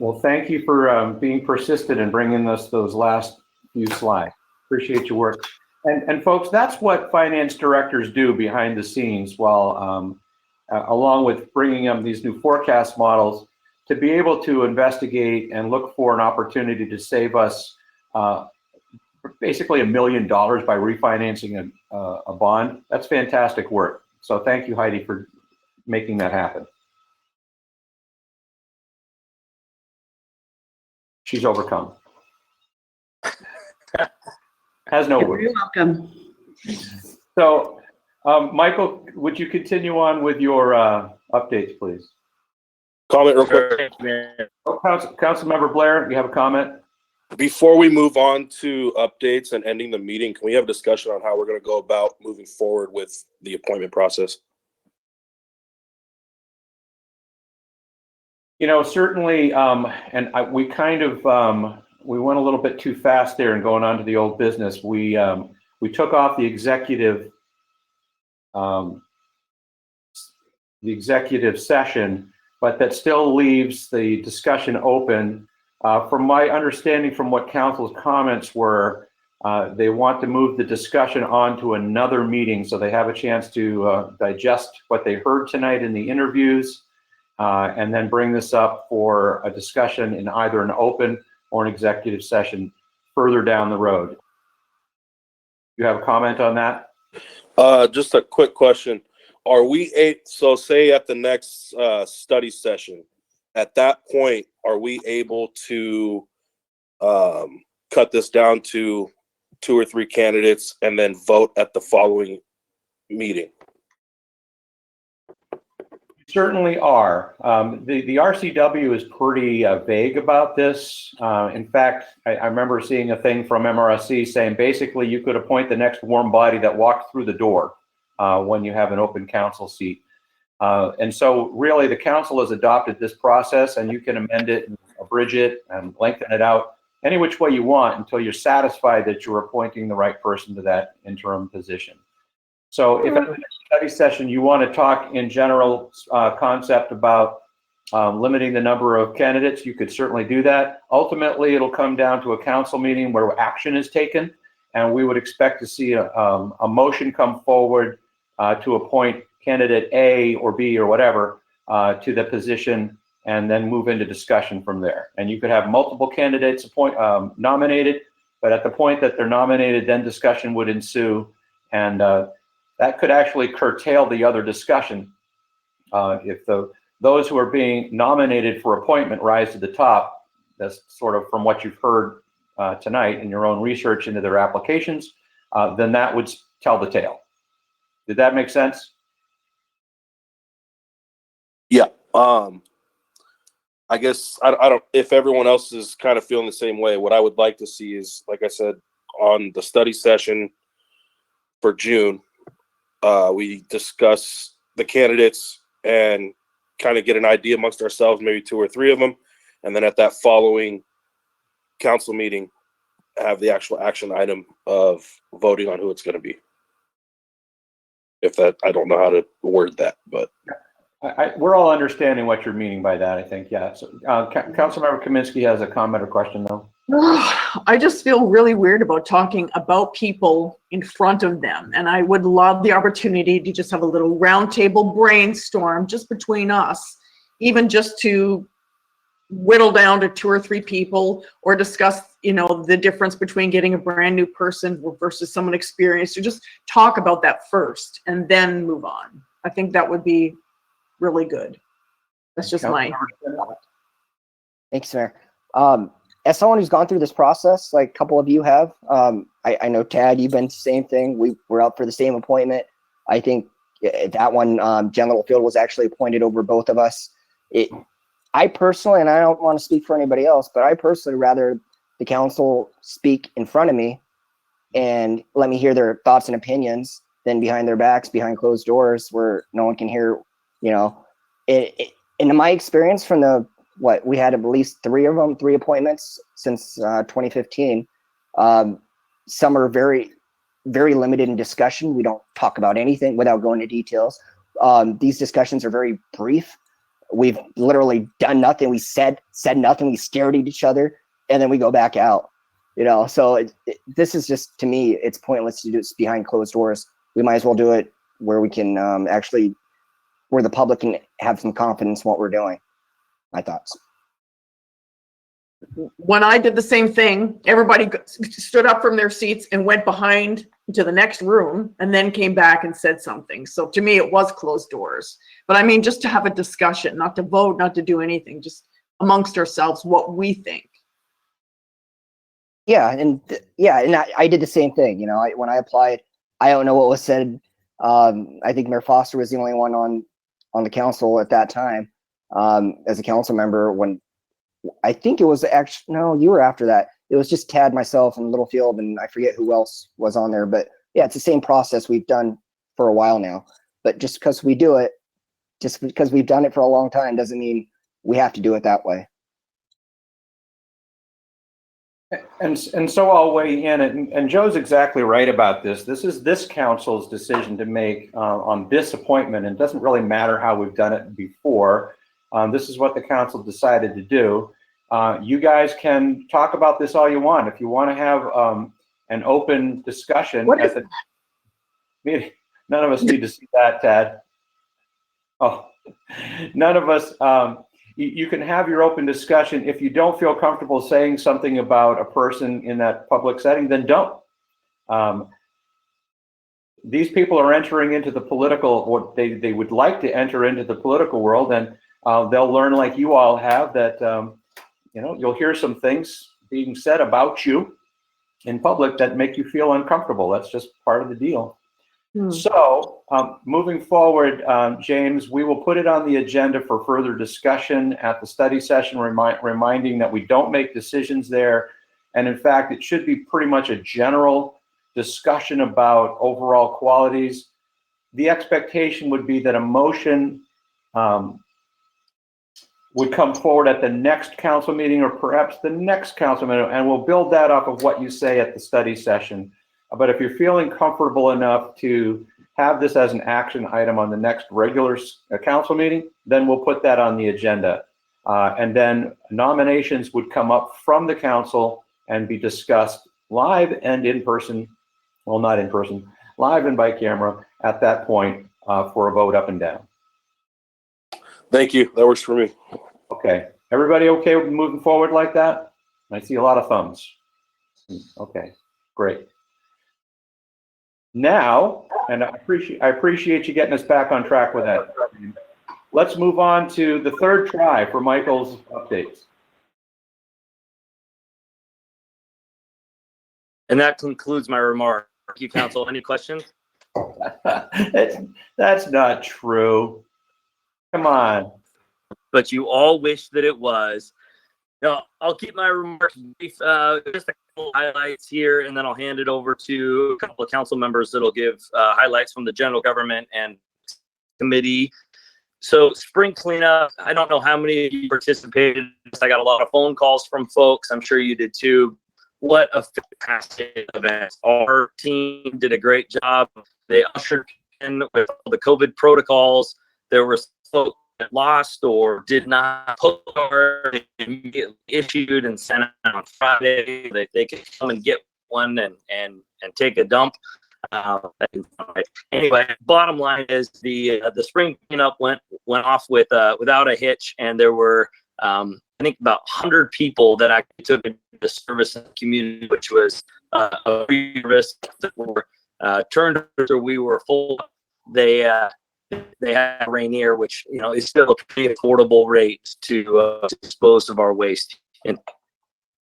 Well, thank you for being persistent and bringing us those last few slides. Appreciate your work. And folks, that's what finance directors do behind the scenes while, along with bringing up these new forecast models, to be able to investigate and look for an opportunity to save us basically $1 million by refinancing a bond. That's fantastic work. So thank you, Heidi, for making that happen. She's overcome. Has no words. You're welcome. So, Michael, would you continue on with your updates, please? Comment real quick. Oh, Councilmember Blair, you have a comment? Before we move on to updates and ending the meeting, can we have a discussion on how we're going to go about moving forward with the appointment process? You know, certainly, we kind of, we went a little bit too fast there and going on to the old business. We took off the executive session, but that still leaves the discussion open. From my understanding from what council's comments were, they want to move the discussion on to another meeting so they have a chance to digest what they heard tonight in the interviews, and then bring this up for a discussion in either an open or an executive session further down the road. You have a comment on that? Just a quick question. Are we so say at the next study session, at that point, are we able to cut this down to 2 or 3 candidates and then vote at the following meeting? Certainly are. The RCW is pretty vague about this. In fact, I remember seeing a thing from MRSC saying basically you could appoint the next warm body that walked through the door when you have an open council seat. And so really the council has adopted this process, and you can amend it and abridge it and lengthen it out any which way you want until you're satisfied that you're appointing the right person to that interim position. So if at the next study session you want to talk in general concept about limiting the number of candidates, you could certainly do that. Ultimately, it'll come down to a council meeting where action is taken, and we would expect to see a motion come forward to appoint candidate A or B or whatever to the position, and then move into discussion from there. And you could have multiple candidates nominated, but at the point that they're nominated, then discussion would ensue, and that could actually curtail the other discussion. If those who are being nominated for appointment rise to the top, that's sort of from what you've heard tonight in your own research into their applications, then that would tell the tale. Did that make sense? Yeah. I guess I don't, if everyone else is kind of feeling the same way, what I would like to see is, like I said, on the study session for June, we discuss the candidates and kind of get an idea amongst ourselves, maybe 2 or 3 of them. And then at that following council meeting, have the actual action item of voting on who it's going to be. If that, I don't know how to word that, but. We're all understanding what you're meaning by that, I think, yeah. So, Councilmember Kaminsky has a comment or question, though. I just feel really weird about talking about people in front of them, and I would love the opportunity to just have a little roundtable brainstorm just between us, even just to whittle down to 2 or 3 people, or discuss, you know, the difference between getting a brand new person versus someone experienced, or just talk about that first and then move on. I think that would be really good. That's just my thought. Thanks, Mayor. As someone who's gone through this process, like a couple of you have, I know Tad, you've been the same thing. We were out for the same appointment. I think that one, Jen Littlefield was actually appointed over both of us. I personally, and I don't want to speak for anybody else, but I personally rather the council speak in front of me and let me hear their thoughts and opinions than behind their backs, behind closed doors, where no one can hear. You know, in my experience from we had at least 3 appointments since 2015. Some are very, very limited in discussion. We don't talk about anything without going into details. These discussions are very brief. We've literally done nothing. We said nothing. We stared at each other, and then we go back out. You know, so this is just, to me, it's pointless to do this behind closed doors. We might as well do it where we can actually, where the public can have some confidence in what we're doing. My thoughts. When I did the same thing, everybody stood up from their seats and went behind to the next room and then came back and said something. So to me, it was closed doors. But I mean, just to have a discussion, not to vote, not to do anything, just amongst ourselves, what we think. Yeah, and I did the same thing. You know, when I applied, I don't know what was said. I think Mayor Foster was the only one on the council at that time, as a council member, when I think it was actually, no, you were after that. it was just Tad, myself, and Littlefield, and I forget who else was on there. But yeah, it's the same process we've done for a while now. But just because we do it, just because we've done it for a long time, doesn't mean we have to do it that way. And so I'll weigh in, and Joe's exactly right about this. This is this council's decision to make on this appointment, and it doesn't really matter how we've done it before. This is what the council decided to do. You guys can talk about this all you want. If you want to have an open discussion at the meeting, none of us need to see that, Tad. Oh, none of us. You can have your open discussion. If you don't feel comfortable saying something about a person in that public setting, then don't. These people are entering into the political, what they would like to enter into the political world, and they'll learn, like you all have, that you know, you'll hear some things being said about you in public that make you feel uncomfortable. That's just part of the deal. So moving forward, James, we will put it on the agenda for further discussion at the study session, reminding that we don't make decisions there. And in fact, it should be pretty much a general discussion about overall qualities. The expectation would be that a motion would come forward at the next council meeting, or perhaps the next council meeting, and we'll build that off of what you say at the study session. But if you're feeling comfortable enough to have this as an action item on the next regular council meeting, then we'll put that on the agenda. And then nominations would come up from the council and be discussed live and in person, well, not in person, live and by camera at that point for a vote up and down. Thank you. That works for me. Okay. Everybody okay with moving forward like that? I see a lot of thumbs. Okay, great. Now, and I appreciate you getting us back on track with that. Let's move on to the third try for Michael's updates. And that concludes my remark. Thank you, council. Any questions? That's not true. Come on. But you all wish that it was. No, I'll keep my remarks brief. Just a couple highlights here, and then I'll hand it over to a couple of council members that'll give highlights from the general government and committee. So spring cleanup, I don't know how many of you participated. I got a lot of phone calls from folks. I'm sure you did too. What a fantastic event. Our team did a great job. They ushered in with all the COVID protocols. There were folks that lost or did not postcard immediately issued and sent out on Friday. They could come and get one and take a dump. Anyway, bottom line is the spring cleanup went off with without a hitch, and there were I think about 100 people that actually took the service in the community, which was a free service that were turned after we were full. They had Rainier, which is still a pretty affordable rate to dispose of our waste. And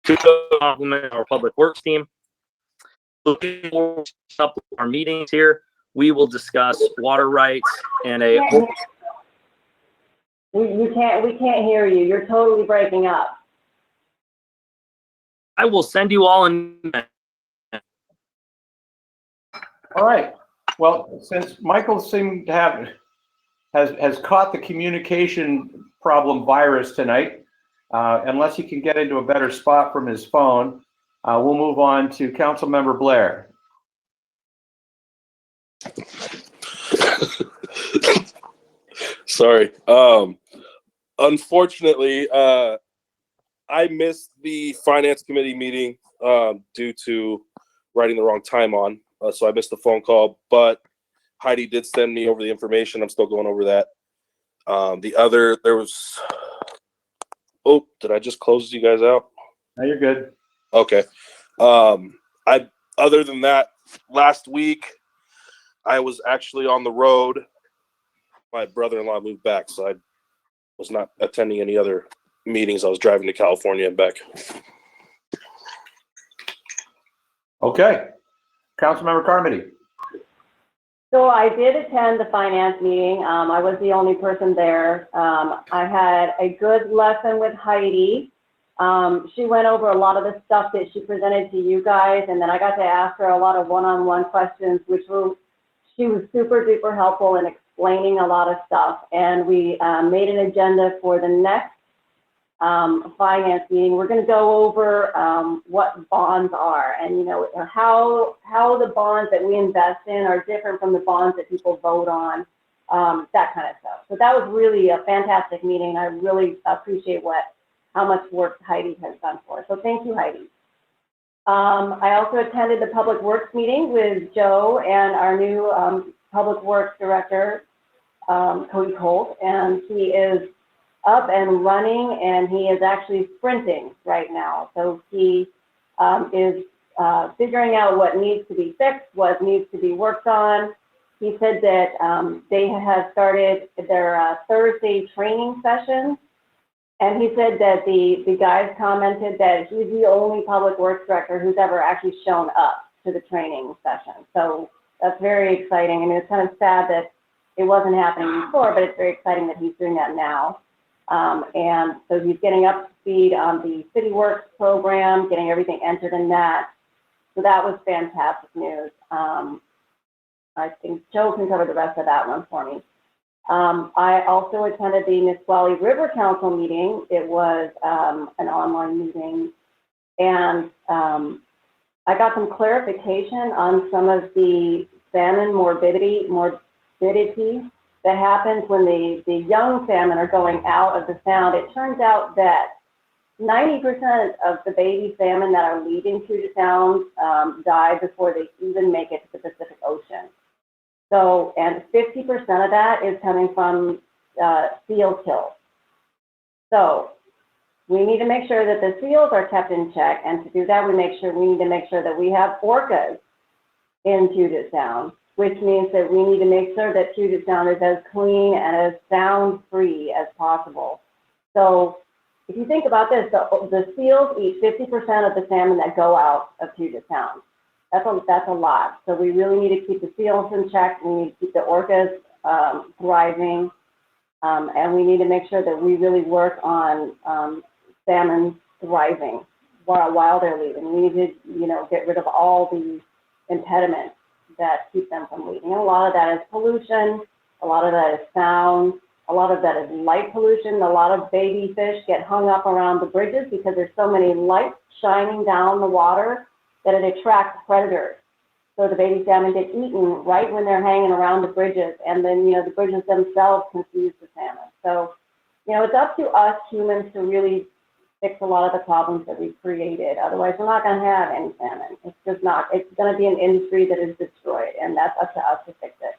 to compliment our public works team. Looking forward to our meetings here, we will discuss water rights and a. We can't hear you. You're totally breaking up. I will send you all an. All right. Well, since Michael seemed to have has caught the communication problem virus tonight, unless he can get into a better spot from his phone, we'll move on to Councilmember Blair. Sorry. Unfortunately, I missed the finance committee meeting due to writing the wrong time on. So I missed the phone call, but Heidi did send me over the information. I'm still going over that. There was, oh, did I just close you guys out? No, you're good. Okay. Other than that, last week I was actually on the road. My brother-in-law moved back, so I was not attending any other meetings. I was driving to California and back. Okay. Councilmember Carmody. So I did attend the finance meeting. I was the only person there. I had a good lesson with Heidi. She went over a lot of the stuff that she presented to you guys, and then I got to ask her a lot of one-on-one questions, she was super duper helpful in explaining a lot of stuff. And we made an agenda for the next finance meeting. We're going to go over what bonds are, and how the bonds that we invest in are different from the bonds that people vote on, that kind of stuff. So that was really a fantastic meeting. I really appreciate how much work Heidi has done for us. So thank you, Heidi. I also attended the Public Works meeting with Joe and our new Public Works Director, Cody Colt, and he is up and running, and he is actually sprinting right now. So he is figuring out what needs to be fixed, what needs to be worked on. He said that they have started their Thursday training sessions, and he said that the guys commented that he's the only Public Works Director who's ever actually shown up to the training session. So that's very exciting. I mean, it's kind of sad that it wasn't happening before, but it's very exciting that he's doing that now. And so he's getting up to speed on the City Works program, getting everything entered in that. So that was fantastic news. I think Joe can cover the rest of that one for me. I also attended the Nisqually River Council meeting. It was an online meeting, and I got some clarification on some of the salmon morbidity that happens when the young salmon are going out of the sound. It turns out that 90% of the baby salmon that are leaving Puget Sound die before they even make it to the Pacific Ocean. So, and 50% of that is coming from seal kills. So we need to make sure that the seals are kept in check, and to do that, we need to make sure that we have orcas in Puget Sound, which means that we need to make sure that Puget Sound is as clean and as sound-free as possible. So if you think about this, the seals eat 50% of the salmon that go out of Puget Sound. That's a lot. So we really need to keep the seals in check. We need to keep the orcas thriving, and we need to make sure that we really work on salmon thriving while they're leaving. We need to, get rid of all the impediments that keep them from leaving. And a lot of that is pollution. A lot of that is sound. A lot of that is light pollution. A lot of baby fish get hung up around the bridges because there's so many lights shining down the water that it attracts predators. So the baby salmon get eaten right when they're hanging around the bridges, and then, the bridges themselves confuse the salmon. So, it's up to us humans to really fix a lot of the problems that we've created. Otherwise, we're not going to have any salmon. It's just not. It's going to be an industry that is destroyed, and that's up to us to fix it.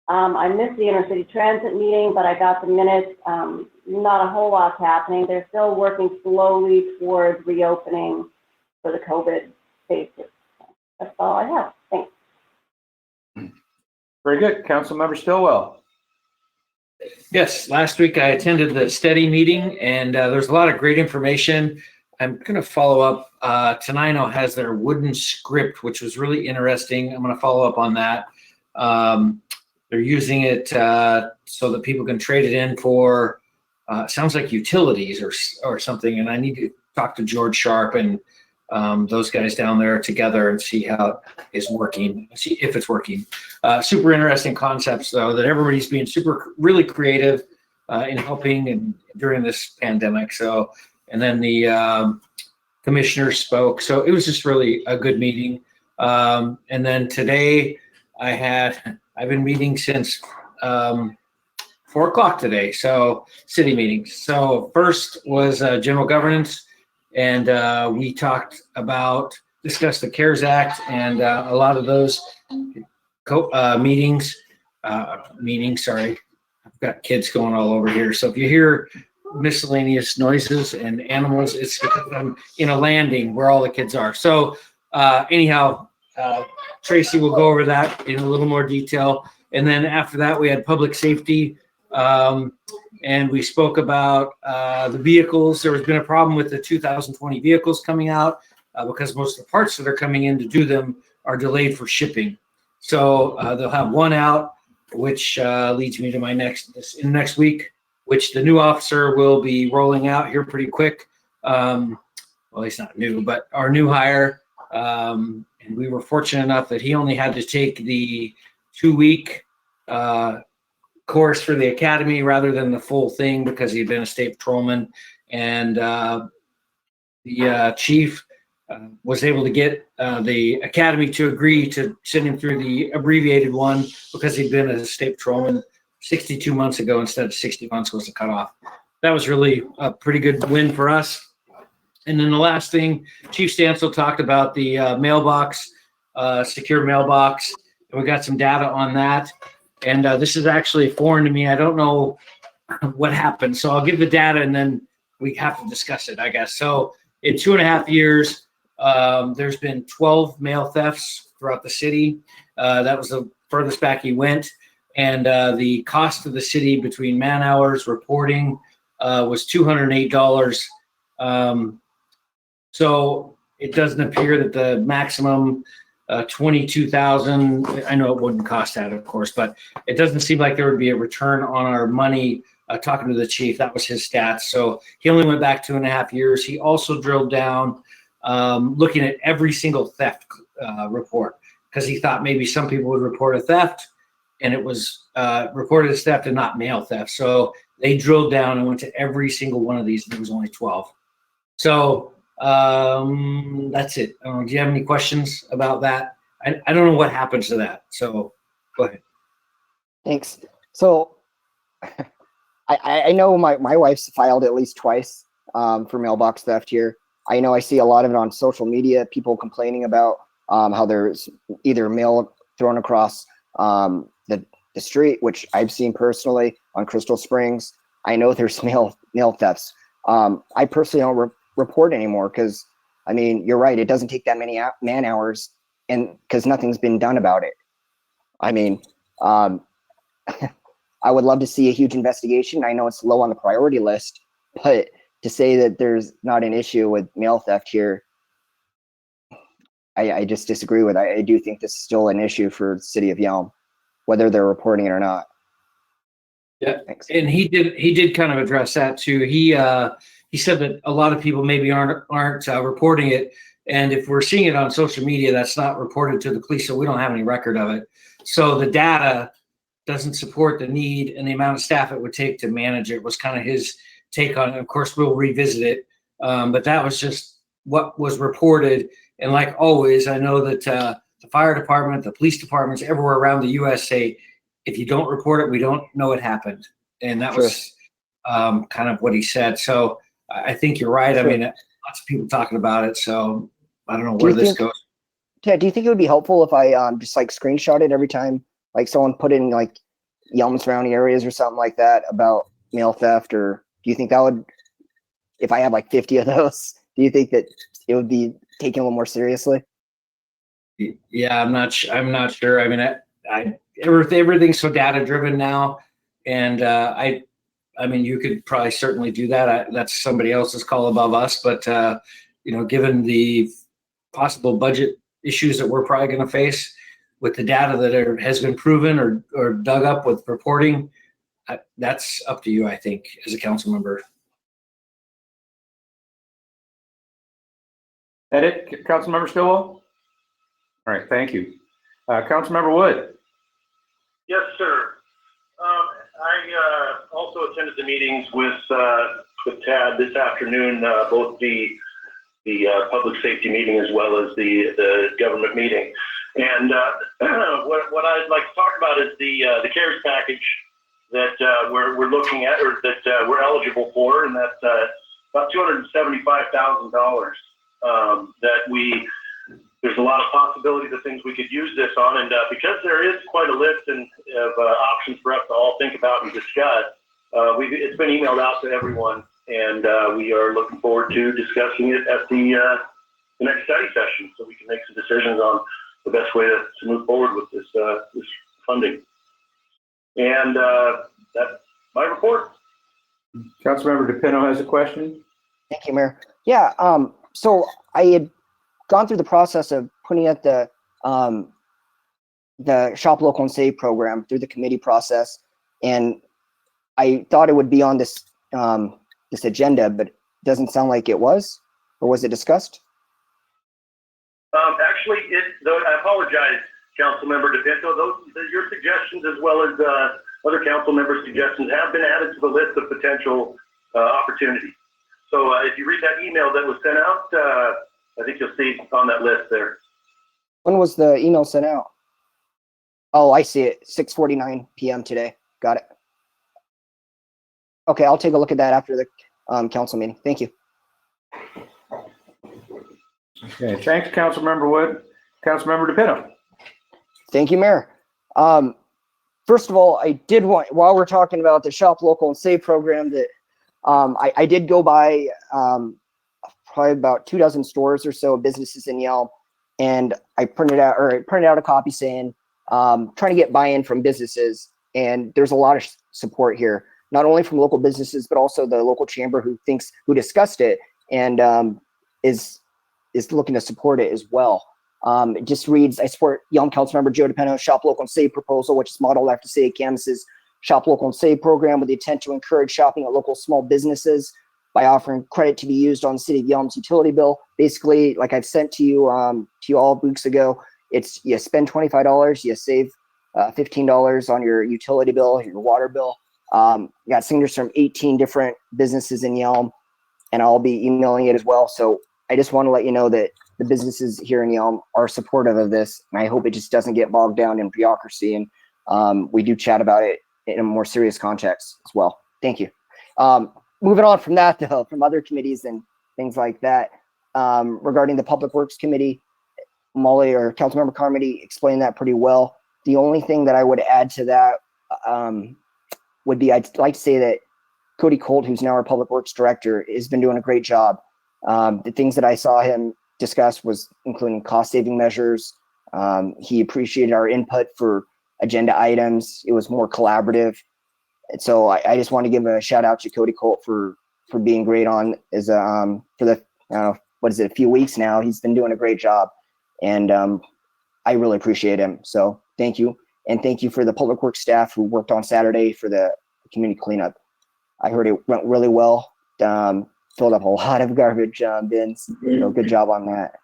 I missed the intercity transit meeting, but I got the minutes. Not a whole lot's happening. They're still working slowly towards reopening for the COVID basis. That's all I have. Thanks. Very good. Councilmember Stillwell. Yes, last week I attended the study meeting, and there's a lot of great information. I'm going to follow up. Tenino has their wooden script, which was really interesting. I'm going to follow up on that. They're using it so that people can trade it in for, sounds like utilities or something. And I need to talk to George Sharp and those guys down there together and see how it is working, see if it's working. Super interesting concepts, though, that everybody's being really creative in helping and during this pandemic. So, and then the commissioner spoke. So it was just really a good meeting. And then today I've been meeting since 4 o'clock today. So city meetings. So first was general governance. And we discussed the CARES Act and a lot of those meetings. Sorry, I've got kids going all over here. So if you hear miscellaneous noises and animals, it's because I'm in a landing where all the kids are. So anyhow, Tracy will go over that in a little more detail. And then after that, we had public safety. And we spoke about the vehicles. There has been a problem with the 2020 vehicles coming out because most of the parts that are coming in to do them are delayed for shipping. So they'll have one out, which leads me to my next week, which the new officer will be rolling out here pretty quick. Well, he's not new, but our new hire. And we were fortunate enough that he only had to take the 2-week course for the academy rather than the full thing because he'd been a state patrolman. And the chief was able to get the academy to agree to send him through the abbreviated one because he'd been a state patrolman 62 months ago instead of 60 months was the cutoff. That was really a pretty good win for us. And then the last thing, Chief Stansel talked about the mailbox, secure mailbox, and we got some data on that. And this is actually foreign to me. I don't know what happened. So I'll give the data and then we have to discuss it, I guess. So in 2.5 years, there's been 12 mail thefts throughout the city. That was the furthest back he went. And the cost of the city between man hours, reporting, was $208. So it doesn't appear that the maximum 22,000, I know it wouldn't cost that, of course, but it doesn't seem like there would be a return on our money. Talking to the chief, that was his stats. So he only went back 2.5 years. He also drilled down, looking at every single theft report, because he thought maybe some people would report a theft and it was reported as theft and not mail theft. So they drilled down and went to every single one of these, and there was only 12. So that's it. Do you have any questions about that? I don't know what happens to that. So go ahead. Thanks. So I know my wife's filed at least twice for mailbox theft here. I know I see a lot of it on social media, people complaining about how there's either mail thrown across the street, which I've seen personally on Crystal Springs. I know there's mail thefts. I personally don't report anymore because, I mean, you're right. It doesn't take that many man hours, and because nothing's been done about it. I mean, I would love to see a huge investigation. I know it's low on the priority list, but to say that there's not an issue with mail theft here, I just disagree with. I do think this is still an issue for the city of Yelm, whether they're reporting it or not. Yeah, Thanks. and he did kind of address that too. He said that a lot of people maybe aren't reporting it, and if we're seeing it on social media, that's not reported to the police, so we don't have any record of it. So the data doesn't support the need and the amount of staff it would take to manage it was kind of his take on it. Of course, we'll revisit it, but that was just what was reported. And like always, I know that the fire department, the police departments everywhere around the U.S. say, if you don't report it, we don't know it happened. And that was kind of what he said. So I think you're right. I mean, lots of people talking about it. So I don't know where this goes. Ted, do you think it would be helpful if I just like screenshot it every time, like someone put in like Yelm surrounding areas or something like that about mail theft? Or do you think that would, if I have like 50 of those, do you think that it would be taken a little more seriously? Yeah, I'm not sure. I mean, everything's so data driven now, and I mean, you could probably certainly do that. That's somebody else's call above us, but you know, given the possible budget issues that we're probably going to face with the data that has been proven or dug up with reporting, that's up to you, I think, as a council member. Edit, Councilmember Stillwell? All right, thank you. Councilmember Wood? Yes, sir. I also attended the meetings with Tad this afternoon, both the public safety meeting as well as the government meeting. And what I'd like to talk about is the CARES package that we're looking at, or that we're eligible for, and that's about $275,000. There's a lot of possibilities of things we could use this on, and because there is quite a list of options for us to all think about and discuss, it's been emailed out to everyone, and we are looking forward to discussing it at the next study session, so we can make some decisions on the best way to move forward with this funding. And that's my report. Councilmember DePino has a question. Thank you, Mayor. Yeah, so I had gone through the process of putting out the Shop Local and Save program through the committee process, and I thought it would be on this this agenda, but doesn't sound like it was, or was it discussed? Actually, I apologize, Councilmember DePinto. Your suggestions, as well as other council members' suggestions, have been added to the list of potential opportunities. So if you read that email that was sent out, I think you'll see on that list there. When was the email sent out? Oh, I see it. 6:49 p.m. today. Got it. Okay, I'll take a look at that after the council meeting. Thank you. Okay, thanks, Councilmember Wood. Councilmember DePinto. Thank you, Mayor. First of all, I did want, while we're talking about the Shop Local and Save program, that I did go by probably about 24 stores or so, businesses in Yelm, and I printed out a copy saying, trying to get buy-in from businesses, and there's a lot of support here, not only from local businesses, but also the local chamber who discussed it and is looking to support it as well. It just reads, I support Yelm Councilmember Joe DePinto's Shop Local and Save proposal, which is modeled after City of Canvass's Shop Local and Save program with the intent to encourage shopping at local small businesses by offering credit to be used on the City of Yelm's utility bill. Basically, like I've sent to you all weeks ago, it's you spend $25, you save $15 on your utility bill, your water bill. Got signatures from 18 different businesses in Yelm, and I'll be emailing it as well. So I just want to let you know that the businesses here in Yelm are supportive of this, and I hope it just doesn't get bogged down in bureaucracy, and we do chat about it in a more serious context as well. Thank you. Moving on from that, though, from other committees and things like that, regarding the Public Works Committee, Molly or Councilmember Carmody explained that pretty well. The only thing that I would add to that would be, I'd like to say that Cody Colt, who's now our Public Works Director, has been doing a great job. The things that I saw him discuss was including cost-saving measures. He appreciated our input for agenda items. It was more collaborative. And so I just want to give a shout out to Cody Colt for being great on as for the a few weeks now. He's been doing a great job, and I really appreciate him. So thank you, and thank you for the Public Works staff who worked on Saturday for the community cleanup. I heard it went really well. Filled up a lot of garbage bins. Good job on that.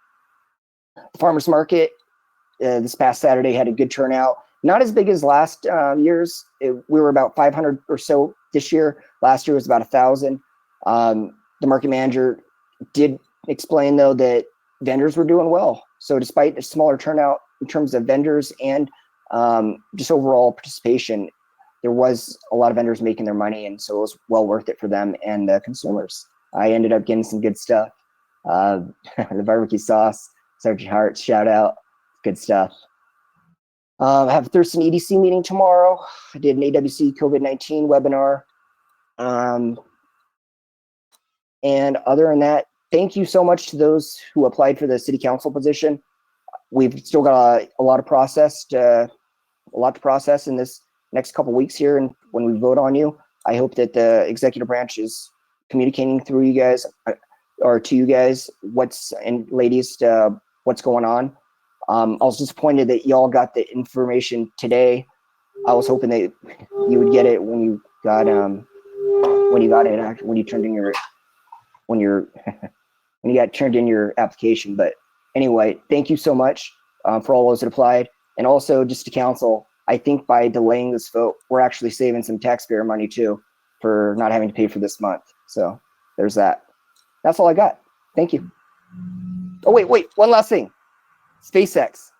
The farmers market this past Saturday had a good turnout. Not as big as last year's. We were about 500 or so this year. Last year was about 1,000. The market manager did explain, though, that vendors were doing well. So despite a smaller turnout in terms of vendors and just overall participation, there was a lot of vendors making their money, and so it was well worth it for them and the consumers. I ended up getting some good stuff. The barbecue sauce, Sergeant Hart, shout out, good stuff. I have a Thurston EDC meeting tomorrow. I did an AWC COVID-19 webinar. And other than that, thank you so much to those who applied for the city council position. We've still got a lot to process in this next couple weeks here, and when we vote on you, I hope that the executive branch is communicating through you guys or to you guys what's going on. I was disappointed that y'all got the information today. I was hoping that you would get it when you got when you got turned in your application. But anyway, thank you so much for all those that applied, and also just to council. I think by delaying this vote, we're actually saving some taxpayer money too for not having to pay for this month. So there's that. That's all I got. Thank you. Oh, wait, one last thing. SpaceX.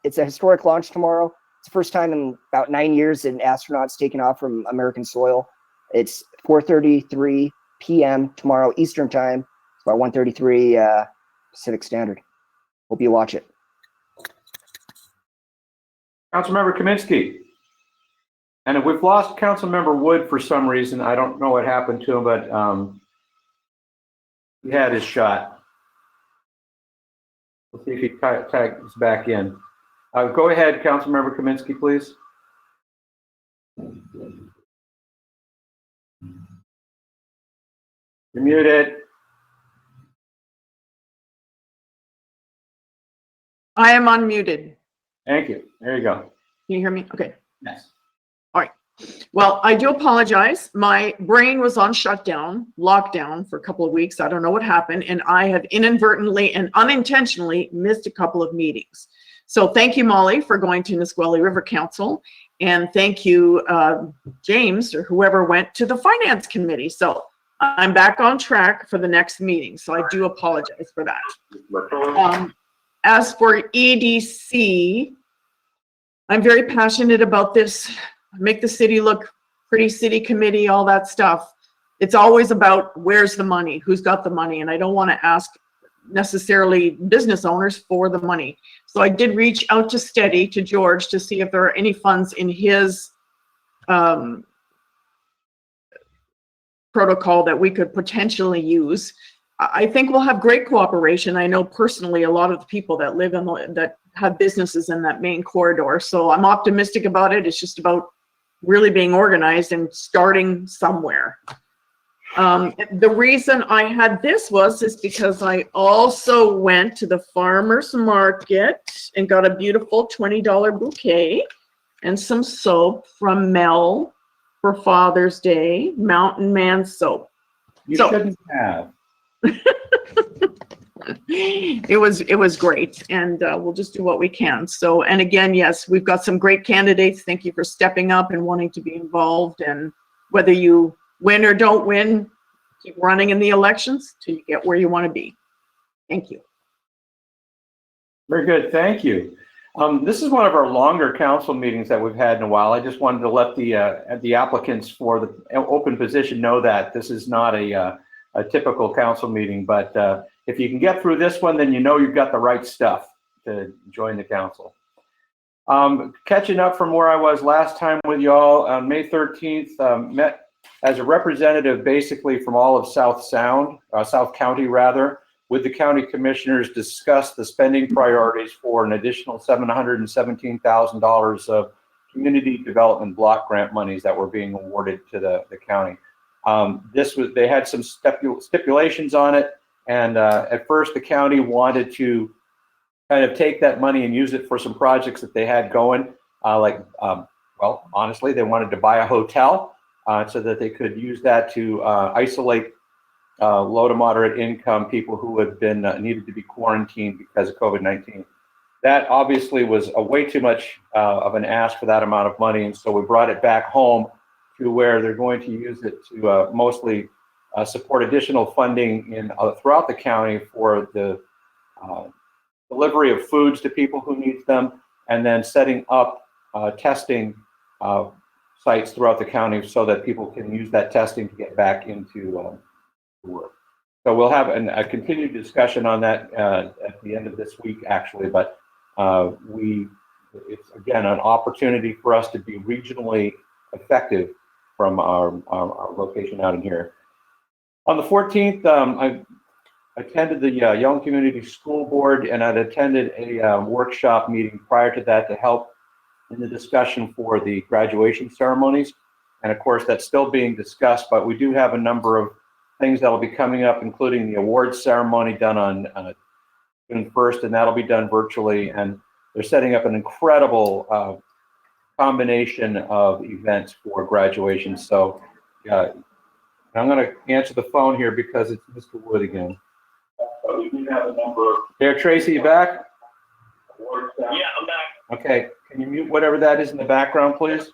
It's a historic launch tomorrow. It's the first time in about 9 years an astronaut's taken off from American soil. It's 4:33 p.m. tomorrow Eastern time. It's about 1:33 Pacific Standard. Hope you watch it. Councilmember Kaminsky. And if we've lost Councilmember Wood for some reason, I don't know what happened to him, but he had his shot. Let's see if he tags back in. Go ahead, Councilmember Kaminsky, please. You're muted. I am unmuted. Thank you. There you go. Can you hear me? Okay. Yes. All right. Well, I do apologize. My brain was on shutdown, lockdown for a couple of weeks. I don't know what happened, and I have inadvertently and unintentionally missed a couple of meetings. So thank you, Molly, for going to Nisqually River Council, and thank you, James, or whoever went to the Finance Committee. So I'm back on track for the next meeting, so I do apologize for that. As for EDC, I'm very passionate about this. Make the city look pretty, city committee, all that stuff. It's always about where's the money, who's got the money, and I don't want to ask necessarily business owners for the money. So I did reach out to Steady, to George, to see if there are any funds in his protocol that we could potentially use. I think we'll have great cooperation. I know personally a lot of the people that live in that have businesses in that main corridor. So I'm optimistic about it. It's just about really being organized and starting somewhere. The reason I had this is because I also went to the farmer's market and got a beautiful $20 bouquet and some soap from Mel for Father's Day, Mountain Man soap. You shouldn't have. It was great, and we'll just do what we can. So, and again, yes, we've got some great candidates. Thank you for stepping up and wanting to be involved. And whether you win or don't win, keep running in the elections till you get where you want to be. Thank you. Very good, thank you. This is one of our longer council meetings that we've had in a while. I just wanted to let the applicants for the open position know that this is not a typical council meeting, but if you can get through this one, then you know you've got the right stuff to join the council. Catching up from where I was last time with y'all, on May 13th, met as a representative basically from all of South County rather, with the county commissioners, discussed the spending priorities for an additional $717,000 of community development block grant monies that were being awarded to the county. They had some stipulations on it, and at first the county wanted to kind of take that money and use it for some projects that they had going, well, honestly, they wanted to buy a hotel so that they could use that to isolate low to moderate income people who had been needed to be quarantined because of COVID-19. That obviously was way too much of an ask for that amount of money, and so we brought it back home to where they're going to use it to mostly support additional funding in throughout the county for the delivery of foods to people who need them, and then setting up testing sites throughout the county so that people can use that testing to get back into work. So we'll have a continued discussion on that at the end of this week, actually, but it's again an opportunity for us to be regionally effective from our location out in here. On the 14th, I attended the Yelm Community School Board, and I'd attended a workshop meeting prior to that to help in the discussion for the graduation ceremonies. And of course, that's still being discussed, but we do have a number of things that will be coming up, including the awards ceremony done on June 1st, and that'll be done virtually. And they're setting up an incredible combination of events for graduation. So I'm going to answer the phone here because it's Mr. Wood again. We do have a number of. There, Tracy, you back? Yeah, I'm back. Okay, can you mute whatever that is in the background, please?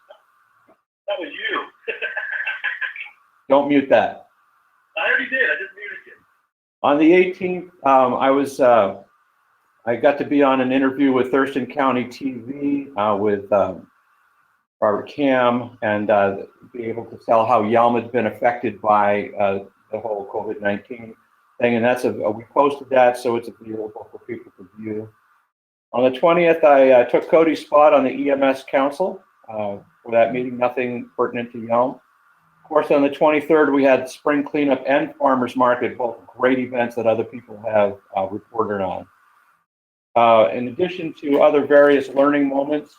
That was you. Don't mute that. I already did. I just muted you. On the 18th, I got to be on an interview with Thurston County TV with Robert Cam, and be able to tell how Yelm has been affected by the whole COVID-19 thing. And that's we posted that, so it's available for people to view. On the 20th, I took Cody's spot on the EMS Council for that meeting, nothing pertinent to Yelm. Of course, on the 23rd, we had Spring Cleanup and Farmers Market, both great events that other people have reported on. In addition to other various learning moments,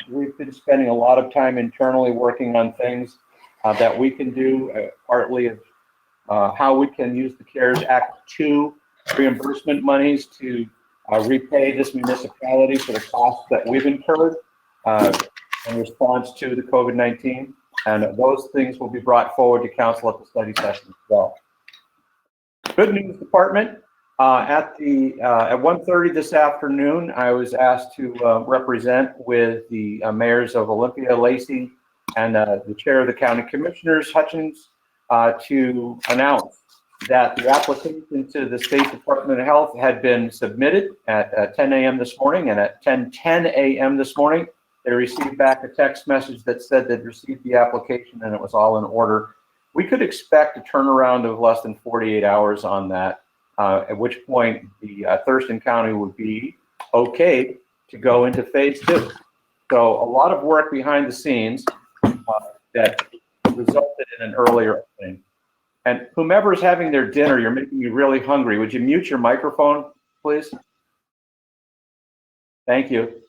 we've been spending a lot of time internally working on things that we can do, partly how we can use the CARES Act 2 reimbursement monies to repay this municipality for the costs that we've incurred in response to the COVID-19. And those things will be brought forward to council at the study session as well. Good news department. At 1:30 this afternoon, I was asked to represent with the mayors of Olympia, Lacey, and the chair of the county commissioners, Hutchins, to announce that the application to the State Department of Health had been submitted at 10 a.m. this morning, and at 10:10 a.m. this morning, they received back a text message that said they'd received the application and it was all in order. We could expect a turnaround of less than 48 hours on that, at which point the Thurston County would be okay to go into phase 2. So a lot of work behind the scenes that resulted in an earlier opening. And whomever's having their dinner, you're making me really hungry. Would you mute your microphone, please? Thank you.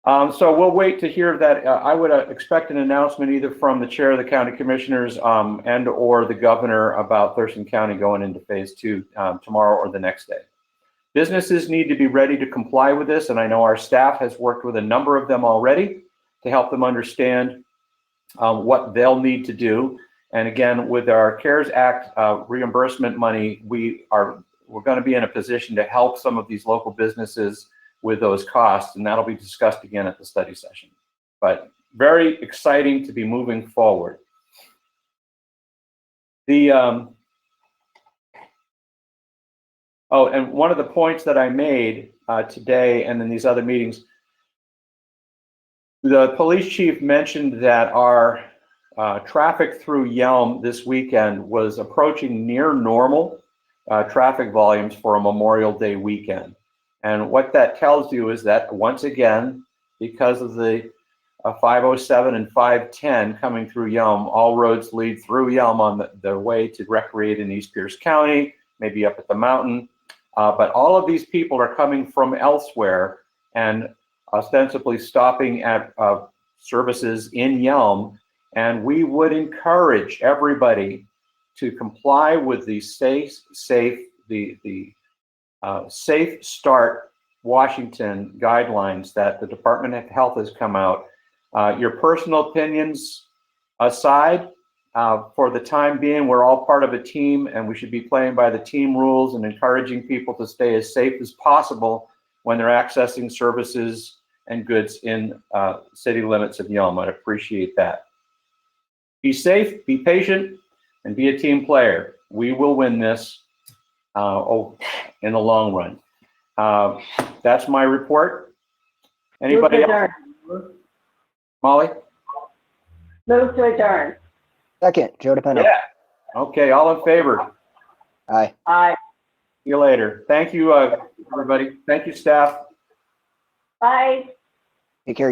So we'll wait to hear that. I would expect an announcement either from the chair of the county commissioners and or the governor about Thurston County going into phase 2 tomorrow or the next day. Businesses need to be ready to comply with this, and I know our staff has worked with a number of them already to help them understand what they'll need to do. And again, with our CARES Act reimbursement money, we're going to be in a position to help some of these local businesses with those costs, and that'll be discussed again at the study session. But very exciting to be moving forward. And one of the points that I made today and in these other meetings, the police chief mentioned that our traffic through Yelm this weekend was approaching near normal traffic volumes for a Memorial Day weekend. And what that tells you is that, once again, because of the 507 and 510 coming through Yelm, all roads lead through Yelm on their way to recreate in East Pierce County, maybe up at the mountain. But all of these people are coming from elsewhere and ostensibly stopping at services in Yelm. And we would encourage everybody to comply with the Safe Start Washington guidelines that the Department of Health has come out. Your personal opinions aside, for the time being, we're all part of a team and we should be playing by the team rules and encouraging people to stay as safe as possible when they're accessing services and goods in city limits of Yelm. I'd appreciate that. Be safe, be patient, and be a team player. We will win this in the long run. That's my report. Anybody else? Molly? Move to adjourn. Second, Joe DePeno. Yeah. Okay, all in favor? Aye. Aye. See you later. Thank you, everybody. Thank you, staff. Bye. Take care.